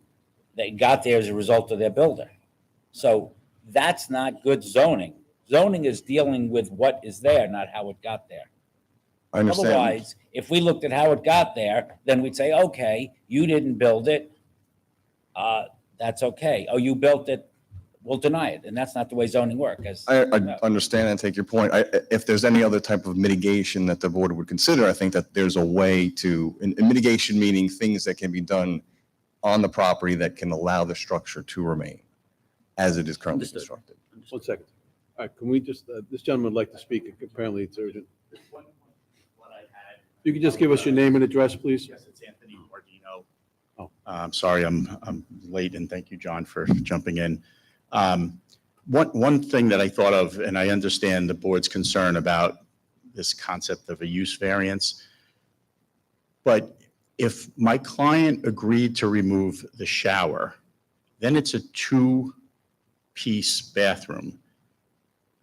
They got there as a result of their builder. So that's not good zoning. Zoning is dealing with what is there, not how it got there. I understand. Otherwise, if we looked at how it got there, then we'd say, okay, you didn't build it. That's okay. Oh, you built it, we'll deny it. And that's not the way zoning works. I understand and take your point. If there's any other type of mitigation that the board would consider, I think that there's a way to, and mitigation meaning things that can be done on the property that can allow the structure to remain as it is currently Understood. constructed. 1 second. All right, can we just, this gentleman would like to speak. Apparently it's urgent. You could just give us your name and address, please? Yes, it's Anthony Mardino. Oh. I'm sorry, I'm late, and thank you, John, for jumping in. One thing that I thought of, and I understand the board's concern about this concept of a use variance, but if my client agreed to remove the shower, then it's a two-piece bathroom.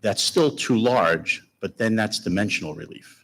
That's still too large, but then that's dimensional relief.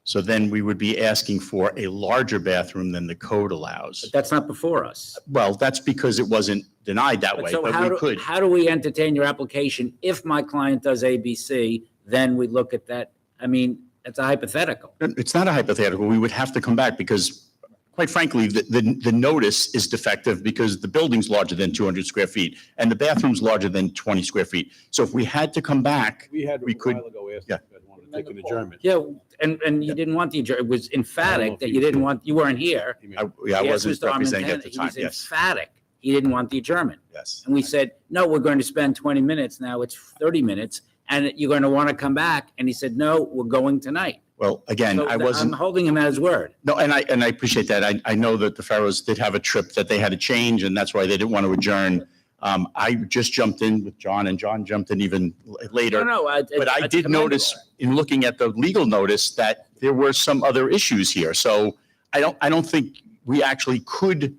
So then we would be asking for a larger bathroom than the code allows. But that's not before us. Well, that's because it wasn't denied that way, So but how we do, could. how do we entertain your application if my client does ABC, then we look at that? I mean, it's a hypothetical. It's not a hypothetical. We would have to come back because, quite frankly, the notice is defective because the building's larger than 200 square feet and the bathroom's larger than 20 square feet. So if we had to come back, We had a we could, while ago asked yeah. if you wanted to take an adjournment. Yeah, and you didn't want the adjournment. It was emphatic that you didn't want, you weren't here. I He asked wasn't Mr. representing at Armentano, the he time, was yes. emphatic. He didn't want the adjournment. Yes. And we said, no, we're going to spend 20 minutes. Now it's 30 minutes. And you're going to want to come back. And he said, no, we're going tonight. Well, again, So I wasn't. I'm holding him at his word. No, and I appreciate that. I know that the Pharaohs did have a trip that they had to change, and that's why they didn't want to adjourn. I just jumped in with John, and John jumped in even later. No, But I did notice in looking at the legal notice that there were some other issues here. So I don't think we actually could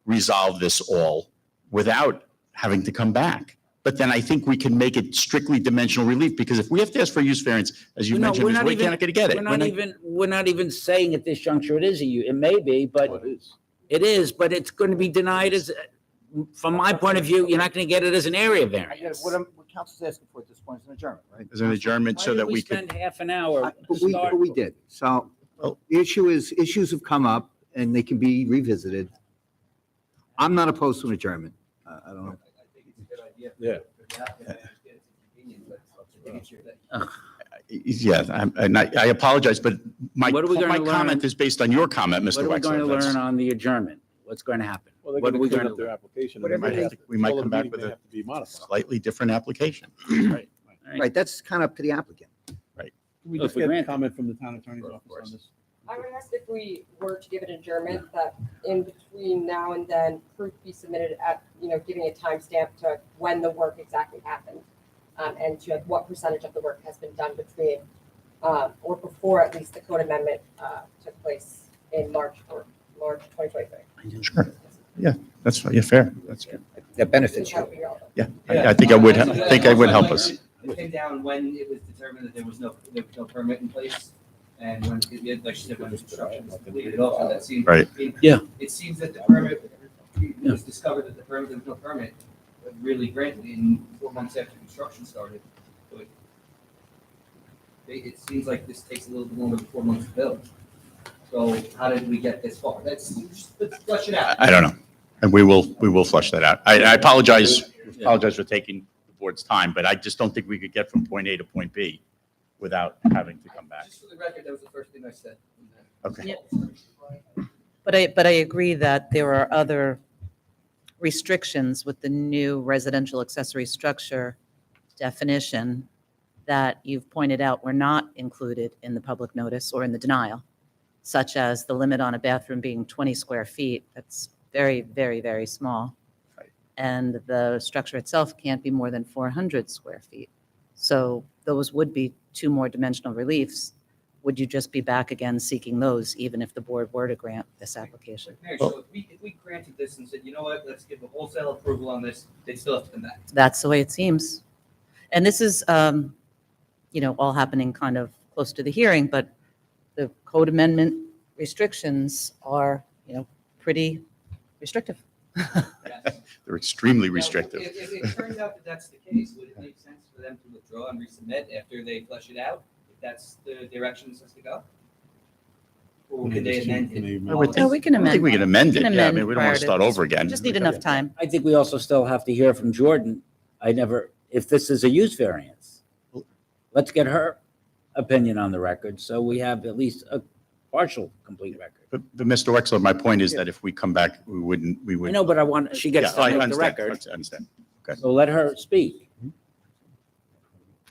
resolve this all without having to come back. But then I think we can make it strictly dimensional relief, because if we have to ask for use variance, as you mentioned, we're there's not way even- not going to get it. We're not even saying at this juncture it is a use. It may be, but it is, but it's going to be denied as, from my point of view, you're not going to get it as an area variance. What council's asking for at this point is an adjournment, right? There's an adjournment Why so did that we could. spend half an hour But to start? we did. So the issue is, issues have come up and they can be revisited. I'm not opposed to an adjournment. I don't know. Yeah. Yeah, and I apologize, but my What are we gonna my learn? comment is based on your comment, Mr. What are we going to Wexler. That's- learn on the adjournment? What's going to happen? Well, they're What going are we to clean going up their to? application. Whatever and they- We might all of come the back meetings with may a have to be modified. slightly different application. Right. Right, that's kind of up to the applicant. We Well, just if we get a grant it. comment from the town attorney's office on this. I would ask if we were to give an adjournment, that in between now and then, proof be submitted at, giving a timestamp to when the work exactly happened. And to what percentage of the work has been done between, or before at least the code amendment, took place in March 2023. Sure. Yeah, that's, yeah, fair. That's good. That benefits That would you. be relevant. Yeah, I think I would, help us. It came down when it was determined that there was no permit in place, and when, like she said, when the construction was completed, also that seemed. Right. Yeah. It seems that the permit, it was discovered that there was no permit really granted in 4 months after construction started. So it seems like this takes a little bit longer than 4 months to build. So how did we get this far? Let's flesh it out. I don't know. And we will flush that out. I apologize for taking the board's time, but I just don't think we could get from point A to point B without having to come back. Just for the record, that was the first thing I said. Okay. But I agree that there are other restrictions with the new residential accessory structure definition that you've pointed out were not included in the public notice or in the denial, such as the limit on a bathroom being 20 square feet. That's very, very, very small. And the structure itself can't be more than 400 square feet. So those would be 2 more dimensional reliefs. Would you just be back again seeking those, even if the board were to grant this application? Mary, so if we granted this and said, you know what, let's give a wholesale approval on this, they'd still have to come back. That's the way it seems. And this is, all happening kind of close to the hearing, but the code amendment restrictions are, pretty restrictive. They're extremely restrictive. If it turns out that that's the case, would it make sense for them to withdraw and resubmit after they flesh it out? If that's the direction this has to go? Or could they amend it? I would No, we can I think we amend. can amend We it. can Yeah, I amend mean, we don't prior want to to start this. over again. Just need enough time. I think we also still have to hear from Jordan. if this is a use variance, let's get her opinion on the record, so we have at least a partial, complete record. But Mr. Wexler, my point is that if we come back, we would. I know, but she gets Yeah, I to make the understand, record, I understand. Okay. so let her speak.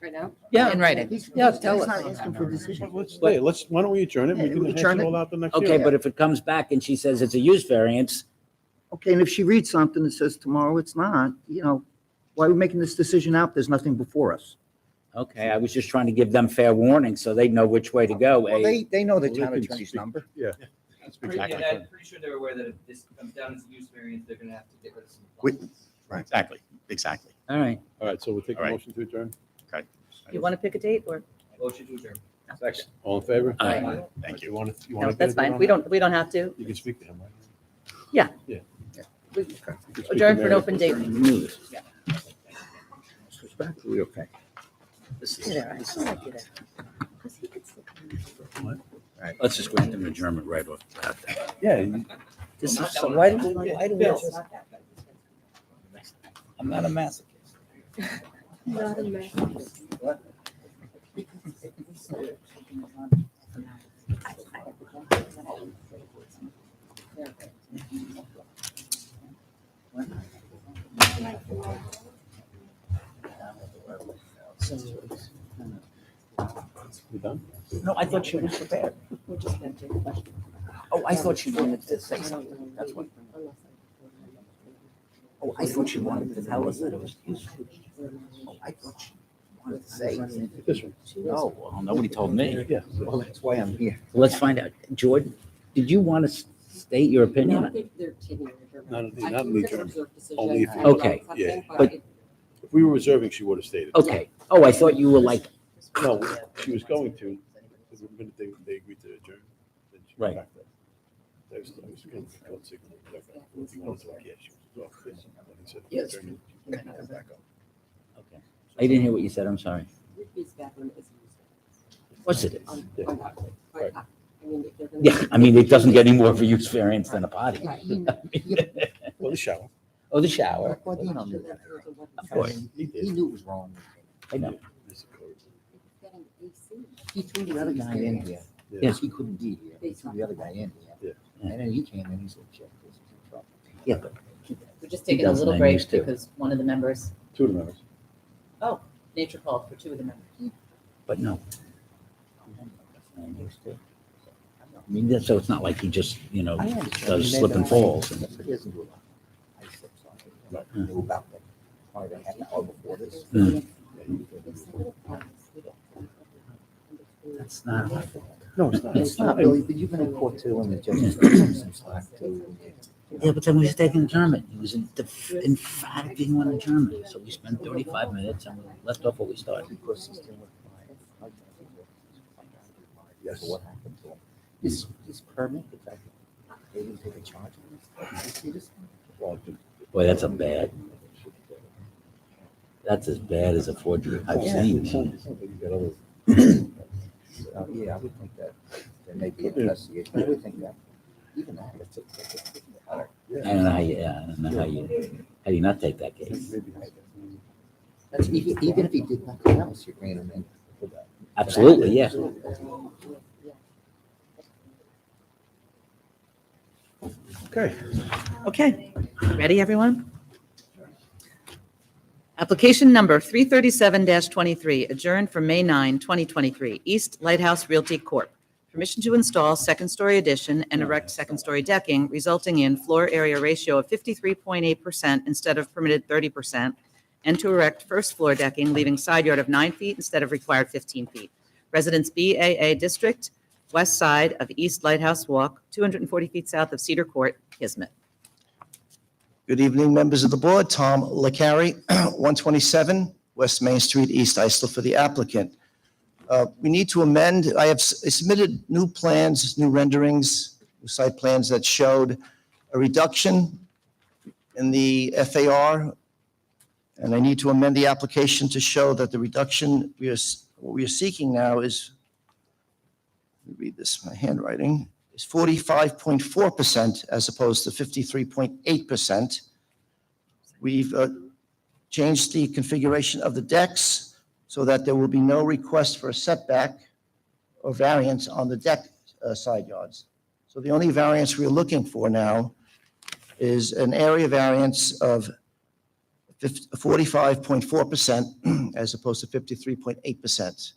Right now? Yeah, in writing. Yeah, tell He's us. not asking for a decision. Why don't we adjourn it? We can hash adjourn it it. all out the next Okay, year. but if it comes back and she says it's a use variance, Okay, and if she reads something that says tomorrow it's not, why are we making this decision out? There's nothing before us. okay, I was just trying to give them fair warning so they know which way to go. Well, they know the Well, they town can attorney's speak. number. Yeah. I'm pretty sure they're aware that if this comes down as a use variance, they're gonna have to get rid of some. Right, exactly. All right. All right, so we'll take a All right. motion to adjourn. Okay. You want to pick a date or? Motion to adjourn. Second. All in favor? Aye. Thank You want to? No, that's fine. We don't have to. You can speak to him, right? Yeah. Yeah. We You can speak to Adjourn for an Mary. open date. Respectfully, okay. Let's just grant them adjournment right off the bat. Yeah. This is, so why do we just? I'm not a masochist. Not a mess. You done? No, I thought she was prepared. Oh, I thought she wanted to say something. That's what. Oh, I thought she wanted to tell us that it was useful. Oh, I thought she wanted to say. This one. Oh, well, nobody told me. Yeah. Well, that's why I'm here. Let's find out. Jordan, did you want to state your opinion? I think they're taking your adjournment. Not in the adjournment. Only if you- Okay, Yeah. but- If we were reserving, she would have stayed. Okay. Oh, I thought you were like, No, she was going to. They agreed to adjourn. Then she went Right. back there. I was going to call signal. If you wanted to, yeah, she was off. He said, Yes. adjourn, you can come back up. okay. I didn't hear what you said. I'm sorry. Rigby's bathroom is used. Of course it is. Undoubtedly. Right. I mean, if they're gonna- Yeah, I mean, it doesn't get any more of a use variance than a potty. Right, you- Well, the shower. Oh, the shower. Of Of course. He did. He knew it was wrong. I know. There's a code. He threw the other guy in here. Yeah. Yes. He couldn't be here. He threw the other guy in here. Yeah. And then he came in, he said, check this. Yeah, but We're just He taking a does little land break use too. because one of the members, Two of the members. oh, nature called for two of the members. but no. I mean, so it's not like he just, does slip and falls. Hmm. That's not our fault. No, it's not. It's not. Billy, but you've been in court too, and the judge Yeah. gave him some slack too. Yeah, but then we was taking adjournment. He was emphatic being on adjournment. So we spent 35 minutes and we left off what we started. Because he's still with Yes. What happened to him? His permit, exactly. They didn't take a charge on this. You see this? Boy, that's as bad as a forgery I've seen. Yeah, I would think that there may be an investigation. I would think that, even that, it's I don't know how you not take that case. That's even if he did nothing else, you're bringing him in for that. Absolutely, yeah. Okay. Okay, ready, everyone? Application number 337-23, adjourned from May 9, 2023, East Lighthouse Realty Corp. Permission to install second-story addition and erect second-story decking, resulting in floor area ratio of 53.8% instead of permitted 30%, and to erect first-floor decking, leaving side yard of 9 feet instead of required 15 feet. Residence BAA District, west side of East Lighthouse Walk, 240 feet south of Cedar Court, Kismet. Good evening, members of the board. Tom LaCarrie, 127 West Main Street, East Islip, for the applicant. We need to amend, I submitted new plans, new renderings, new site plans that showed a reduction in the FAR, and I need to amend the application to show that the reduction what we are seeking now is, let me read this, my handwriting, is 45.4% as opposed to 53.8%. We've changed the configuration of the decks so that there will be no request for a setback or variance on the deck side yards. So the only variance we're looking for now is an area variance of 45.4% as opposed to 53.8%.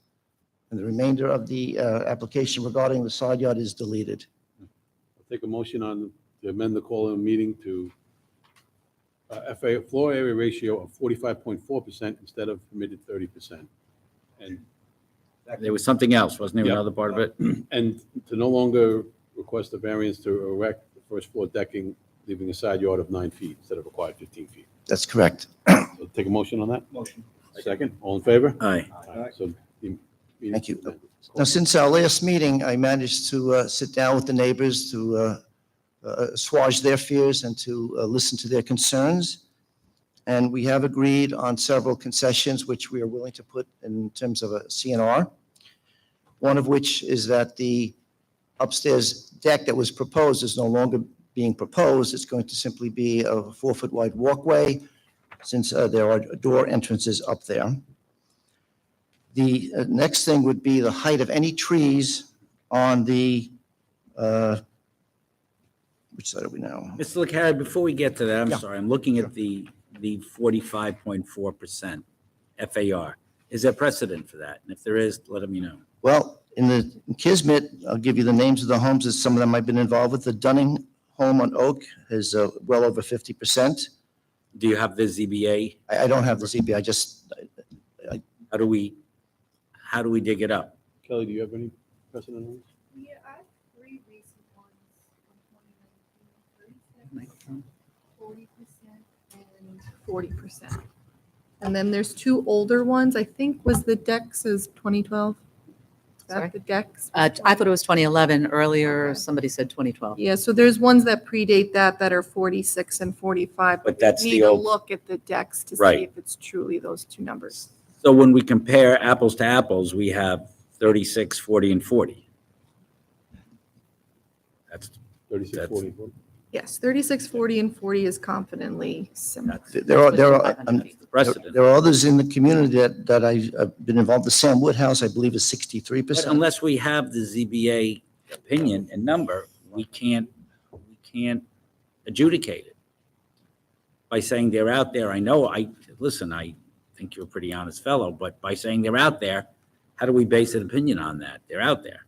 And the remainder of the application regarding the side yard is deleted. I'll take a motion to amend the call in meeting to floor area ratio of 45.4% instead of permitted 30%. And There was something else, wasn't there, Yeah. another part of it? And to no longer request a variance to erect the first floor decking, leaving a side yard of 9 feet instead of required 15 feet. That's correct. So take a motion on that? Motion. Second, all in favor? Aye. So the meeting- Thank you. Now, since our last meeting, I managed to sit down with the neighbors to assuage their fears and to listen to their concerns. And we have agreed on several concessions, which we are willing to put in terms of a CNR. One of which is that the upstairs deck that was proposed is no longer being proposed. It's going to simply be a 4-foot wide walkway, since there are door entrances up there. The next thing would be the height of any trees on the, which side are we now? Mr. LaCarrie, before we get to that, I'm Yeah. sorry, I'm looking at the 45.4% FAR. Is there precedent for that? And if there is, let me know. Well, in Kismet, I'll give you the names of the homes that some of them I've been involved with. The Dunning home on Oak is well over 50%. Do you have the ZBA? I don't have the ZB, How do we dig it up? Kelly, do you have any precedent on this? Yeah, I have 3 recent ones from 2019, 40% and 40%. And then there's 2 older ones, I think was the decks is 2012? Is Sorry? that the decks? I thought it was 2011. Earlier, somebody said 2012. Yeah, so there's ones that predate that are 46 and 45. But that's we the need to old- look at the decks to Right. see if it's truly those 2 numbers. So when we compare apples to apples, we have 36, 40, and 40. That's 36, 40, 40? Yes, 36, 40, and 40 is confidently similar. There are precedent. there are others in the community that I've been involved. The Sam Wood House, I believe, is But 63%. unless we have the ZBA opinion and number, we can't adjudicate it. by saying they're out there, listen, I think you're a pretty honest fellow, but by saying they're out there, how do we base an opinion on that? They're out there.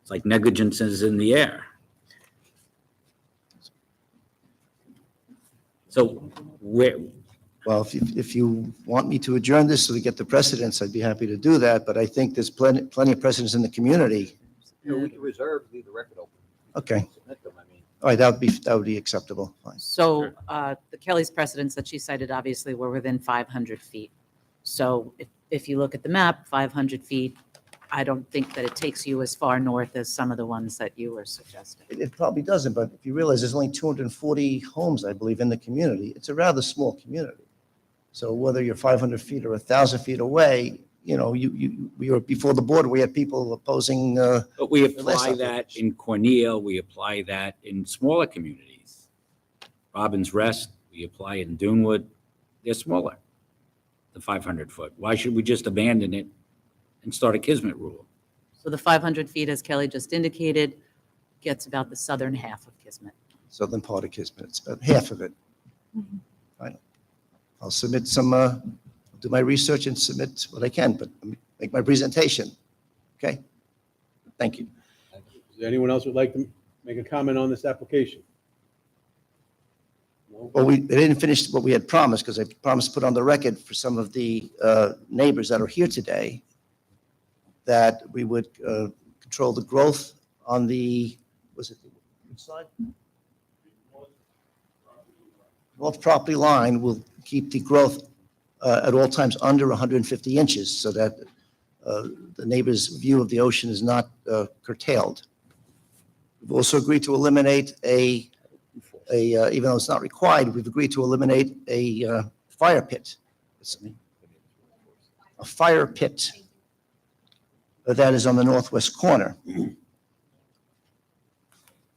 It's like negligence is in the air. So Well, if you want me to adjourn this so we get the precedents, I'd be happy to do that, but I think there's plenty of precedents in the community. We can reserve, leave the record open. Okay. Submit them, I mean. All right, that would be acceptable. Fine. So the Kelly's precedents that she cited obviously were within 500 feet. So if you look at the map, 500 feet, I don't think that it takes you as far north as some of the ones that you were suggesting. It probably doesn't, but if you realize there's only 240 homes, I believe, in the community, it's a rather small community. So whether you're 500 feet or 1,000 feet away, we were before the board, we had people opposing. But we the last apply that in Cornell, we apply that in smaller communities. Robbins Rest, we apply it in Dunewood. They're smaller, the 500 foot. Why should we just abandon it and start a Kismet rule? So the 500 feet, as Kelly just indicated, gets about the southern half of Kismet. Southern part of Kismet, it's about half of it. Fine. I'll submit do my research and submit what I can, but make my presentation. Okay? Thank you. Is there anyone else who'd like to make a comment on this application? No? Well, they didn't finish what we had promised, because I promised to put on the record for some of the neighbors that are here today that we would control the growth on the, which side? North property line will keep the growth at all times under 150 inches so that the neighbor's view of the ocean is not curtailed. We've also agreed to eliminate even though it's not required, we've agreed to eliminate a fire pit. A fire pit that is on the northwest corner.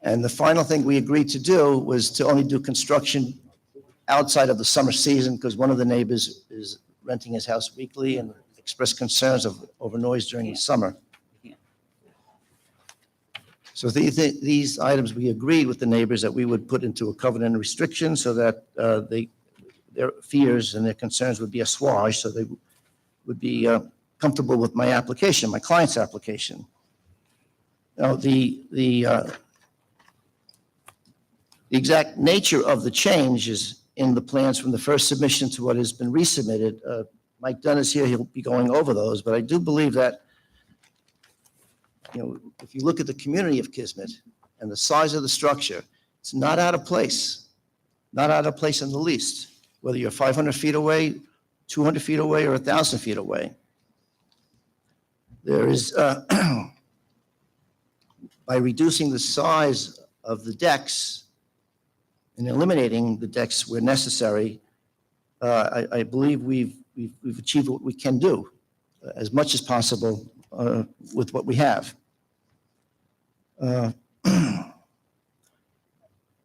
And the final thing we agreed to do was to only do construction outside of the summer season, because one of the neighbors is renting his house weekly and expressed concerns over noise during the summer. So these items, we agreed with the neighbors that we would put into a covenant restriction so that their fears and their concerns would be assuaged, so they would be comfortable with my application, my client's application. Now, the exact nature of the change is in the plans from the first submission to what has been resubmitted. Mike Dunn is here, he'll be going over those, but I do believe that, if you look at the community of Kismet and the size of the structure, it's not out of place, not out of place in the least, whether you're 500 feet away, 200 feet away, or 1,000 feet away. There is, by reducing the size of the decks and eliminating the decks where necessary, I believe we've achieved what we can do as much as possible with what we have.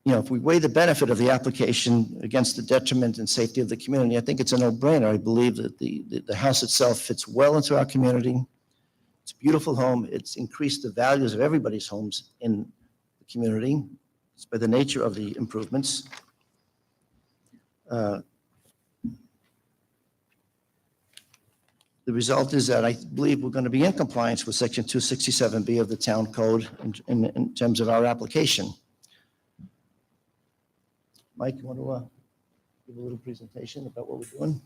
If we weigh the benefit of the application against the detriment and safety of the community, I think it's a no-brainer. I believe that the house itself fits well into our community. It's a beautiful home. It's increased the values of everybody's homes in the community. It's by the nature of the improvements. The result is that I believe we're going to be in compliance with Section 267B of the Town Code in terms of our application. Mike, you want to give a little presentation about what we're doing?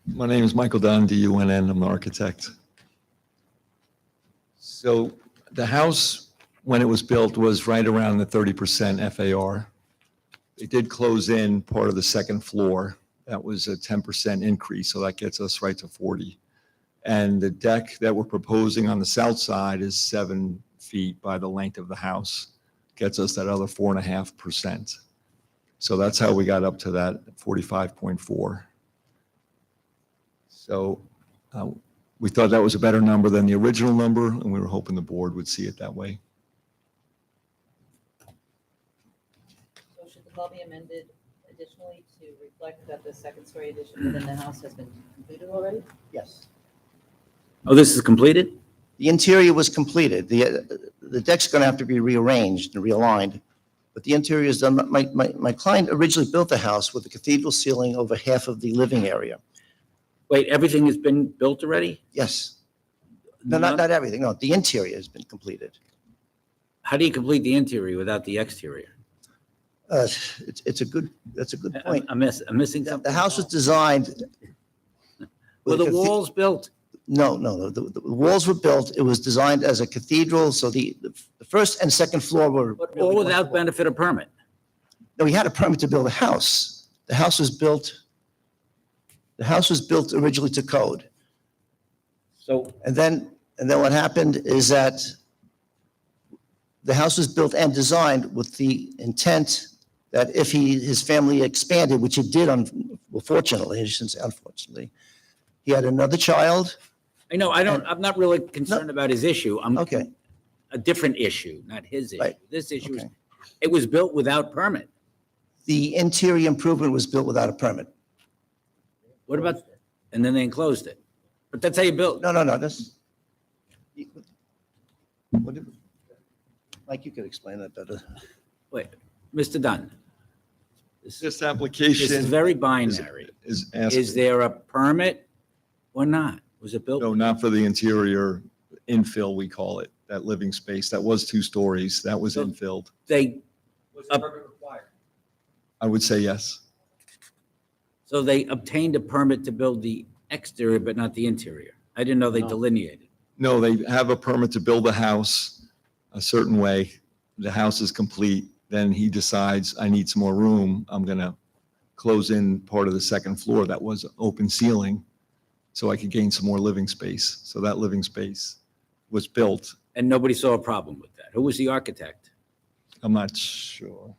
My name is Michael Dunn, D-U-N-N, I'm an architect. So the house, when it was built, was right around the 30% FAR. They did close in part of the second floor. That was a 10% increase, so that gets us right to 40. And the deck that we're proposing on the south side is 7 feet by the length of the house, gets us that other 4.5%. So that's how we got up to that 45.4. So we thought that was a better number than the original number, and we were hoping the board would see it that way. So should the law be amended additionally to reflect that the second-story addition within the house has been completed already? Yes. Oh, this is completed? The interior was completed. The deck's going to have to be rearranged and realigned, but the interior is done. My client originally built the house with a cathedral ceiling over half of the living area. Wait, everything has been built already? Yes. No, not everything. No, the interior has been completed. How do you complete the interior without the exterior? That's a good point. I'm missing something. The house was designed. Were the walls built? No. The walls were built. It was designed as a cathedral, so the first and second floor were. But all without benefit of permit? No, we had a permit to build a house. The house was built originally to code. So. And then what happened is that the house was built and designed with the intent that if his family expanded, which it did, fortunately, I shouldn't say unfortunately, he had another child. I'm not really concerned about his issue. Okay. A different issue, not his issue. Right. This issue is, it was built without permit. The interior improvement was built without a permit. What about, and then they enclosed it? But that's how you built. No, that's. Mike, you could explain that better. Wait, Mr. Dunn. This application. This is very binary. Is Is there a permit or not? Was it built? No, not for the interior infill, we call it, that living space. That was 2 stories. That was infilled. Was the permit required? I would say yes. So they obtained a permit to build the exterior, but not the interior. I didn't know they delineated. No, they have a permit to build a house a certain way. The house is complete. Then he decides, I need some more room. I'm going to close in part of the second floor that was open ceiling so I could gain some more living space. So that living space was built. And nobody saw a problem with that. Who was the architect? I'm not sure.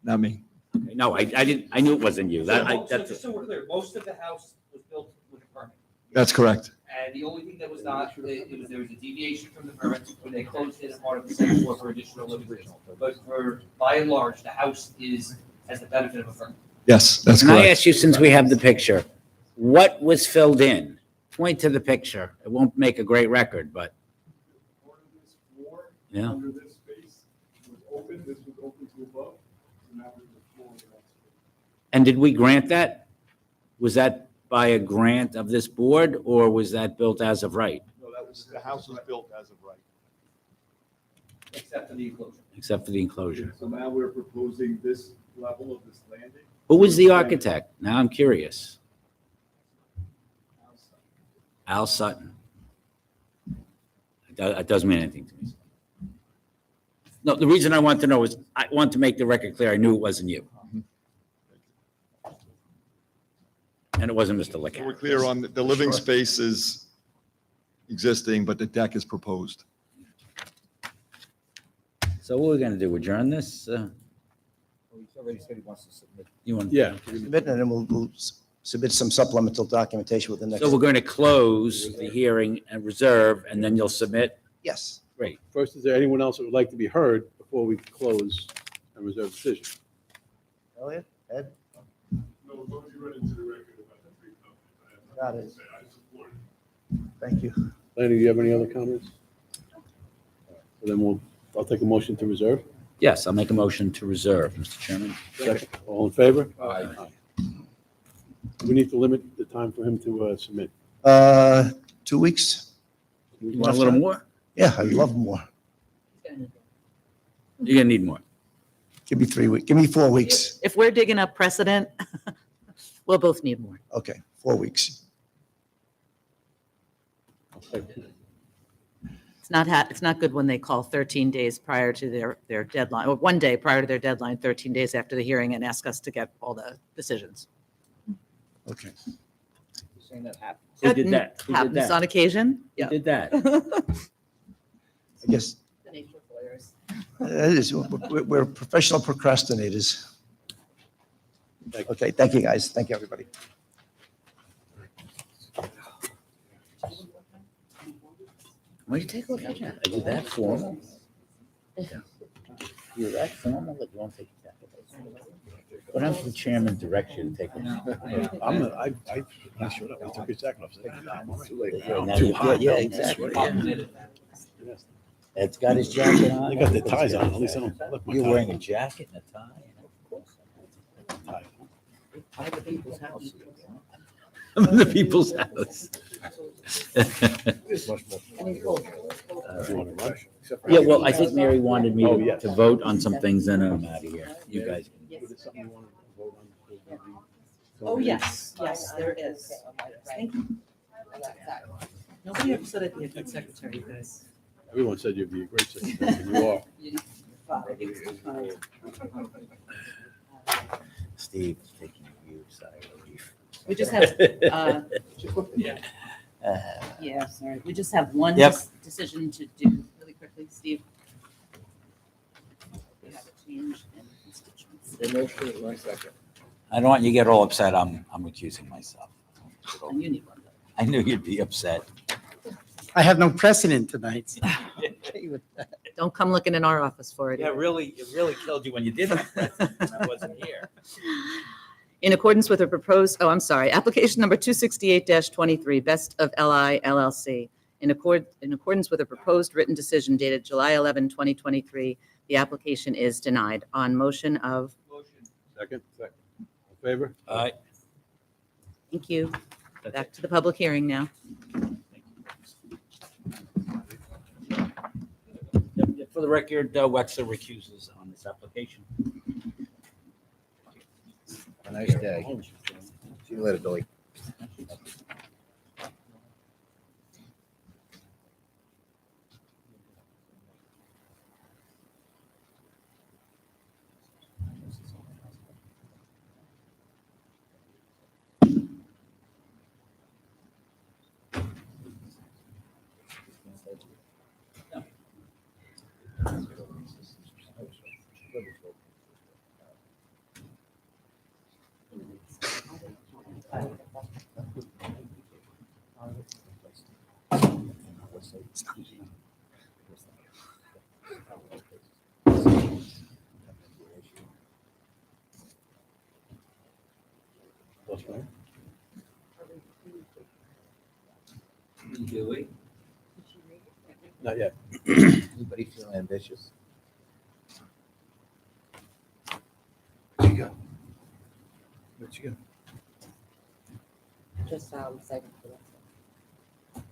Not me. Okay, no, I didn't, I knew it wasn't you. So just so we're clear, most of the house was built with a permit. That's correct. And the only thing that was not, there was a deviation from the permit when they closed it as part of the second floor for additional living space. But by and large, the house has the benefit of a permit. Yes, that's Can I correct. ask you, since we have the picture, what was filled in? Point to the picture. It won't make a great record, but. Yeah. Under this space was open, this was open to above, so now there's a floor. And did we grant that? Was that by a grant of this board, or was that built as of right? No, the house was built as of right. Except for the enclosure. Except for the enclosure. So now we're proposing this level of this landing. Who was the architect? Now I'm curious. Al Sutton. It doesn't mean anything to me. No, the reason I want to know is, I want to make the record clear, I knew it wasn't you. And it wasn't Mr. We're Lickett. clear on the living space is existing, but the deck is proposed. So what are we gonna do, adjourn this? He's already said he wants to submit. You want? Yeah. Submit, and then we'll submit some supplemental documentation with the next. So we're going to close the hearing and reserve, and then you'll submit? Yes. Great. First, is there anyone else that would like to be heard before we close and reserve decision? Elliot, Ed? No, as long as you run into the record about the free company. Got it. I support it. Thank you. Lanny, do you have any other comments? So then I'll take a motion to reserve. Yes, I'll make a motion to reserve, Mr. Chairman. Second. All in favor? Aye. We need to limit the time for him to submit. 2 weeks? You want a little more? Yeah, I'd love more. You're gonna need more. Give me 3 weeks, give me 4 weeks. If we're digging up precedent, we'll both need more. Okay, 4 weeks. It's not good when they call 13 days prior to their deadline, or 1 day prior to their deadline, 13 days after the hearing, and ask us to get all the decisions. Okay. Saying that happened. Who did that? Who did Happens that? on occasion. Who did that? I guess The nature of lawyers. it is, we're professional procrastinators. Okay, thank you, guys. Thank you, everybody. Why don't you take a look at that? I did that formal. You're that formal that you won't take your jacket off? What happens if the chairman directs you to take it off? I showed up, I took his jacket off. Yeah, now yeah, exactly. Ed's got his jacket on. They got their ties on, at least I don't look my You're tie. wearing a jacket and a tie. Of course. I'm in the people's house. I'm in the people's house. Yeah, well, I think Mary wanted me to vote on some things, and I'm out of here. You guys. Oh, yes, yes, there is. Thank you. Nobody ever said I'd be a good secretary, you guys. Everyone said you'd be a great secretary, and you are. Steve taking a huge sigh of relief. We just have, yeah, sorry, we just have one Yep. decision to do really quickly, Steve. We have a change in constituents. One second. I don't want you to get all upset. I'm recusing myself. And you need one. I knew you'd be upset. I have no precedent tonight. Don't come looking in our office for it. either. it really killed you when you didn't. I wasn't here. In accordance with a proposed, application number 268-23, Best of LI LLC. In accordance with a proposed written decision dated July 11, 2023, the application is denied. On motion of, Second? Second. In favor? All right. thank you. Back to the public hearing now. For the record, Wexler recuses on this application. Have a nice day. See you later, Billy. Do we? Not yet. Anybody feel ambitious? Where'd you go? Where'd you go? Just, second for that.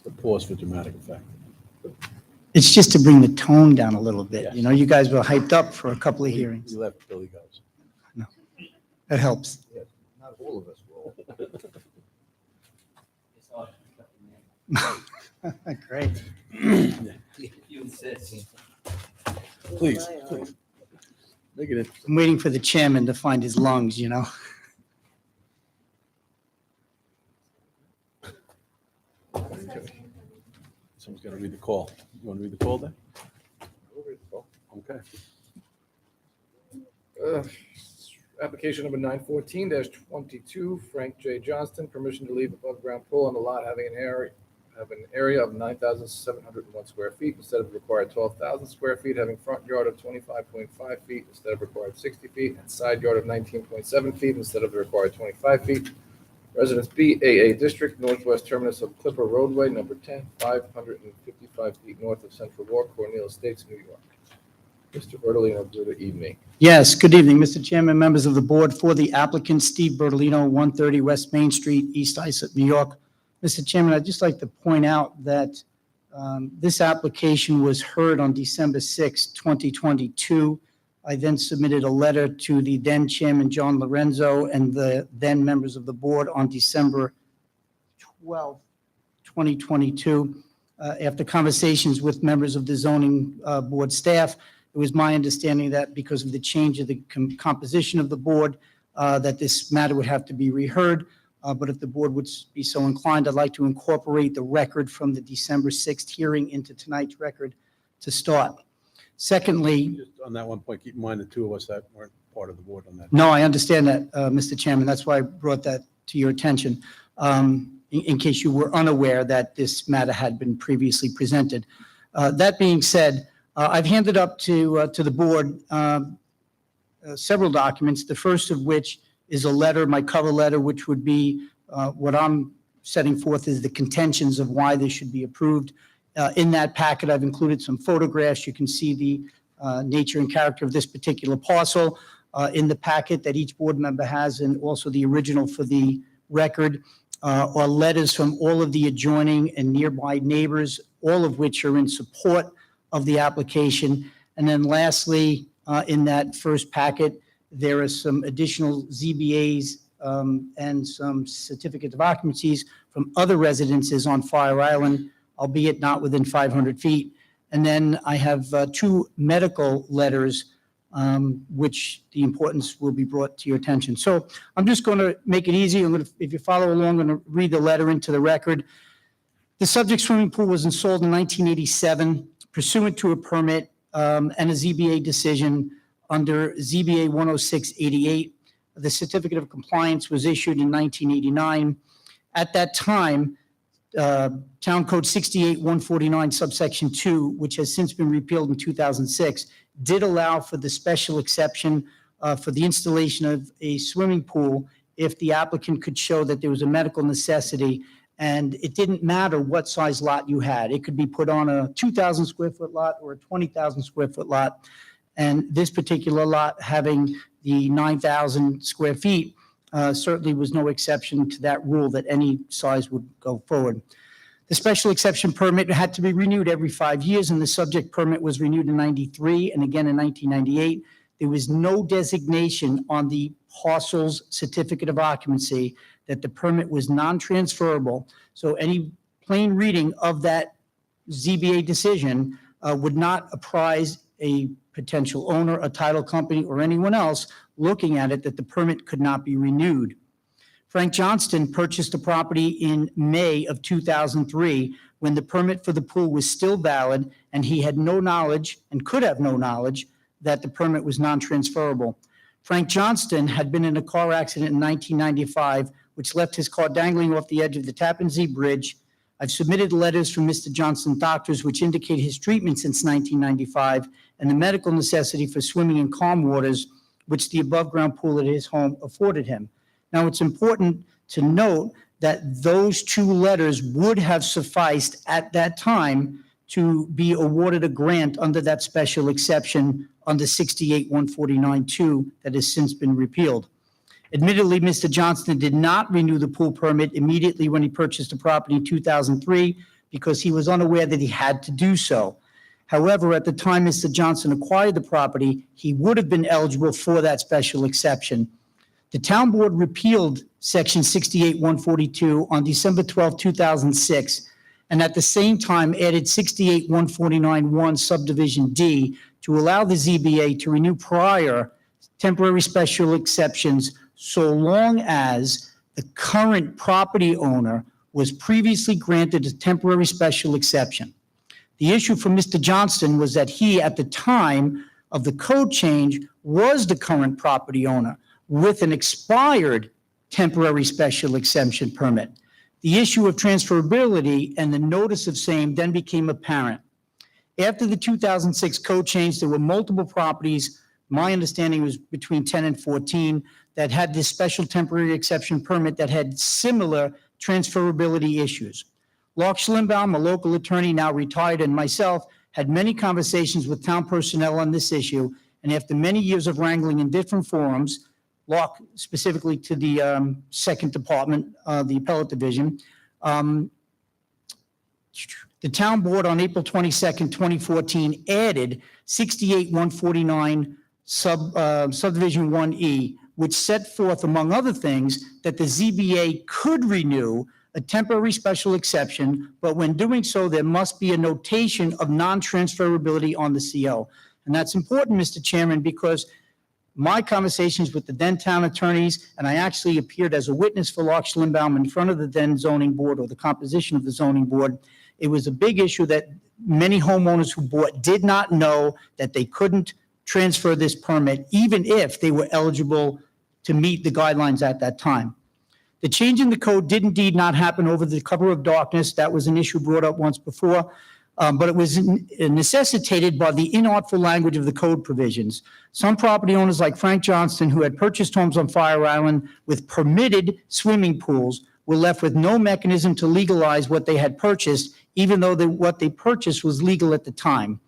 The pause for dramatic effect. It's just to bring the tone down a little bit. You know, you guys were hyped up for a couple of hearings. You left Billy goes. That helps. Not all of us will. Great. You insist. Please, please. Make it interesting. I'm waiting for the chairman to find his lungs, you know? Someone's got to read the call. You want to read the call then? Okay. Application number 914-22, Frank J. Johnston, permission to leave above-ground pool on the lot having an area of 9,701 square feet instead of required 12,000 square feet, having front yard of 25.5 feet instead of required 60 feet, and side yard of 19.7 feet instead of the required 25 feet. Residence B, AA District, northwest terminus of Clipper Roadway, number 10, 555 feet north of Central Walk, Cornell Estates, New York. Mr. Bertolino, good evening. Yes, good evening, Mr. Chairman, members of the board. For the applicant, Steve Bertolino, 130 West Main Street, East Islip, New York. Mr. Chairman, I'd just like to point out that this application was heard on December 6, 2022. I then submitted a letter to the then Chairman John Lorenzo and the then members of the board on December 12, 2022. After conversations with members of the zoning board staff, it was my understanding that because of the change of the composition of the board, that this matter would have to be reheard. But if the board would be so inclined, I'd like to incorporate the record from the December 6th hearing into tonight's record to start. Secondly, Just on that one point, keep in mind the two of us that weren't part of the board on that. no, I understand that, Mr. Chairman. That's why I brought that to your attention. in case you were unaware that this matter had been previously presented. That being said, I've handed up to the board several documents, the first of which is a letter, my cover letter, which would be what I'm setting forth as the contentions of why this should be approved. In that packet, I've included some photographs. You can see the nature and character of this particular parcel in the packet that each board member has, and also the original for the record, are letters from all of the adjoining and nearby neighbors, all of which are in support of the application. And then lastly, in that first packet, there are some additional ZBAs and some certificates of occupancies from other residences on Fire Island, albeit not within 500 feet. And then I have two medical letters, which the importance will be brought to your attention. So I'm just going to make it easy. If you follow along, I'm going to read the letter into the record. The subject swimming pool was installed in 1987 pursuant to a permit and a ZBA decision under ZBA 10688. The certificate of compliance was issued in 1989. At that time, Town Code 68-149 subsection 2, which has since been repealed in 2006, did allow for the special exception for the installation of a swimming pool if the applicant could show that there was a medical necessity, and it didn't matter what size lot you had. It could be put on a 2,000 square foot lot or a 20,000 square foot lot. And this particular lot, having the 9,000 square feet, certainly was no exception to that rule that any size would go forward. The special exception permit had to be renewed every 5 years, and the subject permit was renewed in 93 and again in 1998. There was no designation on the parcel's certificate of occupancy that the permit was non-transferable. So any plain reading of that ZBA decision would not apprise a potential owner, a title company, or anyone else looking at it that the permit could not be renewed. Frank Johnston purchased the property in May of 2003 when the permit for the pool was still valid, and he had no knowledge and could have no knowledge that the permit was non-transferable. Frank Johnston had been in a car accident in 1995, which left his car dangling off the edge of the Tappan Zee Bridge. I've submitted letters from Mr. Johnston's doctors which indicate his treatment since 1995 and the medical necessity for swimming in calm waters, which the above-ground pool at his home afforded him. Now, it's important to note that those two letters would have sufficed at that time to be awarded a grant under that special exception under 68-149-2 that has since been repealed. Admittedly, Mr. Johnston did not renew the pool permit immediately when he purchased the property in 2003 because he was unaware that he had to do so. However, at the time Mr. Johnston acquired the property, he would have been eligible for that special exception. The town board repealed section 68-142 on December 12, 2006, and at the same time added 68-149-1 subdivision D to allow the ZBA to renew prior temporary special exceptions so long as the current property owner was previously granted a temporary special exception. The issue for Mr. Johnston was that he, at the time of the code change, was the current property owner with an expired temporary special exemption permit. The issue of transferability and the notice of same then became apparent. After the 2006 code change, there were multiple properties, my understanding was between 10 and 14, that had this special temporary exception permit that had similar transferability issues. Locke Schlimbaum, a local attorney now retired, and myself had many conversations with town personnel on this issue, and after many years of wrangling in different forums, Locke specifically to the second department, the appellate division, the town board on April 22nd, 2014 added 68-149 subdivision 1E, which set forth, among other things, that the ZBA could renew a temporary special exception, but when doing so, there must be a notation of non-transferability on the CO. And that's important, Mr. Chairman, because my conversations with the then town attorneys, and I actually appeared as a witness for Locke Schlimbaum in front of the then zoning board, or the composition of the zoning board, it was a big issue that many homeowners who bought did not know that they couldn't transfer this permit, even if they were eligible to meet the guidelines at that time. The change in the code did indeed not happen over the cover of darkness. That was an issue brought up once before, but it was necessitated by the inartful language of the code provisions. Some property owners like Frank Johnston, who had purchased homes on Fire Island with permitted swimming pools, were left with no mechanism to legalize what they had purchased, even though what they purchased was legal at the time.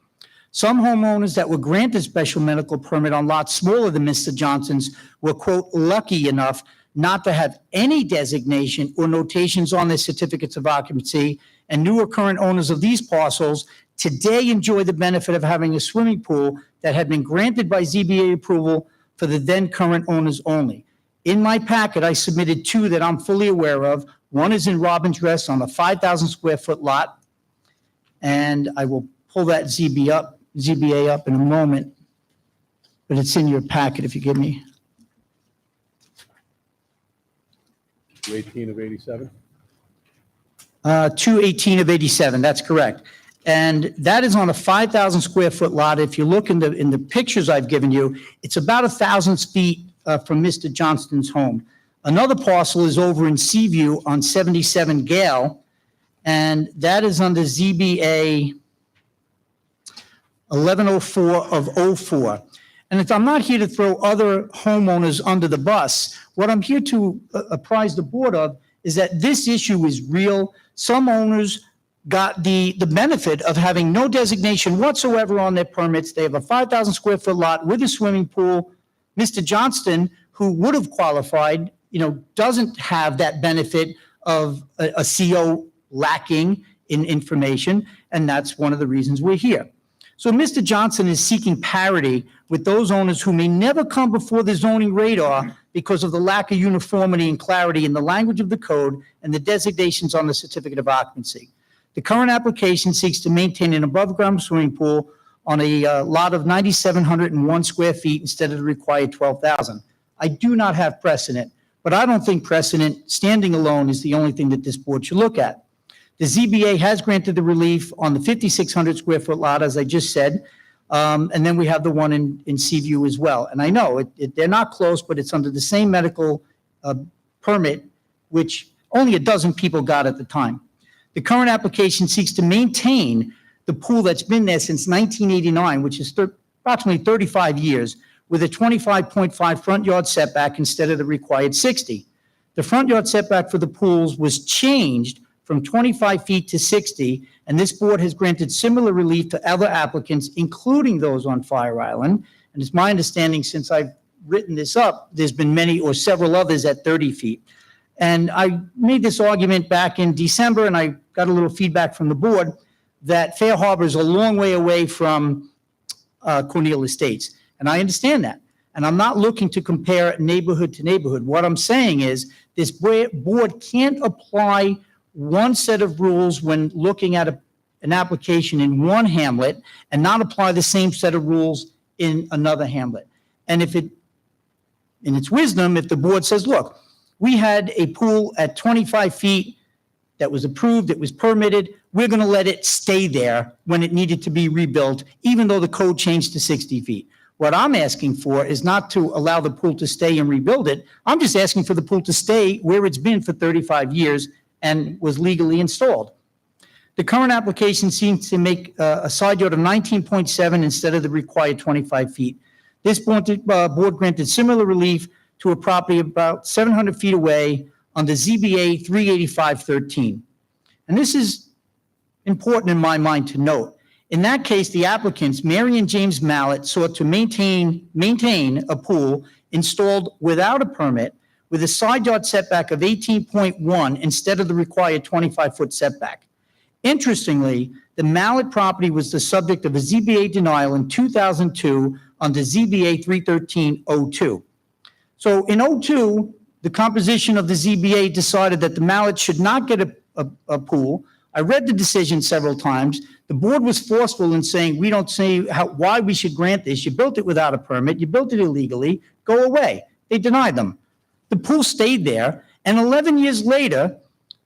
Some homeowners that were granted special medical permit on lots smaller than Mr. Johnston's were, quote, lucky enough not to have any designation or notations on their certificates of occupancy, and new or current owners of these parcels today enjoy the benefit of having a swimming pool that had been granted by ZBA approval for the then current owners only. In my packet, I submitted two that I'm fully aware of. One is in Robbins Rest on a 5,000 square foot lot, and I will pull that ZBA up in a moment, but it's in your packet if you give me. 218 of 87? 218 of 87, that's correct. And that is on a 5,000 square foot lot. If you look in the pictures I've given you, it's about 1,000 feet from Mr. Johnston's home. Another parcel is over in Seaview on 77 Gale, and that is under ZBA 1104 of 04. And if I'm not here to throw other homeowners under the bus, what I'm here to apprise the board of is that this issue is real. Some owners got the benefit of having no designation whatsoever on their permits. They have a 5,000 square foot lot with a swimming pool. Mr. Johnston, who would have qualified, doesn't have that benefit of a CO lacking in information, and that's one of the reasons we're here. So Mr. Johnston is seeking parity with those owners who may never come before the zoning radar because of the lack of uniformity and clarity in the language of the code and the designations on the certificate of occupancy. The current application seeks to maintain an above-ground swimming pool on a lot of 9,701 square feet instead of the required 12,000. I do not have precedent, but I don't think precedent standing alone is the only thing that this board should look at. The ZBA has granted the relief on the 5,600 square foot lot, as I just said, and then we have the one in Seaview as well. And I know they're not close, but it's under the same medical permit, which only a dozen people got at the time. The current application seeks to maintain the pool that's been there since 1989, which is approximately 35 years, with a 25.5 front yard setback instead of the required 60. The front yard setback for the pools was changed from 25 feet to 60, and this board has granted similar relief to other applicants, including those on Fire Island. And it's my understanding, since I've written this up, there's been many or several others at 30 feet. And I made this argument back in December, and I got a little feedback from the board that Fair Harbor is a long way away from Corneal Estates. And I understand that. And I'm not looking to compare neighborhood to neighborhood. What I'm saying is this board can't apply one set of rules when looking at an application in one hamlet and not apply the same set of rules in another hamlet. And if in its wisdom, if the board says, look, we had a pool at 25 feet that was approved, it was permitted, we're going to let it stay there when it needed to be rebuilt, even though the code changed to 60 feet. What I'm asking for is not to allow the pool to stay and rebuild it. I'm just asking for the pool to stay where it's been for 35 years and was legally installed. The current application seems to make a side yard of 19.7 instead of the required 25 feet. This board granted similar relief to a property about 700 feet away on the ZBA 385-13. And this is important in my mind to note. In that case, the applicants, Mary and James Mallett, sought to maintain a pool installed without a permit with a side yard setback of 18.1 instead of the required 25-foot setback. Interestingly, the Mallett property was the subject of a ZBA denial in 2002 under ZBA 313-02. So in 02, the composition of the ZBA decided that the Mallett should not get a pool. I read the decision several times. The board was forceful in saying, we don't say why we should grant this. You built it without a permit. You built it illegally. Go away. They denied them. The pool stayed there, and 11 years later,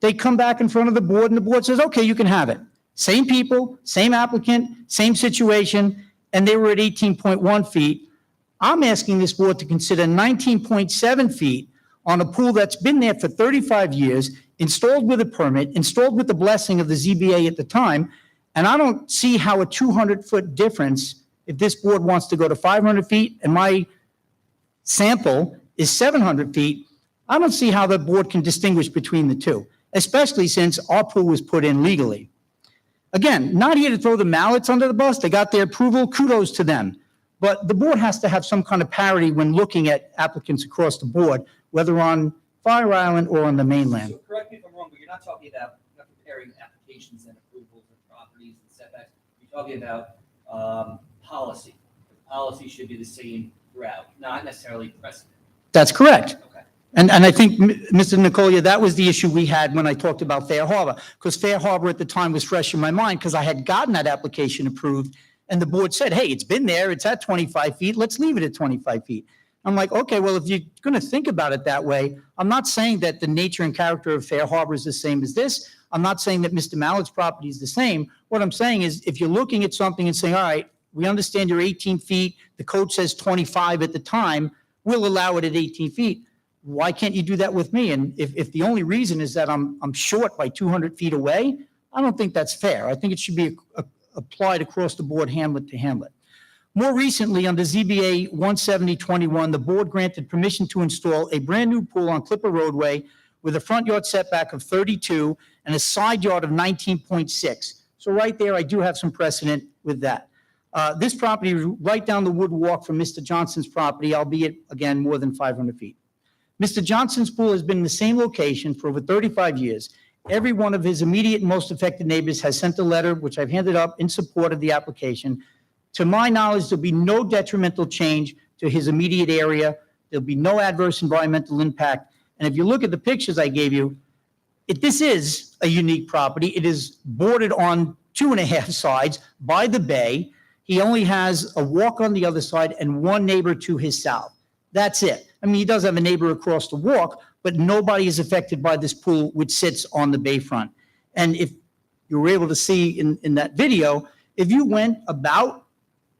they come back in front of the board, and the board says, okay, you can have it. Same people, same applicant, same situation, and they were at 18.1 feet. I'm asking this board to consider 19.7 feet on a pool that's been there for 35 years, installed with a permit, installed with the blessing of the ZBA at the time, and I don't see how a 200-foot difference, if this board wants to go to 500 feet, and my sample is 700 feet, I don't see how the board can distinguish between the two, especially since our pool was put in legally. Again, not here to throw the Mallets under the bus. They got their approval. Kudos to them. But the board has to have some kind of parity when looking at applicants across the board, whether on Fire Island or on the mainland. So correct me if I'm wrong, but you're not talking about, you're not comparing applications and approvals and properties and setbacks. You're talking about policy. Policy should be the same throughout, not necessarily precedent. That's correct. Okay. And I think, Mr. Nicolia, that was the issue we had when I talked about Fair Harbor, because Fair Harbor at the time was fresh in my mind, because I had gotten that application approved, and the board said, hey, it's been there, it's at 25 feet, let's leave it at 25 feet. I'm like, okay, well, if you're going to think about it that way, I'm not saying that the nature and character of Fair Harbor is the same as this. I'm not saying that Mr. Mallett's property is the same. What I'm saying is, if you're looking at something and saying, all right, we understand you're 18 feet, the code says 25 at the time, we'll allow it at 18 feet. Why can't you do that with me? And if the only reason is that I'm short by 200 feet away, I don't think that's fair. I think it should be applied across the board, hamlet to hamlet. More recently, under ZBA 17021, the board granted permission to install a brand-new pool on Clipper Roadway with a front yard setback of 32 and a side yard of 19.6. So right there, I do have some precedent with that. This property is right down the wood walk from Mr. Johnson's property, albeit, again, more than 500 feet. Mr. Johnson's pool has been in the same location for over 35 years. Every one of his immediate and most affected neighbors has sent a letter, which I've handed up in support of the application. To my knowledge, there'll be no detrimental change to his immediate area. There'll be no adverse environmental impact. And if you look at the pictures I gave you, this is a unique property. It is bordered on 2.5 sides by the bay. He only has a walk on the other side and one neighbor to his south. That's it. I mean, he does have a neighbor across the walk, but nobody is affected by this pool, which sits on the bayfront. And if you were able to see in that video, if you went about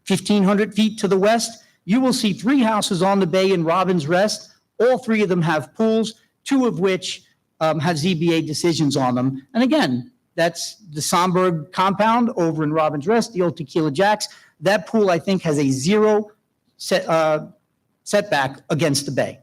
1,500 feet to the west, you will see 3 houses on the bay in Robin's Rest. All 3 of them have pools, 2 of which have ZBA decisions on them. And again, that's the Somberg compound over in Robin's Rest, the old Tequila Jacks. That pool, I think, has a 0 setback against the bay,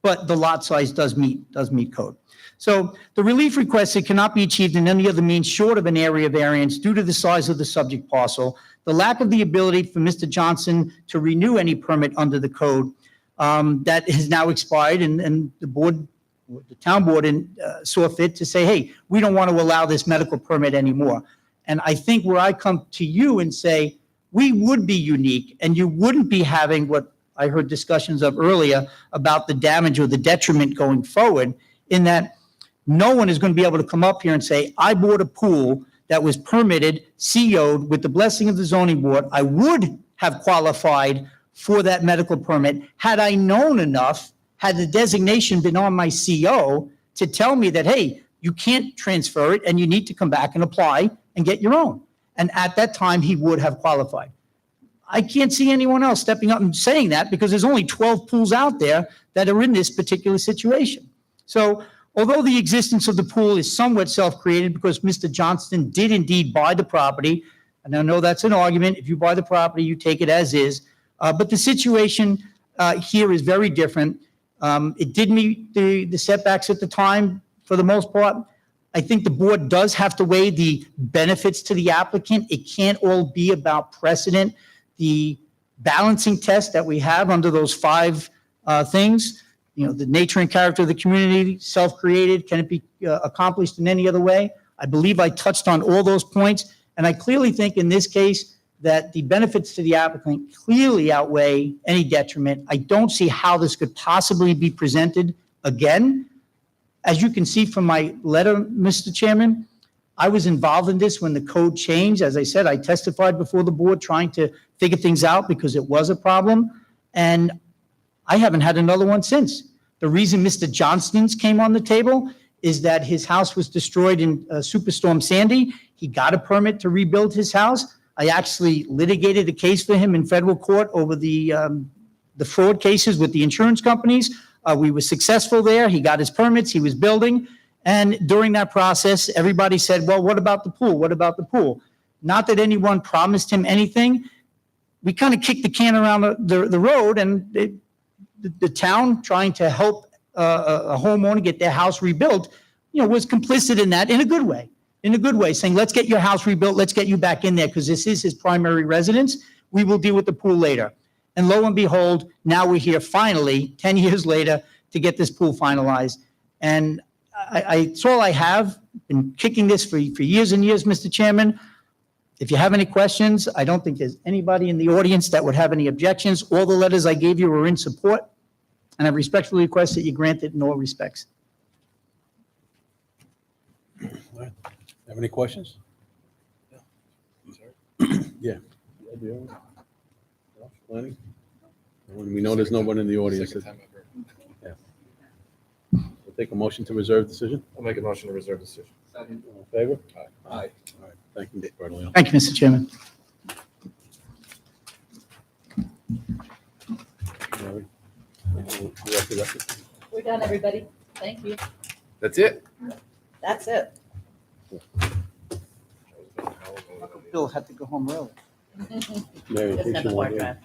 but the lot size does meet code. So the relief requested cannot be achieved in any other means short of an area variance due to the size of the subject parcel, the lack of the ability for Mr. Johnson to renew any permit under the code that has now expired, and the board, the town board saw fit to say, hey, we don't want to allow this medical permit anymore. And I think where I come to you and say, we would be unique, and you wouldn't be having what I heard discussions of earlier about the damage or the detriment going forward, in that no one is going to be able to come up here and say, I bought a pool that was permitted, CO'd with the blessing of the zoning board. I would have qualified for that medical permit had I known enough, had the designation been on my CO to tell me that, hey, you can't transfer it and you need to come back and apply and get your own. And at that time, he would have qualified. I can't see anyone else stepping up and saying that, because there's only 12 pools out there that are in this particular situation. So although the existence of the pool is somewhat self-created because Mr. Johnston did indeed buy the property, and I know that's an argument, if you buy the property, you take it as is, but the situation here is very different. It did meet the setbacks at the time for the most part. I think the board does have to weigh the benefits to the applicant. It can't all be about precedent. The balancing test that we have under those 5 things, the nature and character of the community, self-created, can it be accomplished in any other way? I believe I touched on all those points, and I clearly think in this case that the benefits to the applicant clearly outweigh any detriment. I don't see how this could possibly be presented again. As you can see from my letter, Mr. Chairman, I was involved in this when the code changed. As I said, I testified before the board trying to figure things out because it was a problem, and I haven't had another one since. The reason Mr. Johnston's came on the table is that his house was destroyed in Superstorm Sandy. He got a permit to rebuild his house. I actually litigated a case for him in federal court over the fraud cases with the insurance companies. We were successful there. He got his permits, he was building. And during that process, everybody said, well, what about the pool? What about the pool? Not that anyone promised him anything. We kind of kicked the can around the road, and the town, trying to help a homeowner get their house rebuilt, was complicit in that in a good way, saying, let's get your house rebuilt, let's get you back in there, because this is his primary residence. We will deal with the pool later. And lo and behold, now we're here finally, 10 years later, to get this pool finalized. And it's all I have. Been kicking this for years and years, Mr. Chairman. If you have any questions, I don't think there's anybody in the audience that would have any objections. All the letters I gave you were in support, and I respectfully request that you grant it in all respects. Have any questions? Yeah. Planning? We know there's no one in the audience. Second time ever. Yeah. We'll take a motion to reserve decision. I'll make a motion to reserve decision. Second. All in favor? Aye. All right, thank you, Mr. Bertolino. Thank you, Mr. Chairman. Mary? We're done, everybody. Thank you. That's it? That's it. Bill had to go home early. Mary, in Just case have you the want hard to- drive.